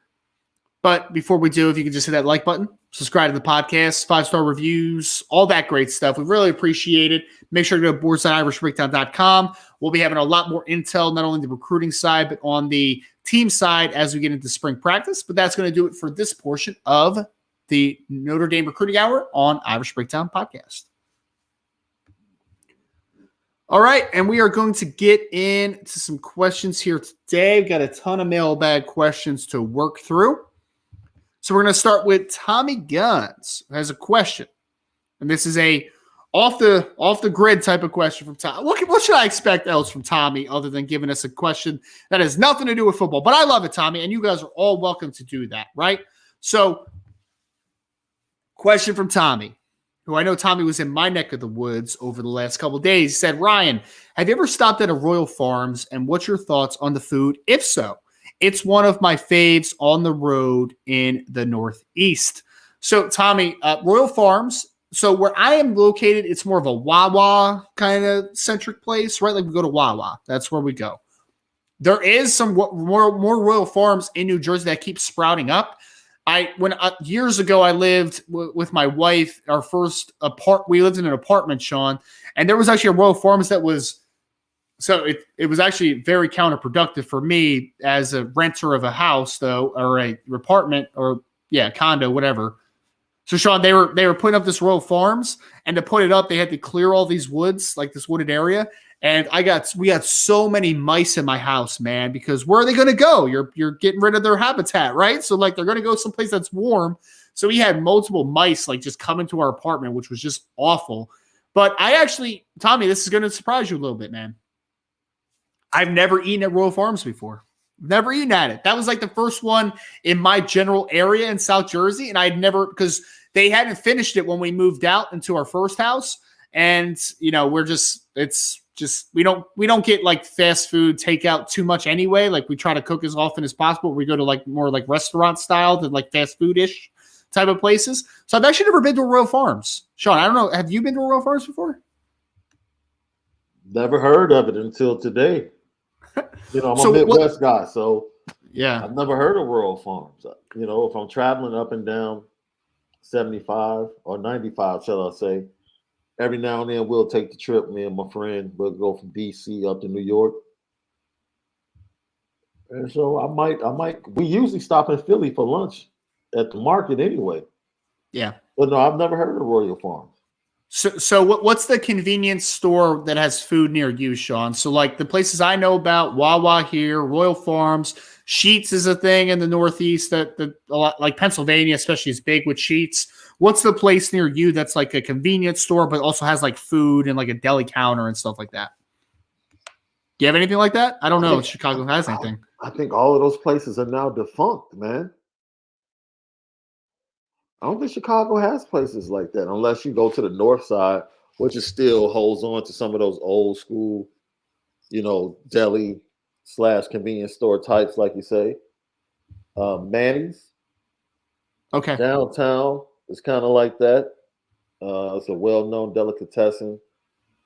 But before we do, if you can just hit that like button, subscribe to the podcast, 5-star reviews, all that great stuff. We really appreciate it. Make sure to go to boards.irishbreakdown.com. We'll be having a lot more intel, not only on the recruiting side, but on the team side as we get into spring practice. But that's going to do it for this portion of the Notre Dame Recruiting Hour on Irish Breakdown Podcast. All right, and we are going to get into some questions here today. We've got a ton of mailbag questions to work through. So we're going to start with Tommy Guns, who has a question. And this is a off the grid type of question from Tommy. What should I expect else from Tommy other than giving us a question that has nothing to do with football? But I love it, Tommy, and you guys are all welcome to do that, right? So, question from Tommy, who I know Tommy was in my neck of the woods over the last couple of days. He said, Ryan, have you ever stopped at a Royal Farms, and what's your thoughts on the food? If so, it's one of my faves on the road in the Northeast. So, Tommy, Royal Farms, so where I am located, it's more of a Wawa kind of centric place, right? Like we go to Wawa. That's where we go. There is some more Royal Farms in New Jersey that keep sprouting up. Years ago, I lived with my wife. We lived in an apartment, Sean, and there was actually a Royal Farms that was. So it was actually very counterproductive for me as a renter of a house, though, or a apartment, or condo, whatever. So Sean, they were putting up this Royal Farms, and to put it up, they had to clear all these woods, like this wooded area. And we got so many mice in my house, man, because where are they going to go? You're getting rid of their habitat, right? So like they're going to go someplace that's warm. So we had multiple mice like just come into our apartment, which was just awful. But Tommy, this is going to surprise you a little bit, man. I've never eaten at Royal Farms before. Never eaten at it. That was like the first one in my general area in South Jersey. And I'd never, because they hadn't finished it when we moved out into our first house. And, we don't get like fast food takeout too much anyway. Like we try to cook as often as possible. We go to like more like restaurant style than like fast food-ish type of places. So I've actually never been to a Royal Farms. Sean, I don't know. Have you been to a Royal Farms before? Never heard of it until today. I'm a Midwest guy, so yeah, I've never heard of Royal Farms. If I'm traveling up and down 75 or 95, shall I say, every now and then we'll take the trip. Me and my friend, we'll go from DC up to New York. And so I might. We usually stop in Philly for lunch at the market anyway. Yeah. But no, I've never heard of Royal Farms. So what's the convenience store that has food near you, Sean? So like the places I know about, Wawa here, Royal Farms, Sheetz is a thing in the Northeast that a lot, like Pennsylvania especially, is big with Sheetz. What's the place near you that's like a convenience store but also has like food and like a deli counter and stuff like that? Do you have anything like that? I don't know if Chicago has anything. I think all of those places are now defunct, man. I don't think Chicago has places like that unless you go to the north side, which is still holds on to some of those old school, deli / convenience store types, like you say. Manny's. Okay. Downtown is kind of like that. It's a well-known delicatessen.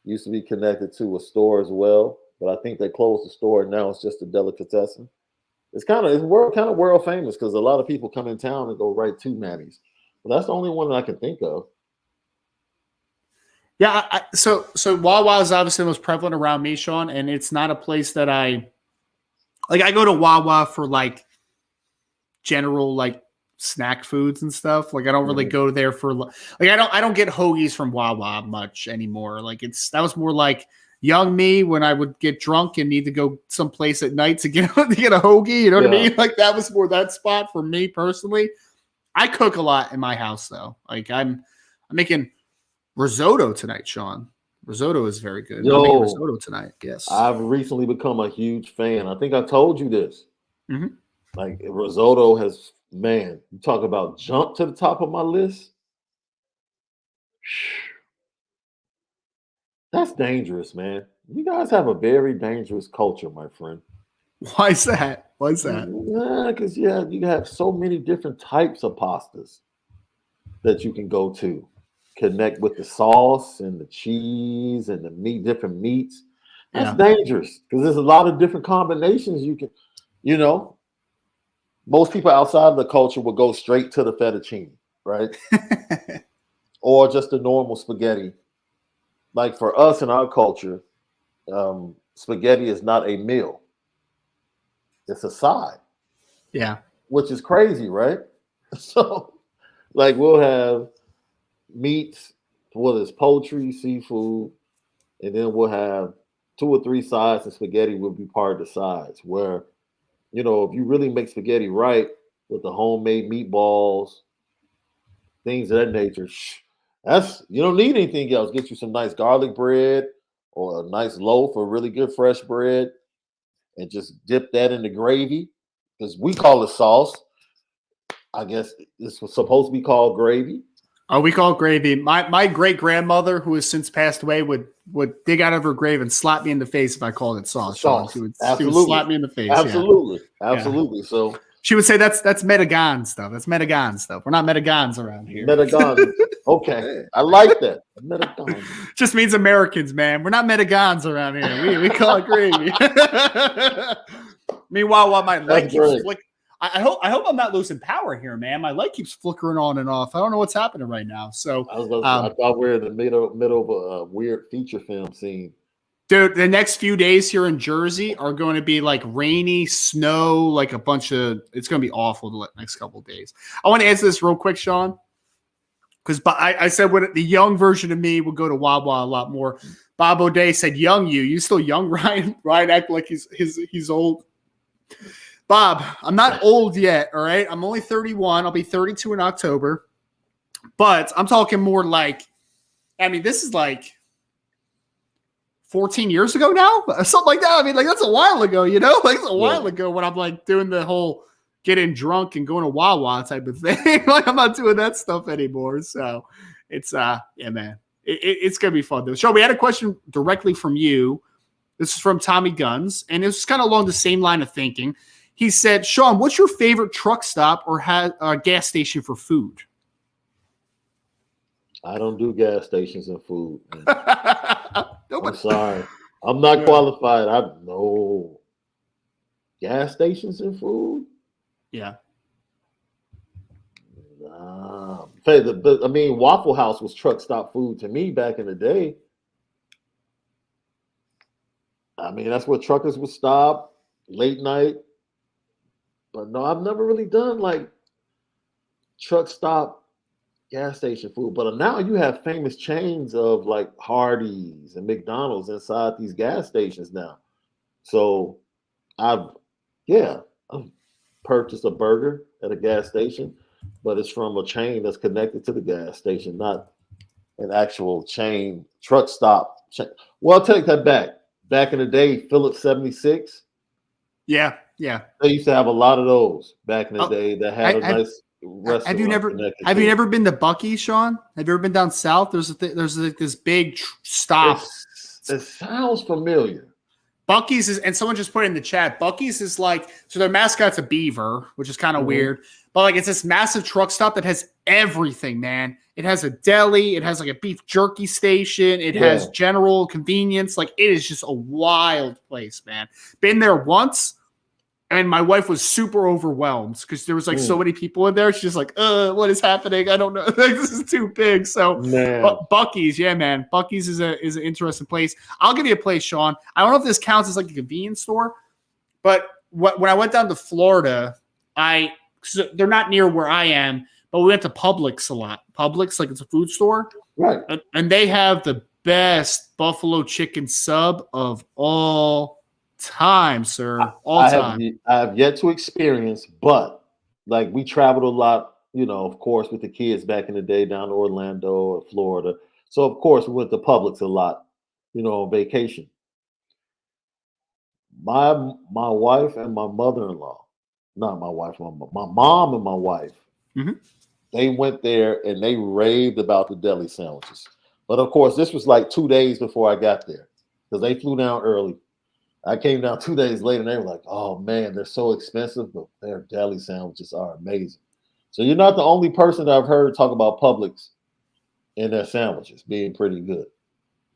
Used to be connected to a store as well, but I think they closed the store and now it's just a delicatessen. It's kind of world famous because a lot of people come in town and go right to Manny's. Well, that's the only one that I can think of. Yeah, so Wawa is obviously the most prevalent around me, Sean, and it's not a place that I go to Wawa for like general like snack foods and stuff. Like I don't really go there for like I don't get hoagies from Wawa much anymore. Like that was more like young me when I would get drunk and need to go someplace at night to get a hoagie. You know what I mean? Like that was more that spot for me personally. I cook a lot in my house though. Like I'm making risotto tonight, Sean. Risotto is very good. I'm making risotto tonight. Yes. I've recently become a huge fan. I think I told you this. Mm-hmm. Like risotto has, man, you talk about jump to the top of my list. That's dangerous, man. You guys have a very dangerous culture, my friend. Why is that? Yeah, because you have so many different types of pastas that you can go to. Connect with the sauce and the cheese and the different meats. That's dangerous because there's a lot of different combinations you can, most people outside of the culture will go straight to the fettuccine, right? Or just the normal spaghetti. Like for us in our culture, spaghetti is not a meal. It's a side. Yeah. Which is crazy, right? So Like we'll have meats, whether it's poultry, seafood, and then we'll have 2 or 3 sides, and spaghetti will be part of the sides. Where if you really make spaghetti right with the homemade meatballs, things of that nature, that's you don't need anything else. Get you some nice garlic bread or a nice loaf of really good fresh bread, and just dip that in the gravy because we call it sauce. I guess this was supposed to be called gravy. Oh, we call it gravy. My great grandmother, who has since passed away, would dig out of her grave and slap me in the face if I called it sauce. Sauce. She would Absolutely. slap me in the face. Absolutely. Yeah. Absolutely. Yeah. So she would say that's Metagon stuff. That's Metagon stuff. We're not Metagons around here. Metagon. Okay. I like that. Metagon. Just means Americans, man. We're not Metagons around here. We call it gravy. Meanwhile, while my leg keeps flickering, I hope I'm not losing power here, man. My light keeps flickering on and off. I don't know what's happening right now. So I thought we were in the middle of a weird feature film scene. Dude, the next few days here in Jersey are going to be like rainy, snow, like a bunch of. It's going to be awful the next couple of days. I want to answer this real quick, Sean, because I said when the young version of me would go to Wawa a lot more. Bob O'Day said, "Young you still young, Ryan? Ryan act like he's old." Bob, I'm not old yet, all right? I'm only 31. I'll be 32 in October. But I'm talking more like, this is like 14 years ago now? Something like that. Like that's a while ago, Like it's a while ago when I'm like doing the whole getting drunk and going to Wawa type of thing. Like I'm not doing that stuff anymore. So it's, man. It's going to be fun, though. Sean, we had a question directly from you. This is from Tommy Guns, and it's kind of along the same line of thinking. He said, Sean, what's your favorite truck stop or gas station for food? I don't do gas stations and food. I'm sorry. I'm not qualified. I know gas stations and food. Yeah. Nah. Waffle House was truck stop food to me back in the day. That's where truckers would stop late night. But no, I've never really done like truck stop gas station food. But now you have famous chains of like Hardee's and McDonald's inside these gas stations now. So I've purchased a burger at a gas station, but it's from a chain that's connected to the gas station, not an actual chain truck stop. Well, I'll take that back. Back in the day, Phillips 76. Yeah. They used to have a lot of those back in the day that had a nice restaurant. Have you never been to Buc-ee's, Sean? Have you ever been down south? There's like this big stop. It sounds familiar. Buc-ee's is, and someone just put it in the chat. Buc-ee's is like, so their mascot's a beaver, which is kind of weird, but like it's this massive truck stop that has everything, man. It has a deli, it has like a beef jerky station, it has general convenience. Like it is just a wild place, man. Been there once, and my wife was super overwhelmed because there was like so many people in there. She's just like, what is happening? I don't know. Like, this is too big. So but Buc-ee's, yeah, man. Buc-ee's is an interesting place. I'll give you a place, Sean. I don't know if this counts as like a convenience store, but when I went down to Florida, they're not near where I am, but we went to Publix a lot. Publix, like it's a food store. Right. And they have the best buffalo chicken sub of all time, sir. I have yet to experience, but like we traveled a lot, of course, with the kids back in the day down to Orlando or Florida. So of course we went to Publix a lot, on vacation. My wife and my mother-in-law, not my wife, my mom and my wife, they went there and they raved about the deli sandwiches. But of course, this was like 2 days before I got there because they flew down early. I came down 2 days later and they were like, oh man, they're so expensive, but their deli sandwiches are amazing. So you're not the only person that I've heard talk about Publix and their sandwiches being pretty good.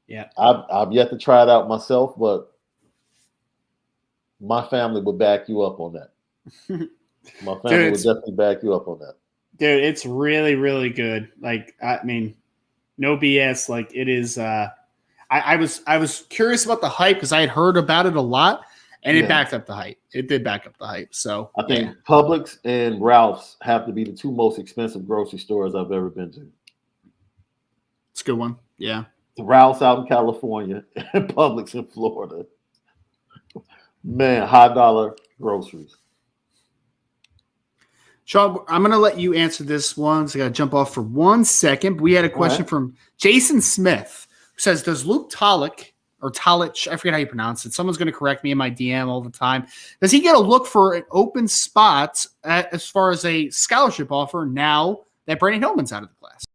Yeah. I've yet to try it out myself, but my family would back you up on that. My family would definitely back you up on that. Dude, it's really, really good. Like, no BS. Like it is, I was curious about the hype because I had heard about it a lot, And it backed up the hype. It did back up the hype. So I think Publix and Ralph's have to be the two most expensive grocery stores I've ever been to. It's a good one. Yeah. The Ralph's out in California and Publix in Florida. Man, high dollar groceries. Sean, I'm going to let you answer this one. So I got to jump off for 1 second. We had a question from Jason Smith who says, does Luke Tolich or Tolich, I forget how you pronounce it. Someone's going to correct me in my DM all the time. Does he get a look for an open spot as far as a scholarship offer now that Brandyn Hillman's out of the class?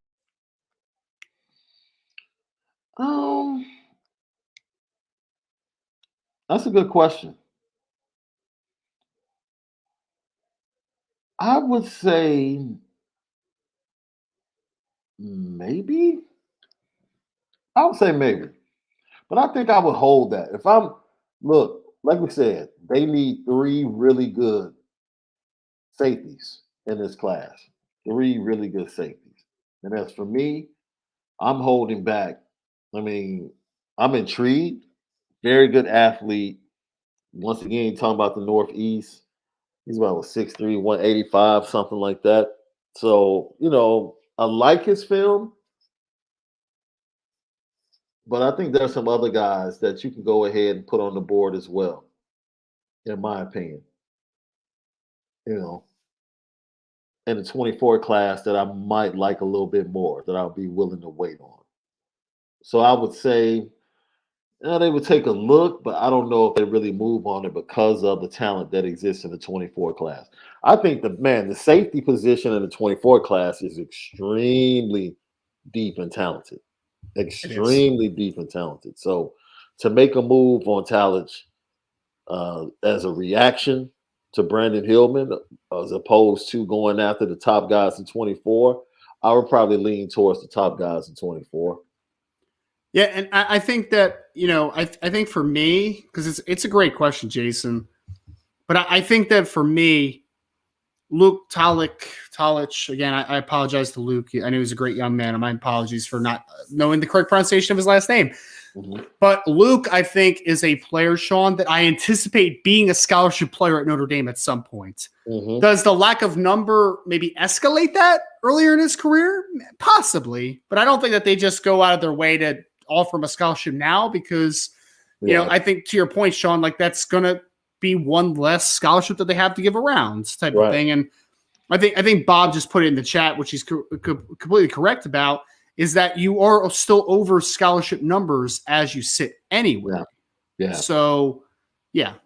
That's a good question. I would say maybe. I would say maybe. But I think I would hold that. If like we said, they need 3 really good safeties in this class. 3 really good safeties. And as for me, I'm holding back. I mean, I'm intrigued. Very good athlete. Once again, talking about the Northeast. He's about 6'3", 185, something like that. So, I like his film. But I think there's some other guys that you can go ahead and put on the board as well, in my opinion. In the 24 class that I might like a little bit more, that I'll be willing to wait on. So I would say they would take a look, but I don't know if they really move on it because of the talent that exists in the 24 class. I think the safety position in the 24 class is extremely deep and talented. Extremely deep and talented. So to make a move on Tolich as a reaction to Brandyn Hillman, as opposed to going after the top guys in 24, I would probably lean towards the top guys in 24. Yeah, and I think that, I think for me, because it's a great question, Jason, but I think that for me, Luke Tolich, again, I apologize to Luke. I know he's a great young man, and my apologies for not knowing the correct pronunciation of his last name. Mm-hmm. But Luke, I think, is a player, Sean, that I anticipate being a scholarship player at Notre Dame at some point. Mm-hmm. Does the lack of number maybe escalate that earlier in his career? Possibly, but I don't think that they just go out of their way to offer him a scholarship now because, I think to your point, Sean, like that's going to be one less scholarship that they have to give around type of thing. And I think Bob just put it in the chat, which he's completely correct about, is that you are still over scholarship numbers as you sit anyway. Yeah. So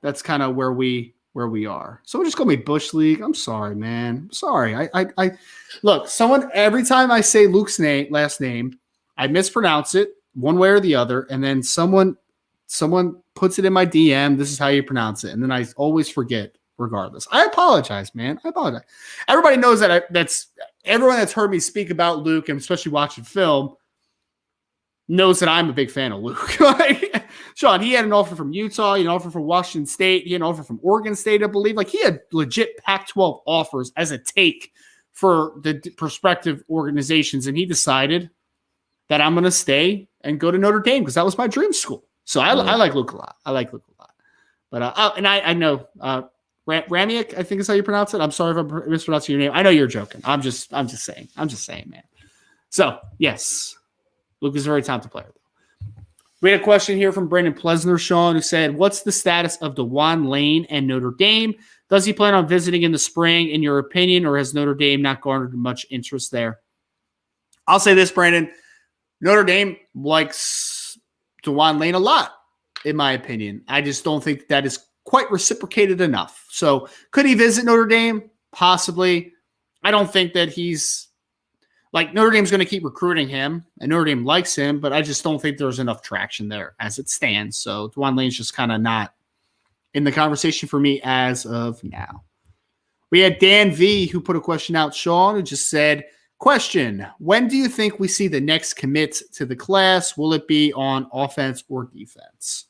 that's kind of where we are. So we're just going to be Bush League. I'm sorry, man. I'm sorry. I look, every time I say Luke's last name, I mispronounce it one way or the other. And then someone puts it in my DM. This is how you pronounce it. And then I always forget regardless. I apologize, man. I apologize. Everybody knows that that's everyone that's heard me speak about Luke and especially watching film knows that I'm a big fan of Luke. Like, Sean, he had an offer from Utah, he had an offer from Washington State, he had an offer from Oregon State, I believe. Like he had legit Pac-12 offers as a take for the prospective organizations. And he decided that I'm going to stay and go to Notre Dame because that was my dream school. So I like Luke a lot. But I know Ramiak, I think is how you pronounce it. I'm sorry if I'm mispronouncing your name. I know you're joking. I'm just saying, man. So yes, Luke is a very talented player. We had a question here from Brandon Plesner, Sean, who said, what's the status of DeJuan Lane and Notre Dame? Does he plan on visiting in the spring, in your opinion, or has Notre Dame not garnered much interest there? I'll say this, Brandon. Notre Dame likes DeJuan Lane a lot, in my opinion. I just don't think that is quite reciprocated enough. So could he visit Notre Dame? Possibly. I don't think that he's like Notre Dame's going to keep recruiting him and Notre Dame likes him, but I just don't think there's enough traction there as it stands. So DeJuan Lane's just kind of not in the conversation for me as of now. We had Dan V who put a question out, Sean, who just said, question, when do you think we see the next commit to the class? Will it be on offense or defense?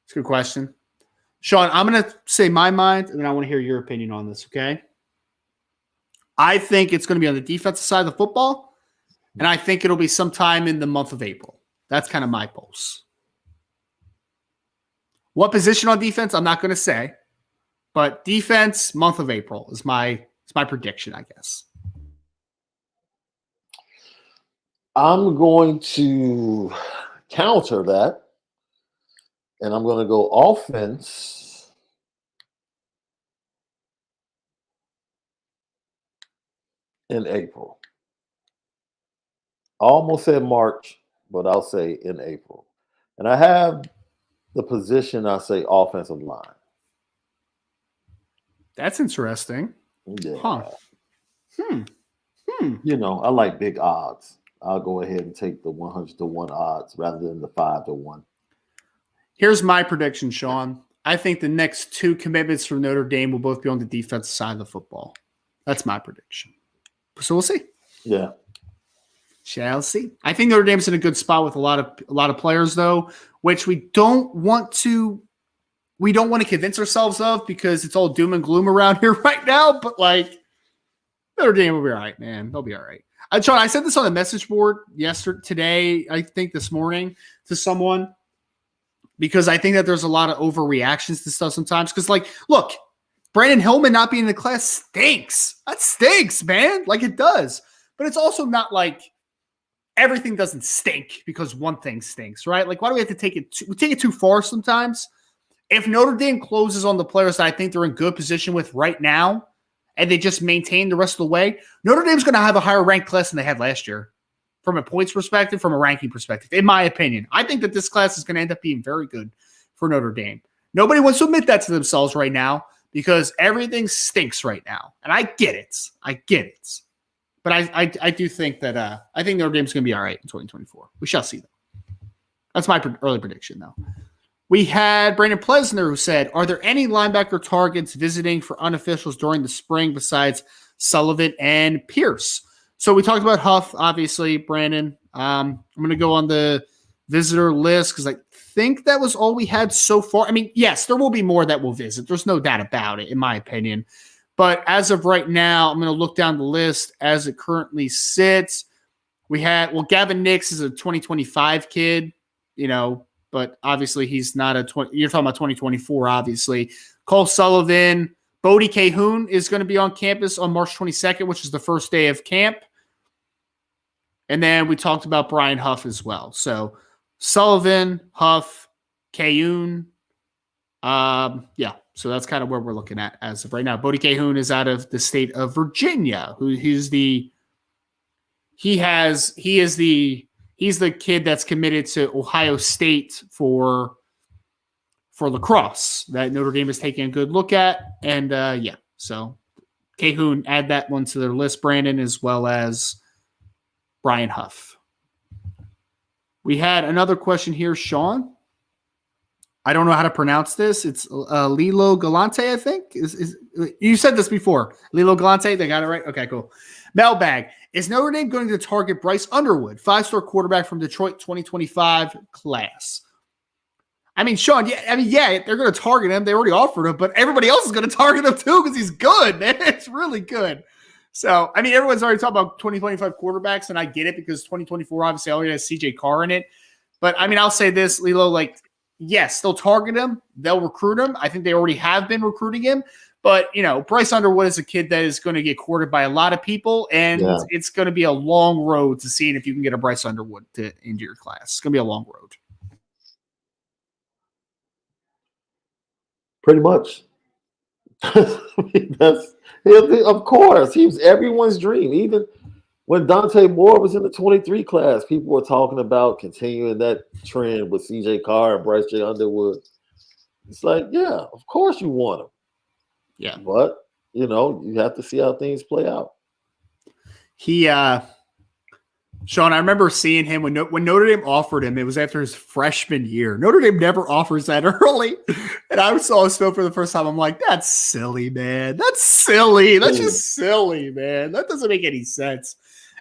It's a good question. Sean, I'm going to say my mind, and then I want to hear your opinion on this, okay? I think it's going to be on the defensive side of the football, and I think it'll be sometime in the month of April. That's kind of my pulse. What position on defense? I'm not going to say, but defense, month of April is my prediction, I guess. I'm going to counter that, and I'm going to go offense. In April. I almost said March, but I'll say in April. And I have the position, I say offensive line. That's interesting. Yeah. Huh. You know, I like big odds. I'll go ahead and take the 100-1 odds rather than the 5-1. Here's my prediction, Sean. I think the next 2 commitments from Notre Dame will both be on the defensive side of the football. That's my prediction. So we'll see. Yeah. Shall see. I think Notre Dame's in a good spot with a lot of players, though, which we don't want to convince ourselves of because it's all doom and gloom around here right now. But like Notre Dame will be all right, man. They'll be all right. Sean, I said this on the message board today, I think this morning to someone, because I think that there's a lot of overreactions to stuff sometimes. Because, like, look, Brandyn Hillman not being in the class stinks. That stinks, man. Like, it does. But it's also not like everything doesn't stink because one thing stinks, right? Like, why do we have to take it? We take it too far sometimes. If Notre Dame closes on the players that I think they're in good position with right now, and they just maintain the rest of the way, Notre Dame's going to have a higher ranked class than they had last year from a points perspective, from a ranking perspective, in my opinion. I think that this class is going to end up being very good for Notre Dame. Nobody wants to admit that to themselves right now because everything stinks right now. And I get it. But I do think that I think Notre Dame's going to be all right in 2024. We shall see, though. That's my early prediction, though. We had Brandon Plesner who said, are there any linebacker targets visiting for unofficials during the spring besides Sullivan and Pierce? So we talked about Huff, obviously, Brandon. I'm going to go on the visitor list because I think that was all we had so far. I mean, yes, there will be more that will visit. There's no doubt about it, in my opinion. But as of right now, I'm going to look down the list as it currently sits. We had, Gavin Nix is a 2025 kid, but obviously he's not you're talking about 2024, obviously. Cole Sullivan, Bodie Cahoon is going to be on campus on March 22nd, which is the first day of camp. And then we talked about Brian Huff as well. So Sullivan, Huff, Cahoon. So that's kind of where we're looking at as of right now. Bodie Cahoon is out of the state of Virginia, he's the kid that's committed to Ohio State for lacrosse that Notre Dame is taking a good look at. And so Cahoon, add that one to their list, Brandon, as well as Brian Huff. We had another question here, Sean. I don't know how to pronounce this. It's Lilo Galante, I think. You said this before. Lilo Galante, they got it right? Okay, cool. Mailbag. Is Notre Dame going to target Bryce Underwood, 5-star quarterback from Detroit 2025 class? I mean, Sean, they're going to target him. They already offered him, but everybody else is going to target him too because he's good, man. It's really good. So, I mean, everyone's already talking about 2025 quarterbacks, and I get it because 2024 obviously already has CJ Carr in it. But, I mean, I'll say this, Lilo, yes, they'll target him. They'll recruit him. I think they already have been recruiting him. But, Bryce Underwood is a kid that is going to get courted by a lot of people, and it's going to be a long road to seeing if you can get a Bryce Underwood into your class. It's going to be a long road. Pretty much. Of course. He was everyone's dream. Even when Dante Moore was in the 23 class, people were talking about continuing that trend with CJ Carr and Bryce J. Underwood. It's like, yeah, of course you want him. Yeah. But, you have to see how things play out. Sean, I remember seeing him when Notre Dame offered him. It was after his freshman year. Notre Dame never offers that early. And I saw his film for the first time. I'm like, that's silly, man. That's silly. That's just silly, man. That doesn't make any sense.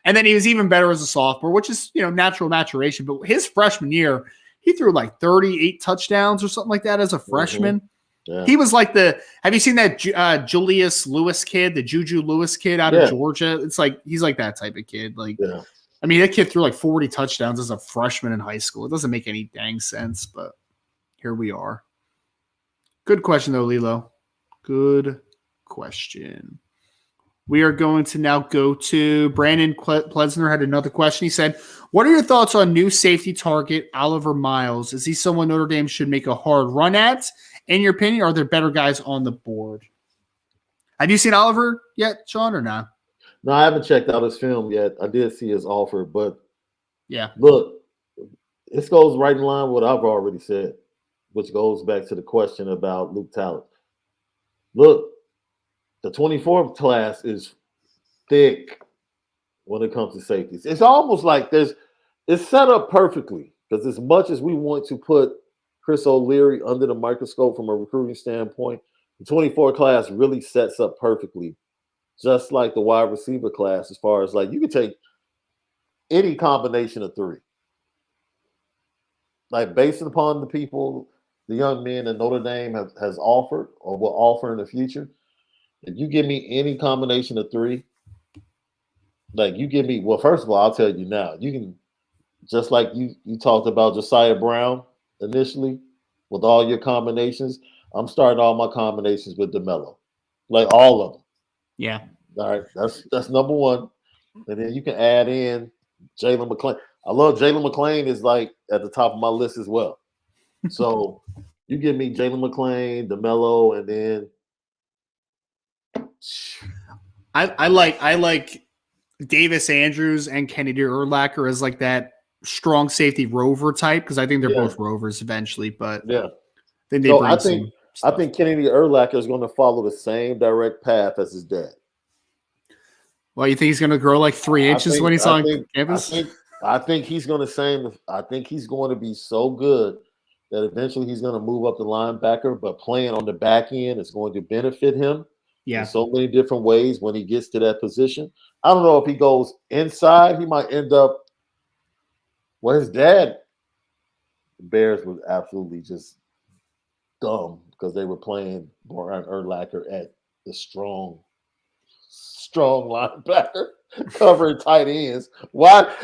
And then he was even better as a sophomore, which is, natural maturation. But his freshman year, he threw 38 touchdowns or something like that as a freshman. Mm-hmm. Yeah. He was like have you seen that Julius Lewis kid, the Juju Lewis kid out of Georgia? It's like, he's like that type of kid. I mean, that kid threw 40 touchdowns as a freshman in high school. It doesn't make any dang sense, but here we are. Good question, though, Lilo. Good question. We are going to now go to Brandon Plesner had another question. He said, what are your thoughts on new safety target Oliver Miles? Is he someone Notre Dame should make a hard run at? In your opinion, are there better guys on the board? Have you seen Oliver yet, Sean, or not? No, I haven't checked out his film yet. I did see his offer, but yeah, look, this goes right in line with what I've already said, which goes back to the question about Luke Talent. Look, the 24th class is thick when it comes to safeties. It's almost like it's set up perfectly because as much as we want to put Chris O'Leary under the microscope from a recruiting standpoint, the 24 class really sets up perfectly, just like the wide receiver class, as far as like you can take any combination of three. Like based upon the people, the young men that Notre Dame has offered or will offer in the future, if you give me any combination of three, like you give me, well, first of all, I'll tell you now, you can just like you talked about Josiah Brown initially with all your combinations. I'm starting all my combinations with DeMello, like all of them. Yeah. All right, that's number one, and then you can add in Jalen McClain. I love Jalen McClain is like at the top of my list as well. So you give me Jalen McClain, DeMello, and then I like Davis Andrews and Kennedy Urlacher as like that strong safety rover type because I think they're both rovers eventually. But then they bring I think Kennedy Urlacher is going to follow the same direct path as his dad. Well, you think he's going to grow like 3 inches when he's on campus? I think he's going to be so good that eventually he's going to move up the linebacker, but playing on the back end is going to benefit him in so many different ways when he gets to that position. I don't know if he goes inside. He might end up well, his dad, the Bears was absolutely just dumb because they were playing Brian Urlacher at the strong linebacker covering tight ends. Why?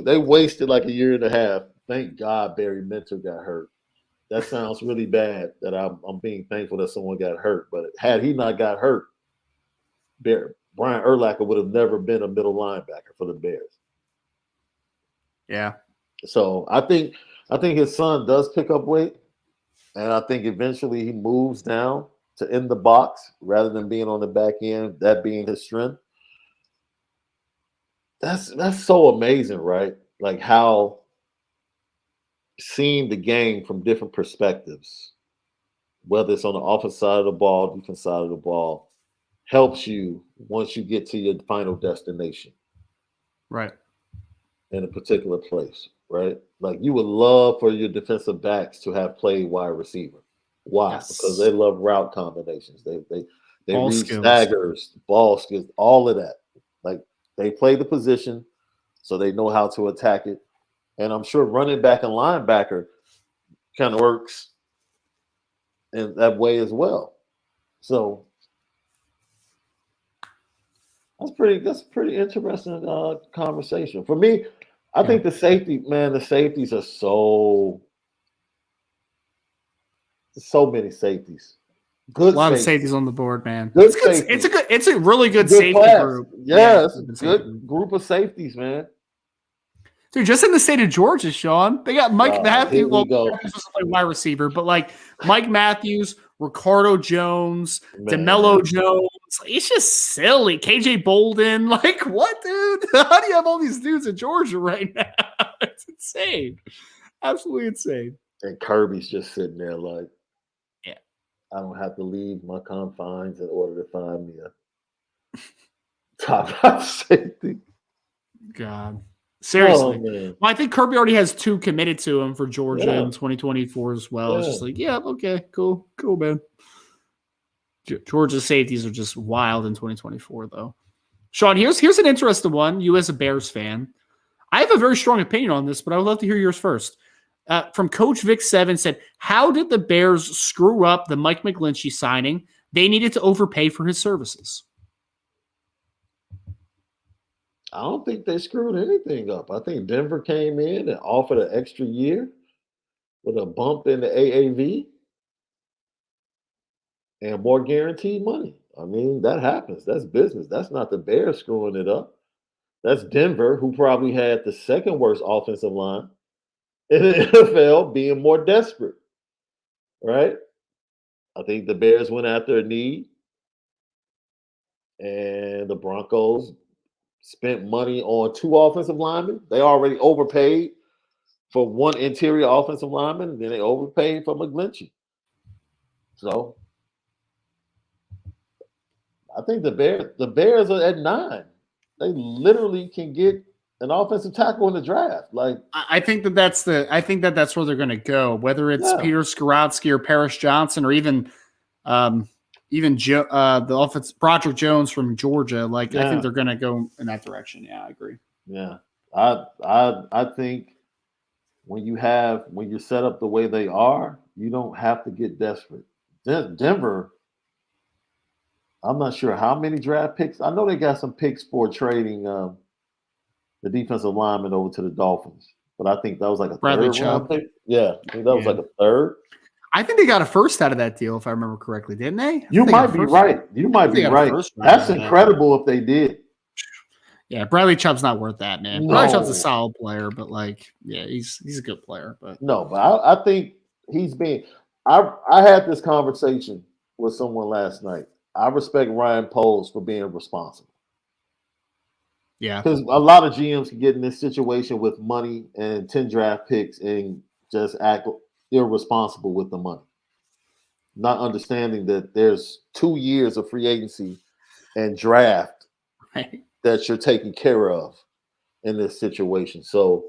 They wasted like a year and a half. Thank God Barry Mentor got hurt. That sounds really bad that I'm being thankful that someone got hurt. But had he not got hurt, Brian Urlacher would have never been a middle linebacker for the Bears. Yeah. So I think his son does pick up weight, and I think eventually he moves down to in the box rather than being on the back end, that being his strength. That's so amazing, right? Like how seeing the game from different perspectives, whether it's on the offensive side of the ball, defense side of the ball, helps you once you get to your final destination. Right. In a particular place, right? Like you would love for your defensive backs to have played wide receiver. Why? Yes. Because they love route combinations. They ball read skills. Staggers, ball skills, all of that. Like they play the position, so they know how to attack it. And I'm sure running back and linebacker kind of works in that way as well. So that's pretty interesting conversation for me. I think the safeties are so many safeties. Good. A lot of safeties on the board, man. It's a really good safety class. group. Yeah, it's a good group of safeties, man. Dude, just in the state of Georgia, Sean, they got Mike Matthews. Well, Matthews was like wide receiver, but like Mike Matthews, Ricardo Jones, DeMello Jones. It's just silly. KJ Bolden. Like, what, dude? How do you have all these dudes in Georgia right now? It's insane. Absolutely insane. And Kirby's just sitting there like, I don't have to leave my confines in order to find me a top safety. God. Seriously. Well, I think Kirby already has 2 committed to him for Georgia in 2024 as well. It's just like, okay, cool, man. Georgia's safeties are just wild in 2024, though. Sean, here's an interesting one. You as a Bears fan. I have a very strong opinion on this, but I would love to hear yours first. From Coach Vic 7 said, how did the Bears screw up the Mike McGlinchey signing? They needed to overpay for his services. I don't think they screwed anything up. I think Denver came in and offered an extra year with a bump in the AAV. and more guaranteed money. I mean, that happens. That's business. That's not the Bears screwing it up. That's Denver, who probably had the second worst offensive line in the NFL, being more desperate, right? I think the Bears went after a need, and the Broncos spent money on two offensive linemen. They already overpaid for one interior offensive lineman, and then they overpaid for McGlinchey. So I think the Bears are at 9. They literally can get an offensive tackle in the draft. Like, I think that's where they're going to go. Whether it's Peter Skoronski or Paris Johnson, or even the offense Broderick Jones from Georgia. Like, I think they're going to go in that direction. Yeah, I agree. Yeah, I think when you're set up the way they are, you don't have to get desperate. Denver, I'm not sure how many draft picks. I know they got some picks for trading the defensive lineman over to the Dolphins, but I think that was like a third round pick. Yeah, I think that was like a third. I think they got a first out of that deal, if I remember correctly, didn't they? You might be right. You might be right. That's incredible if they did. Yeah, Bradley Chubb's not worth that, man. No. Bradley Chubb's a solid player, but he's a good player. But no, but I think he's being. I had this conversation with someone last night. I respect Ryan Poles for being responsible. Yeah, because a lot of GMs can get in this situation with money and 10 draft picks and just act irresponsible with the money, not understanding that there's 2 years of free agency and draft that you're taking care of in this situation. So,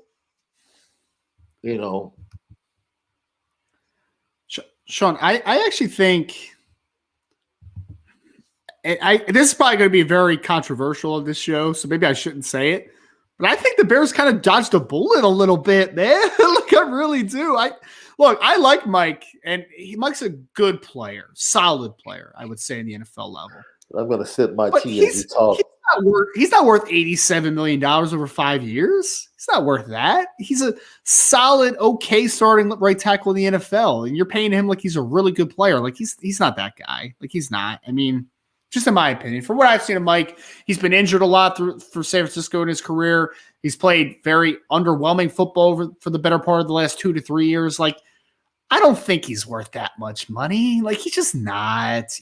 Sean, I actually think this is probably going to be very controversial on this show, so maybe I shouldn't say it, but I think the Bears kind of dodged a bullet a little bit, man. Like, I really do. I like Mike, and Mike's a good player, solid player, I would say, in the NFL level. I'm going to sip my tea as you talk. He's not worth $87 million over 5 years. He's not worth that. He's a solid, okay starting right tackle in the NFL, and you're paying him like he's a really good player. Like, he's not that guy. Like, he's not. I mean, just in my opinion, from what I've seen of Mike, he's been injured a lot for San Francisco in his career. He's played very underwhelming football for the better part of the last 2 to 3 years. Like, I don't think he's worth that much money. Like, he's just not.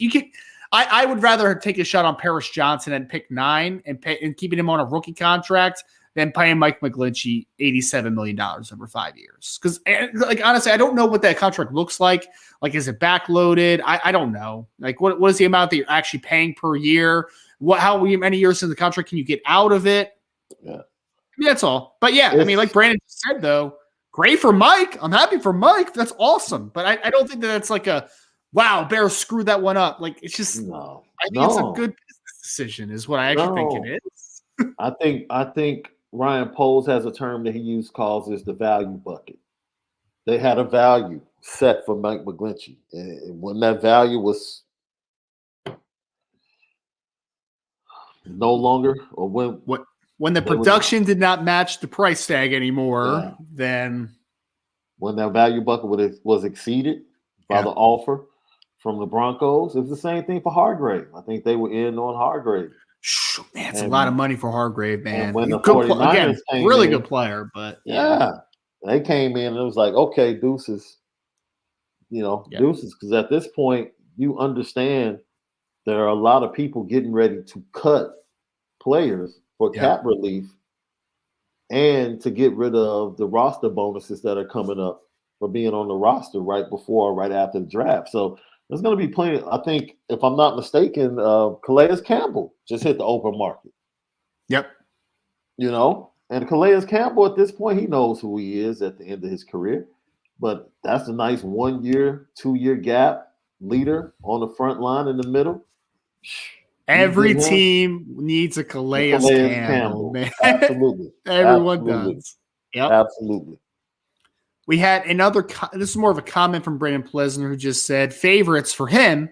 I would rather take a shot on Paris Johnson and pick 9 and keeping him on a rookie contract than paying Mike McGlinchey $87 million over 5 years. Because, honestly, I don't know what that contract looks like. Like, is it backloaded? I don't know. Like, what is the amount that you're actually paying per year? How many years in the contract can you get out of it? Yeah. I mean, that's all. But, yeah, I mean, like Brandon said, though, great for Mike. I'm happy for Mike. That's awesome. But I don't think that's like a, wow, Bears screwed that one up. Like, it's just, I think it's a good business decision is what I actually think it is. I think Ryan Poles has a term that he calls the value bucket. They had a value set for Mike McGlinchey. And when that value was no longer, or when the production did not match the price tag anymore, then when that value bucket was exceeded by the offer from the Broncos, it's the same thing for Hargrave. I think they were in on Hargrave. Man, it's a lot of money for Hargrave, man. And when the 49ers came really in, good player, but they came in and it was like, okay, deuces, deuces. Because at this point, you understand there are a lot of people getting ready to cut players for cap relief and to get rid of the roster bonuses that are coming up for being on the roster right before or right after the draft. So there's going to be plenty. I think, if I'm not mistaken, Calais Campbell just hit the open market. Yep. And Calais Campbell at this point, he knows who he is at the end of his career. But that's a nice 1 year, 2 year gap leader on the front line in the middle. Every team needs a Calais Campbell, man. Absolutely. Everyone does. Yep. Absolutely. We had this is more of a comment from Brandon Plesner, who just said favorites for him: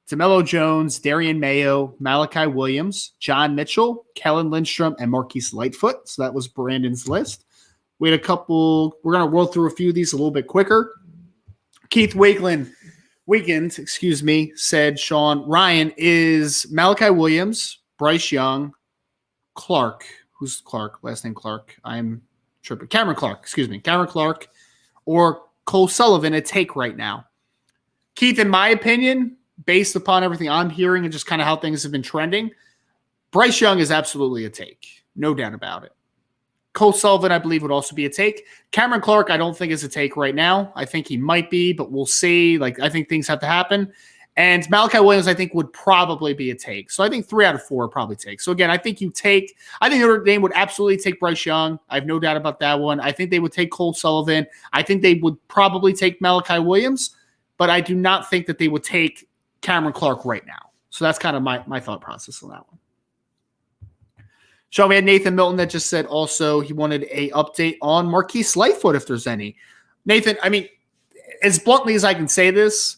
DeMello Jones, Darian Mayo, Malachi Williams, John Mitchell, Kellen Lindstrom, and Marquise Lightfoot. So that was Brandon's list. We had a couple. We're going to roll through a few of these a little bit quicker. Keith Wakeland weekend, said Sean Ryan, is Malachi Williams, Bryce Young, Clark. Who's Clark? Last name Clark. I'm tripping. Cameron Clark, Cameron Clark or Cole Sullivan a take right now? Keith, in my opinion, based upon everything I'm hearing and just kind of how things have been trending, Bryce Young is absolutely a take. No doubt about it. Cole Sullivan, I believe, would also be a take. Cameron Clark, I don't think is a take right now. I think he might be, but we'll see. I think things have to happen. And Malachi Williams, I think, would probably be a take. So I think 3 out of 4 probably take. So again, I think Notre Dame would absolutely take Bryce Young. I have no doubt about that one. I think they would take Cole Sullivan. I think they would probably take Malachi Williams, but I do not think that they would take Cameron Clark right now. So that's kind of my thought process on that one. So we had Nathan Milton that just said also he wanted a update on Marquise Lightfoot if there's any. Nathan, I mean, as bluntly as I can say this,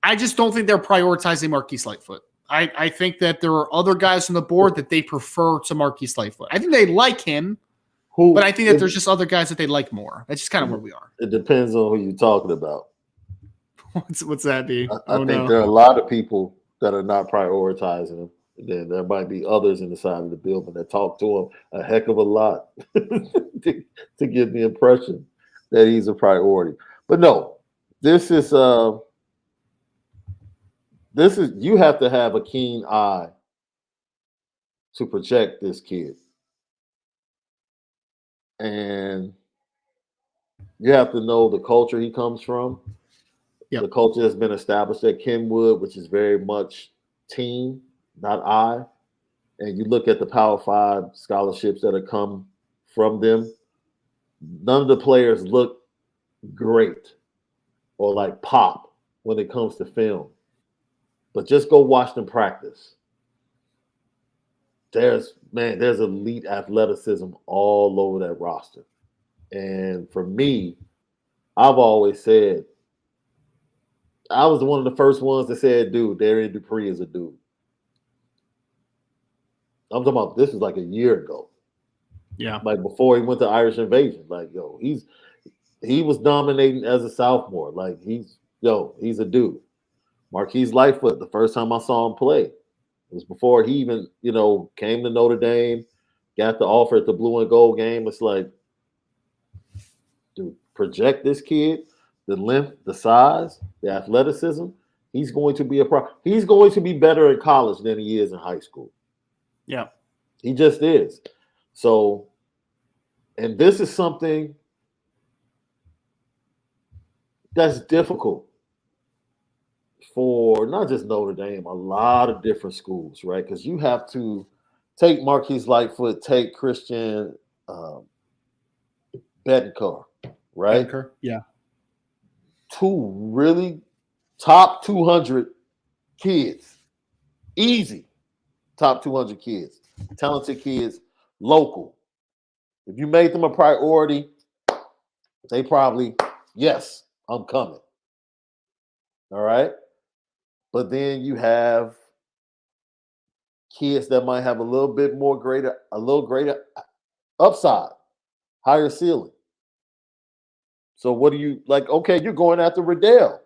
I just don't think they're prioritizing Marquise Lightfoot. I think that there are other guys on the board that they prefer to Marquise Lightfoot. I think they like him, but I think that there's just other guys that they like more. That's just kind of where we are. It depends on who you're talking about. What's that be? I think there are a lot of people that are not prioritizing him. Then there might be others in the side of the building that talk to him a heck of a lot to give the impression that he's a priority. But no, this is you have to have a keen eye to project this kid. And you have to know the culture he comes from. Yep. The culture has been established at Kenwood, which is very much team, not I. And you look at the Power 5 scholarships that have come from them, none of the players look great or like pop when it comes to film. But just go watch them practice. There's elite athleticism all over that roster. And for me, I've always said, I was one of the first ones that said, dude, Darian Dupree is a dude. I'm talking about this is like a year ago. Yeah. Like before he went to Irish Invasion. Like, yo, he was dominating as a sophomore. Like he's a dude. Marquise Lightfoot, the first time I saw him play, it was before he even, came to Notre Dame, got the offer at the blue and gold game. It's like, dude, project this kid, the length, the size, the athleticism. He's going to be he's going to be better in college than he is in high school. Yeah. He just is. So, and this is something that's difficult for not just Notre Dame, a lot of different schools, right? Because you have to take Marquise Lightfoot, take Christian Betancourt, right? Betancourt, yeah. 2 really top 200 kids. Easy. Top 200 kids. Talented kids, local. If you made them a priority, they probably, yes, I'm coming. All right? But then you have kids that might have a little greater upside, higher ceiling. So what do you like? Okay, you're going after Riddell.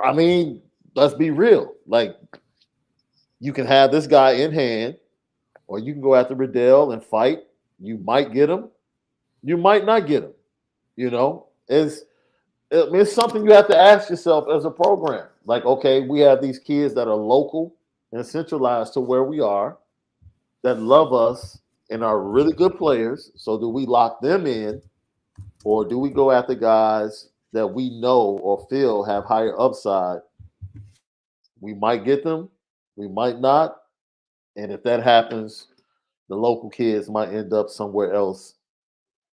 I mean, let's be real. Like, you can have this guy in hand, or you can go after Riddell and fight. You might get him. You might not get him. It's something you have to ask yourself as a program. Like, okay, we have these kids that are local and centralized to where we are, that love us and are really good players. So do we lock them in, or do we go after guys that we know or feel have higher upside? We might get them, we might not. And if that happens, the local kids might end up somewhere else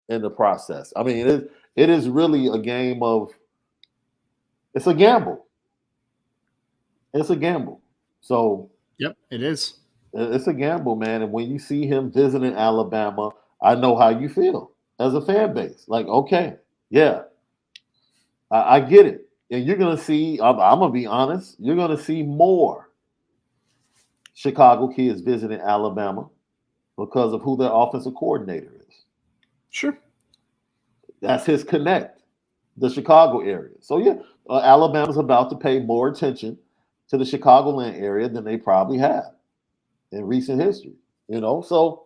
in the process. I mean, it is really a game of, it's a gamble. It's a gamble. So, yep, it is. It's a gamble, man. And when you see him visiting Alabama, I know how you feel as a fan base. Like, okay, yeah, I get it. And you're going to see, I'm going to be honest, you're going to see more Chicago kids visiting Alabama because of who their offensive coordinator is. Sure. That's his connect. the Chicago area. So yeah, Alabama's about to pay more attention to the Chicagoland area than they probably have in recent history. So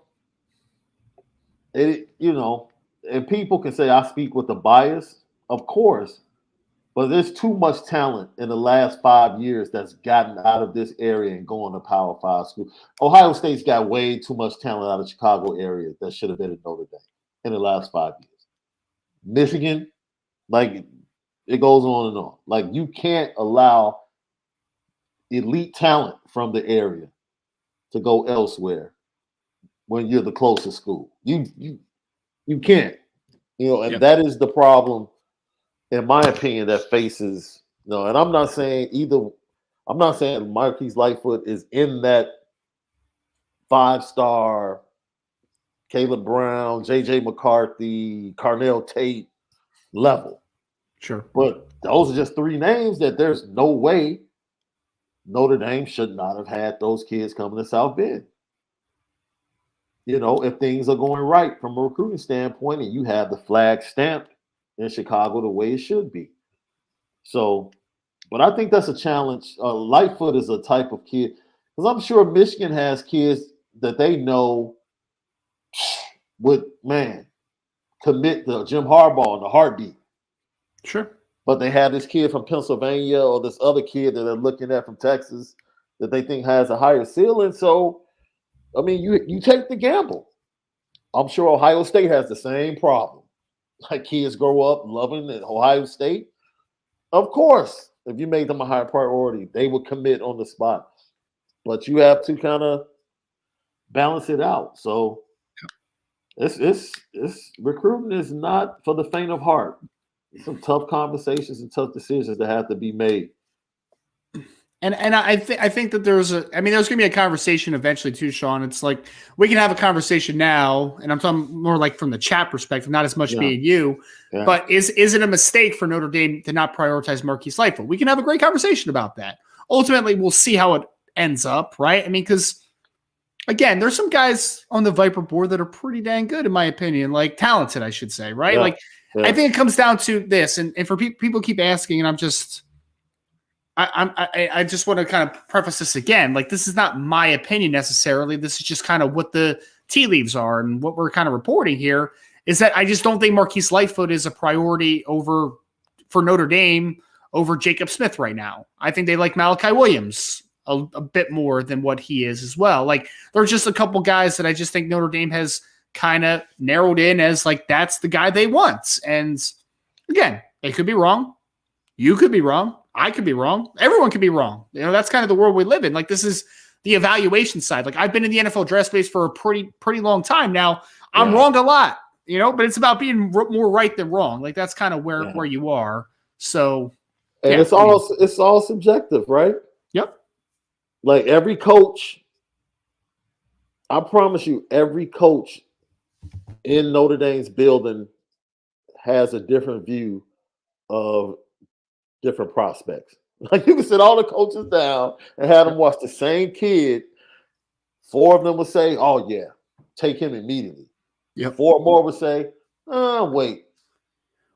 and people can say I speak with a bias, of course, but there's too much talent in the last 5 years that's gotten out of this area and going to Power Five school. Ohio State's got way too much talent out of the Chicago area that should have been at Notre Dame in the last 5 years. Michigan, like it goes on and on. Like you can't allow elite talent from the area to go elsewhere when you're the closest school. You can't. And Yep. that is the problem, in my opinion, that faces. And I'm not saying Marquise Lightfoot is in that 5-star Caleb Brown, JJ McCarthy, Carnell Tate level. Sure. But those are just 3 names that there's no way Notre Dame should not have had those kids coming to South Bend. If things are going right from a recruiting standpoint and you have the flag stamped in Chicago the way it should be. So, but I think that's a challenge. Lightfoot is a type of kid, because I'm sure Michigan has kids that they know would, commit to Jim Harbaugh in a heartbeat. Sure. But they have this kid from Pennsylvania or this other kid that they're looking at from Texas that they think has a higher ceiling. So, I mean, you take the gamble. I'm sure Ohio State has the same problem. Like kids grow up loving Ohio State. Of course, if you make them a higher priority, they will commit on the spot. But you have to kind of balance it out. So it's recruiting is not for the faint of heart. Some tough conversations and tough decisions that have to be made. And I think that there's going to be a conversation eventually too, Sean. It's like we can have a conversation now, and I'm talking more like from the chat perspective, not as much being you. Yeah. But is it a mistake for Notre Dame to not prioritize Marquise Lightfoot? We can have a great conversation about that. Ultimately, we'll see how it ends up, right? I mean, because again, there's some guys on the Viper board that are pretty dang good, in my opinion, like talented, I should say, right? Yeah. I think it comes down to this, and for people keep asking, and I just want to kind of preface this again. Like, this is not my opinion necessarily. This is just kind of what the tea leaves are, and what we're kind of reporting here is that I just don't think Marquise Lightfoot is a priority for Notre Dame over Jacob Smith right now. I think they like Malachi Williams a bit more than what he is as well. Like, there's just a couple guys that I just think Notre Dame has kind of narrowed in as like, that's the guy they want. And again, they could be wrong. You could be wrong. I could be wrong. Everyone could be wrong. That's kind of the world we live in. Like, this is the evaluation side. Like, I've been in the NFL draft space for a pretty long time now. I'm wrong a lot, but it's about being more right than wrong. Like, that's kind of where you are. So, and it's all subjective, right? Yep. Like, every coach, I promise you, every coach in Notre Dame's building has a different view of different prospects. Like, you can sit all the coaches down and have them watch the same kid. 4 of them would say, "Oh yeah, take him immediately." Yep. 4 more would say, "Wait."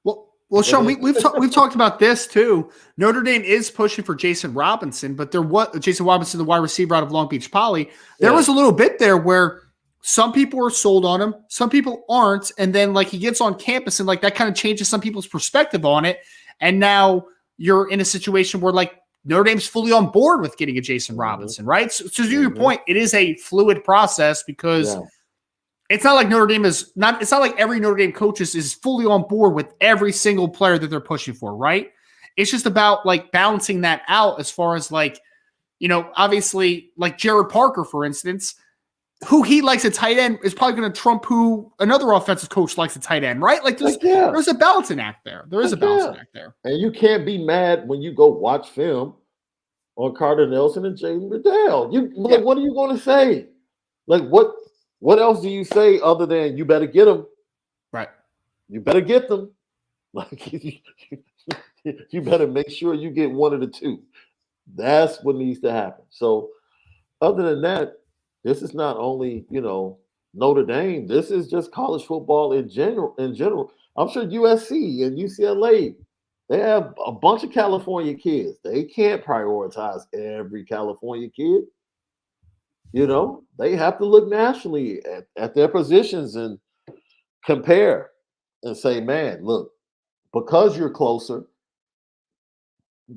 Well, Sean, we've talked about this too. Notre Dame is pushing for Jason Robinson, but Jason Robinson, the wide receiver out of Long Beach Poly. There was a little bit there where some people are sold on him, some people aren't, and then like he gets on campus and like that kind of changes some people's perspective on it, and now you're in a situation where like Notre Dame's fully on board with getting a Jason Robinson, right? So to your point, it is a fluid process because it's not like it's not like every Notre Dame coach is fully on board with every single player that they're pushing for, right? It's just about like balancing that out as far as like, obviously like Jared Parker, for instance, who he likes at tight end is probably going to trump who another offensive coach likes at tight end, right? Like there's a balancing act there. There is a balancing act there. And you can't be mad when you go watch film on Carter Nelson and Jalen Riddell. Like, what are you going to say? Like, what else do you say other than you better get them? Right. You better get them. Like, you better make sure you get one of the 2. That's what needs to happen. So other than that, this is not only, Notre Dame. This is just college football in general. I'm sure USC and UCLA, they have a bunch of California kids. They can't prioritize every California kid. They have to look nationally at their positions and compare and say, man, look, because you're closer,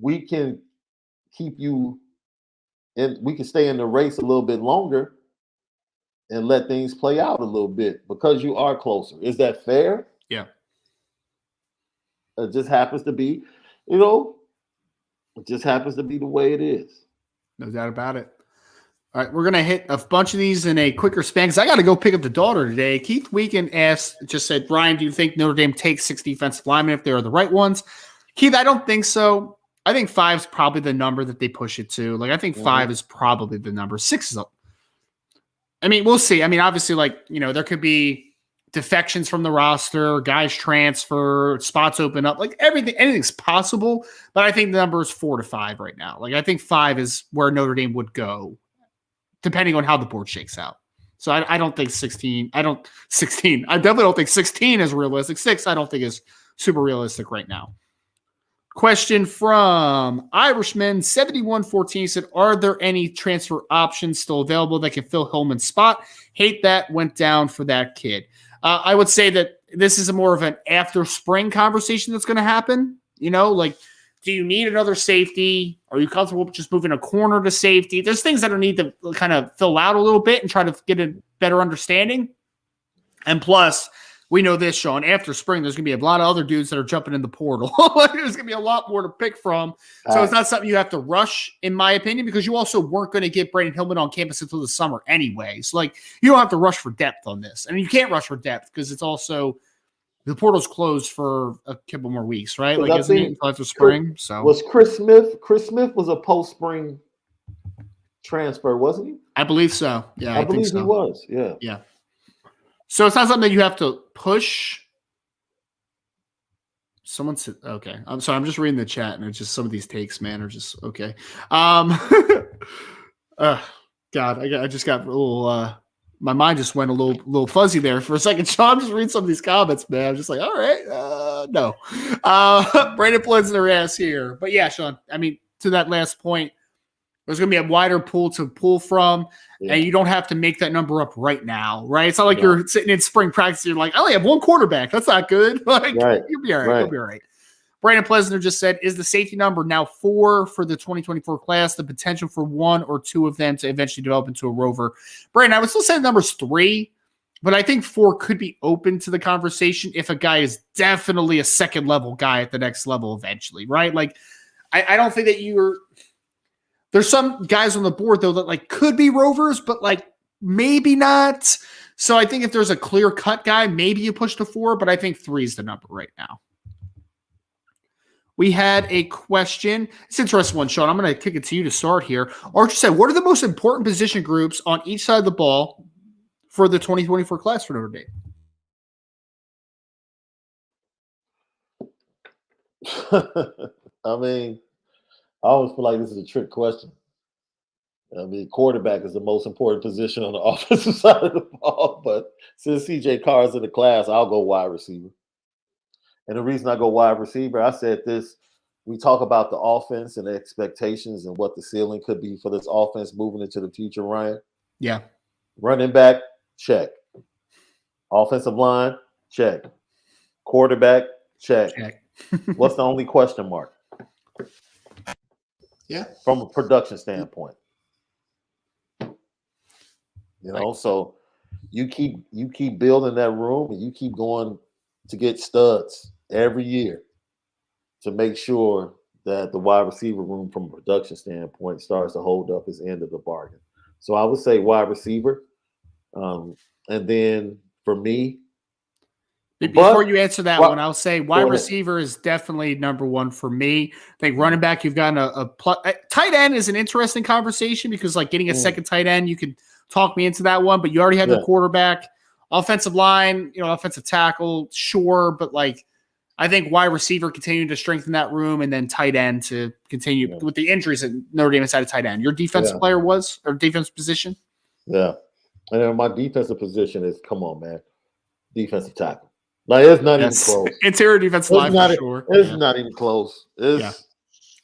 we can keep you and we can stay in the race a little bit longer and let things play out a little bit because you are closer. Is that fair? Yeah. It just happens to be, it just happens to be the way it is. No doubt about it. All right, we're going to hit a bunch of these in a quicker span because I got to go pick up the daughter today. Keith Weekend said, Ryan, do you think Notre Dame takes 6 defensive linemen if they're the right ones? Keith, I don't think so. I think 5 is probably the number that they push it to. Like, I think 5 is probably the number. 6 is up. I mean, we'll see. I mean, obviously, there could be defections from the roster, guys transfer, spots open up, like anything's possible. But I think the number is 4 to 5 right now. Like, I think 5 is where Notre Dame would go, depending on how the board shakes out. So I don't think 16. I definitely don't think 16 is realistic. 6, I don't think is super realistic right now. Question from Irishman 7114 said, are there any transfer options still available that can fill Hillman's spot? Hate that went down for that kid. I would say that this is more of an after spring conversation that's going to happen. Do you need another safety? Are you comfortable just moving a corner to safety? There's things that are need to kind of fill out a little bit and try to get a better understanding. And plus, we know this, Sean, after spring, there's going to be a lot of other dudes that are jumping in the portal. There's going to be a lot more to pick from. So it's not something you have to rush, in my opinion, because you also weren't going to get Brandyn Hillman on campus until the summer anyway. So, you don't have to rush for depth on this. I mean, you can't rush for depth because it's also the portal's closed for a couple more weeks, right? Isn't it until after spring? So was Chris Smith? Chris Smith was a post-spring transfer, wasn't he? I believe so. Yeah, I believe think so. He was. Yeah. Yeah. So it's not something that you have to push. Someone said, okay. I'm sorry. I'm just reading the chat, and it's just some of these takes, man, are just okay. God, I just got a little. My mind just went a little fuzzy there for a second. Sean, I'm just reading some of these comments, man. I'm just like, all right, no. Brandon Plensner asks here, but yeah, Sean. I mean, to that last point, there's going to be a wider pool to pull from, and you don't have to make that number up right now, right? It's not like you're sitting in spring practice and you're like, I only have one quarterback. That's not good. You'll be all right. You'll be all right. Brandon Plesner just said, is the safety number now 4 for the 2024 class, the potential for 1 or 2 of them to eventually develop into a rover? Brandon, I would still say the number's 3, but I think 4 could be open to the conversation if a guy is definitely a second-level guy at the next level eventually, right? I don't think that there's some guys on the board, though, that could be rovers, but maybe not. So I think if there's a clear-cut guy, maybe you push to 4, but I think 3 is the number right now. We had a question. It's an interesting one, Sean. I'm going to kick it to you to start here. Archer said, what are the most important position groups on each side of the ball for the 2024 class for Notre Dame? I mean, I always feel like this is a trick question. I mean, quarterback is the most important position on the offensive side of the ball, but since CJ Carr is in the class, I'll go wide receiver. And the reason I go wide receiver, I said this, we talk about the offense and the expectations and what the ceiling could be for this offense moving into the future, Ryan. Yeah. Running back, check. Offensive line, check. Quarterback, check. What's the only question mark? Yeah. From a production standpoint. So you keep building that room and you keep going to get studs every year to make sure that the wide receiver room from a production standpoint starts to hold up its end of the bargain. So I would say wide receiver. And then for me, before you answer that one, I'll say wide receiver is definitely number 1 for me. I think running back, you've gotten a tight end is an interesting conversation because getting a second tight end, you can talk me into that one, but you already have the quarterback. Offensive line, offensive tackle, sure, but I think wide receiver continuing to strengthen that room, and then tight end to continue with the injuries that Notre Dame inside of tight end. Your defensive player was, or defensive position? Yeah. And then my defensive position is, come on, man, defensive tackle. Like it's not even close. Interior defensive line for sure. It's not even close.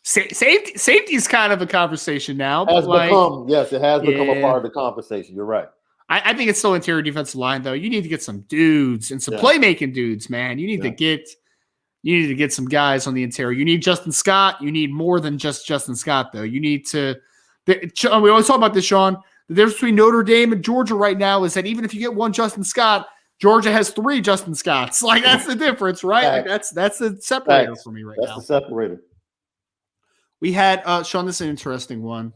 Safety is kind of a conversation now. But it has become a part of the conversation. You're right. I think it's still interior defensive line, though. You need to get some dudes and some playmaking dudes, man. You need to get some guys on the interior. You need Justin Scott. You need more than just Justin Scott, though. You need to – we always talk about this, Sean. The difference between Notre Dame and Georgia right now is that even if you get one Justin Scott, Georgia has 3 Justin Scotts. Like, that's the difference, right? Like, that's the separator for me right now. That's the separator. We had Sean, this is an interesting one.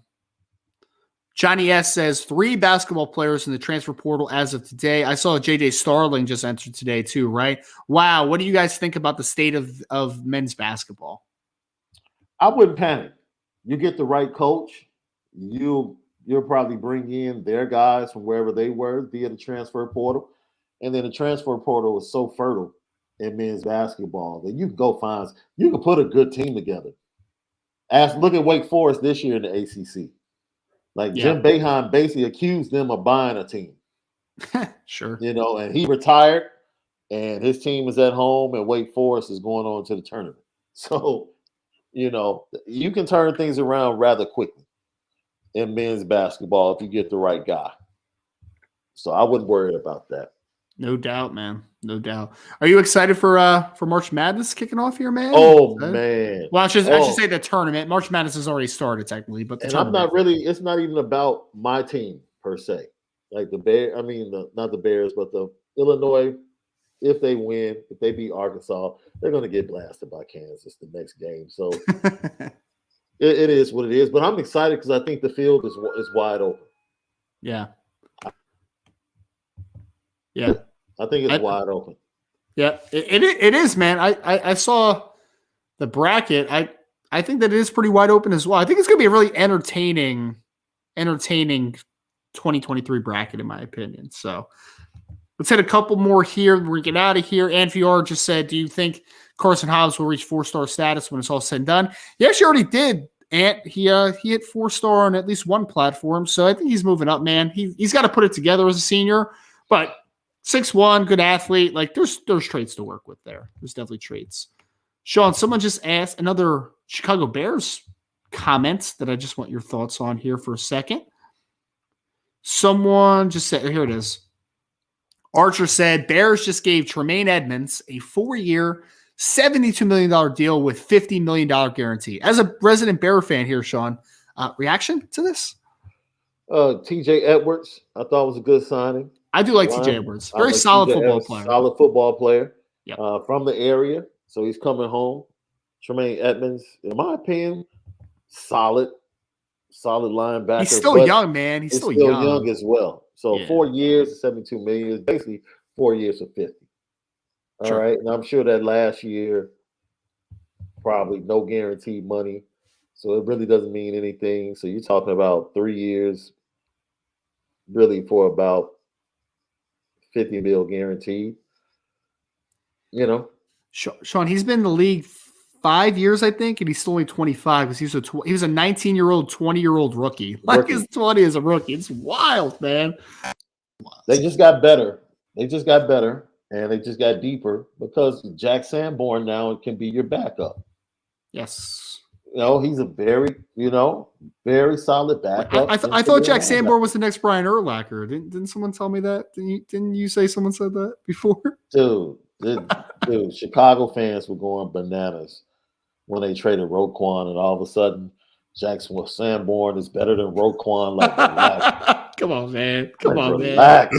Johnny S says 3 basketball players in the transfer portal as of today. I saw JJ Starling just entered today too, right? Wow. What do you guys think about the state of men's basketball? I wouldn't panic. You get the right coach, you'll probably bring in their guys from wherever they were via the transfer portal. And then the transfer portal is so fertile in men's basketball that you can put a good team together. Look at Wake Forest this year in the ACC. Like Jim Boeheim basically accused them of buying a team. Sure. And he retired and his team is at home and Wake Forest is going on to the tournament. So, you can turn things around rather quickly in men's basketball if you get the right guy. So I wouldn't worry about that. No doubt, man. No doubt. Are you excited for March Madness kicking off here, man? Oh, man. Well, I should say the tournament. March Madness has already started technically, but I'm not really. It's not even about my team per se. Like the Bears. I mean, not the Bears, but the Illinois. If they win, if they beat Arkansas, they're going to get blasted by Kansas the next game. So it is what it is. But I'm excited because I think the field is wide open. Yeah. Yeah. I think it's wide open. Yeah, it is, man. I saw the bracket. I think that it is pretty wide open as well. I think it's going to be a really entertaining 2023 bracket, in my opinion. So let's hit a couple more here. We're get out of here. Anfior just said, do you think Carson Hobbs will reach 4-star status when it's all said and done? He actually already did. And he hit 4-star on at least one platform. So I think he's moving up, man. He's got to put it together as a senior, but 6'1", good athlete. Like there's traits to work with there. There's definitely traits. Sean, someone just asked another Chicago Bears comment that I just want your thoughts on here for a second. Someone just said, here it is. Archer said, Bears just gave Tremaine Edmonds a 4-year, $72 million deal with $50 million guarantee. As a resident Bear fan here, Sean, reaction to this? TJ Edwards, I thought was a good signing. I do like TJ Edwards. Very solid football player. Solid football player yep. From the area. So he's coming home. Tremaine Edmonds, in my opinion, solid linebacker. He's still young, man. He's still young as well. So 4 years, 72 million is basically 4 years of 50. All right. And I'm sure that last year, probably no guaranteed money. So it really doesn't mean anything. So you're talking about 3 years, really for about 50 mil guaranteed. Sean, he's been in the league 5 years, I think, and he's still only 25 because he was a 19-year-old, 20-year-old rookie. Like his 20 as a rookie. It's wild, man. They just got better. And they just got deeper because Jack Sanborn now can be your backup. Yes. He's a very solid backup. I thought Jack Sanborn was the next Brian Urlacher. Didn't someone tell me that? Didn't you say someone said that before? Dude, Chicago fans were going bananas when they traded Roquan, and all of a sudden, Jackson Sanborn is better than Roquan. Like, relax. Come on, man. Relax.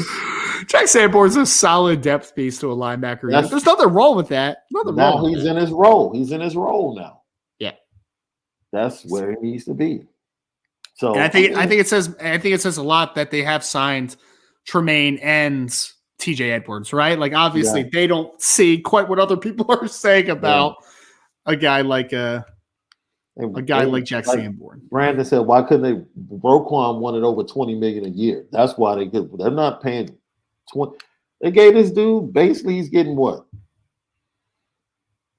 Jack Sanborn's a solid depth piece to a linebacker. There's nothing wrong with that. Now he's in his role. He's in his role now. Yeah, that's where he needs to be. So and I think it says a lot that they have signed Tremaine and TJ Edwards, right? Like obviously they don't see quite what other people are saying about a guy like like Jack Sanborn. Brandon said, why couldn't they? Roquan wanted over $20 million a year. That's why they're not paying 20. They gave this dude basically he's getting what?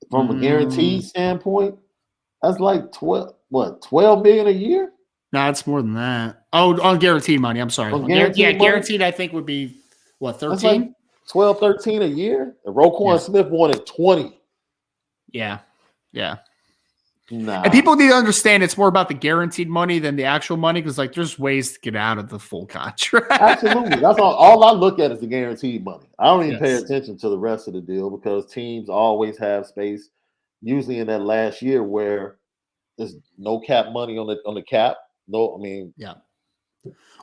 From a guaranteed standpoint, that's like 12 million a year? No, it's more than that. Oh, on guaranteed money. I'm sorry. Guaranteed guaranteed I think would be what, 13? 12, 13 a year. And Roquan Smith wanted 20. Yeah. Yeah. Nah. And people need to understand it's more about the guaranteed money than the actual money because, like, there's ways to get out of the full contract. Absolutely. That's all I look at is the guaranteed money. I don't even pay attention to the rest of the deal because teams always have space, usually in that last year where there's no cap money on the cap. No, I mean, yeah.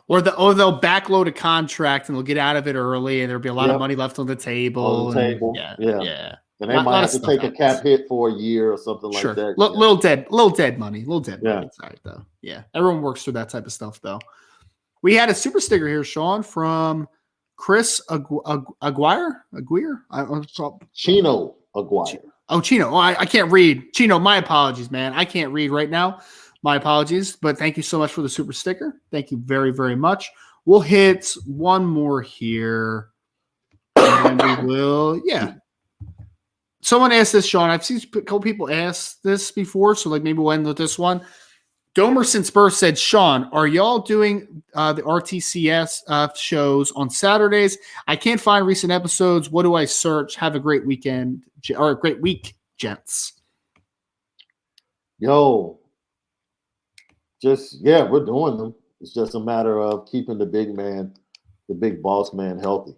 Or they'll backload a contract and they'll get out of it early, and there'll be a lot of money left on the table. Yeah. And they might have to take a cap hit for a year or something like that. Little dead money inside though. Yeah, everyone works through that type of stuff though. We had a super sticker here, Sean, from Chris Aguirre. Chino Aguirre. Oh, Chino. Oh, I can't read. Chino, my apologies, man. I can't read right now. My apologies, but thank you so much for the super sticker. Thank you very, very much. We'll hit one more here. And we will, Someone asked this, Sean. I've seen a couple people ask this before, so like maybe we'll end with this one. Domerson Spurs said, Sean, are y'all doing the RTCS shows on Saturdays? I can't find recent episodes. What do I search? Have a great weekend or a great week, gents. Yo, we're doing them. It's just a matter of keeping the big boss man healthy.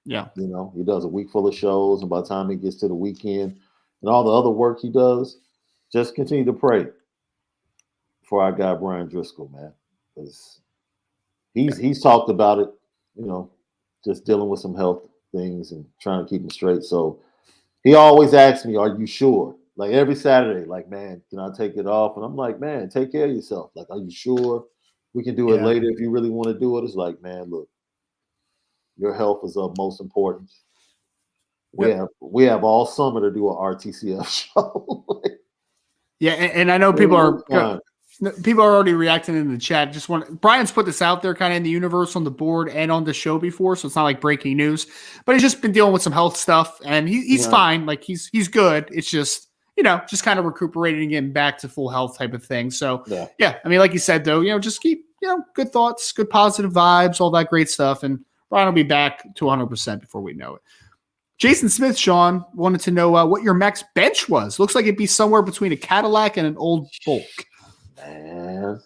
Yeah. You know, he does a week full of shows, and by the time he gets to the weekend and all the other work he does, just continue to pray for our guy Brian Driscoll, man. Because he's talked about it, you know, just dealing with some health things and trying to keep him straight. So he always asks me, are you sure? Like every Saturday, like, man, can I take it off? And I'm like, man, take care of yourself. Like, are you sure? We can do it later if you really want to do it. It's like, man, look, your health is of most importance. We have all summer to do an RTCF show. And I know people are already reacting in the chat. Brian's put this out there kind of in the universe on the board and on the show before, so it's not like breaking news. But he's just been dealing with some health stuff, and he's fine. Like he's good. It's just just kind of recuperating and getting back to full health type of thing. So I mean, like you said though, just keep good thoughts, good positive vibes, all that great stuff, and Brian will be back to 100% before we know it. Jason Smith, Sean, wanted to know what your max bench was. Looks like it'd be somewhere between a Cadillac and an old Bulk. Man,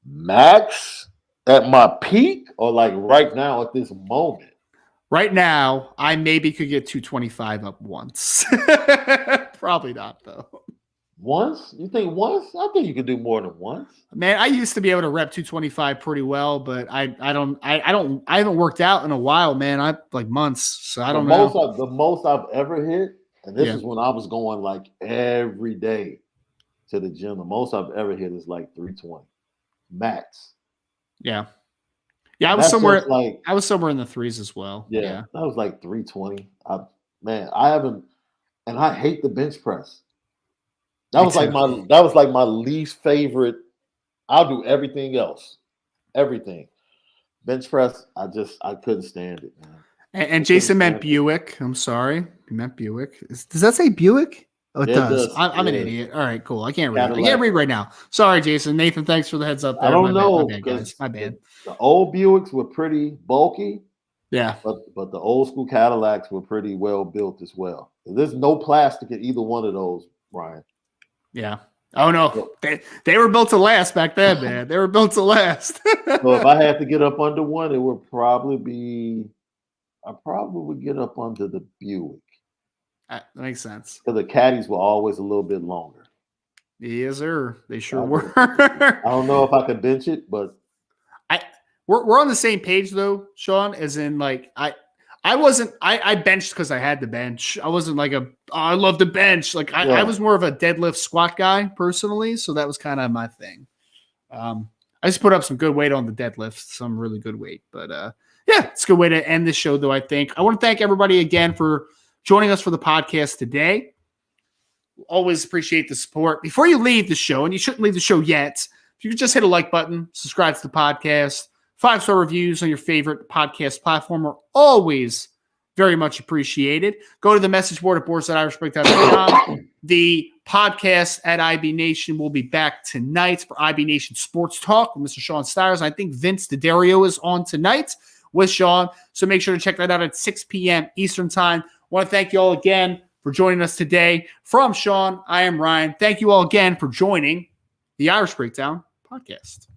max at my peak or like right now at this moment? Right now, I maybe could get 225 up once. Probably not though. Once? You think once? I think you could do more than once. Man, I used to be able to rep 225 pretty well, but I haven't worked out in a while, man. I like months, so I don't know. The most I've ever hit, and this is when I was going like every day to the gym. The most I've ever hit is like 320 max. Yeah, I was somewhere in the threes as well. Yeah. That was like 320. I haven't, and I hate the bench press. That was like my least favorite. I'll do everything else. Everything. Bench press, I couldn't stand it, man. And Jason meant Buick. I'm sorry. He meant Buick. Does that say Buick? Oh, it does. I'm an idiot. All right, cool. I can't read. I can't read right now. Sorry, Jason. Nathan, thanks for the heads up there. I don't know. My bad, guys. My bad. The old Buicks were pretty bulky. Yeah. But the old school Cadillacs were pretty well built as well. There's no plastic in either one of those, Brian. Yeah. Oh no, they were built to last back then, man. They were built to last. So if I had to get up under one, it would probably be. I probably would get up under the Buick. That makes sense. Because the caddies were always a little bit longer. Yes, sir. They sure were. I don't know if I could bench it, but we're on the same page though, Sean. As in, like I benched because I had to bench. I wasn't like I love to bench. Like I was more of a deadlift squat guy personally, so that was kind of my thing. I just put up some good weight on the deadlift, some really good weight. But it's a good way to end the show, though. I think I want to thank everybody again for joining us for the podcast today. Always appreciate the support. Before you leave the show, and you shouldn't leave the show yet, if you could just hit a like button, subscribe to the podcast. 5-star reviews on your favorite podcast platform are always very much appreciated. Go to the message board at boards.irishbreakdown.com. The podcast at IB Nation will be back tonight for IB Nation Sports Talk with Mr. Sean Stires. I think Vince D'Addario is on tonight. with Sean. So make sure to check that out at 6 p.m. Eastern time. I want to thank you all again for joining us today. From Sean, I am Ryan. Thank you all again for joining the Irish Breakdown podcast.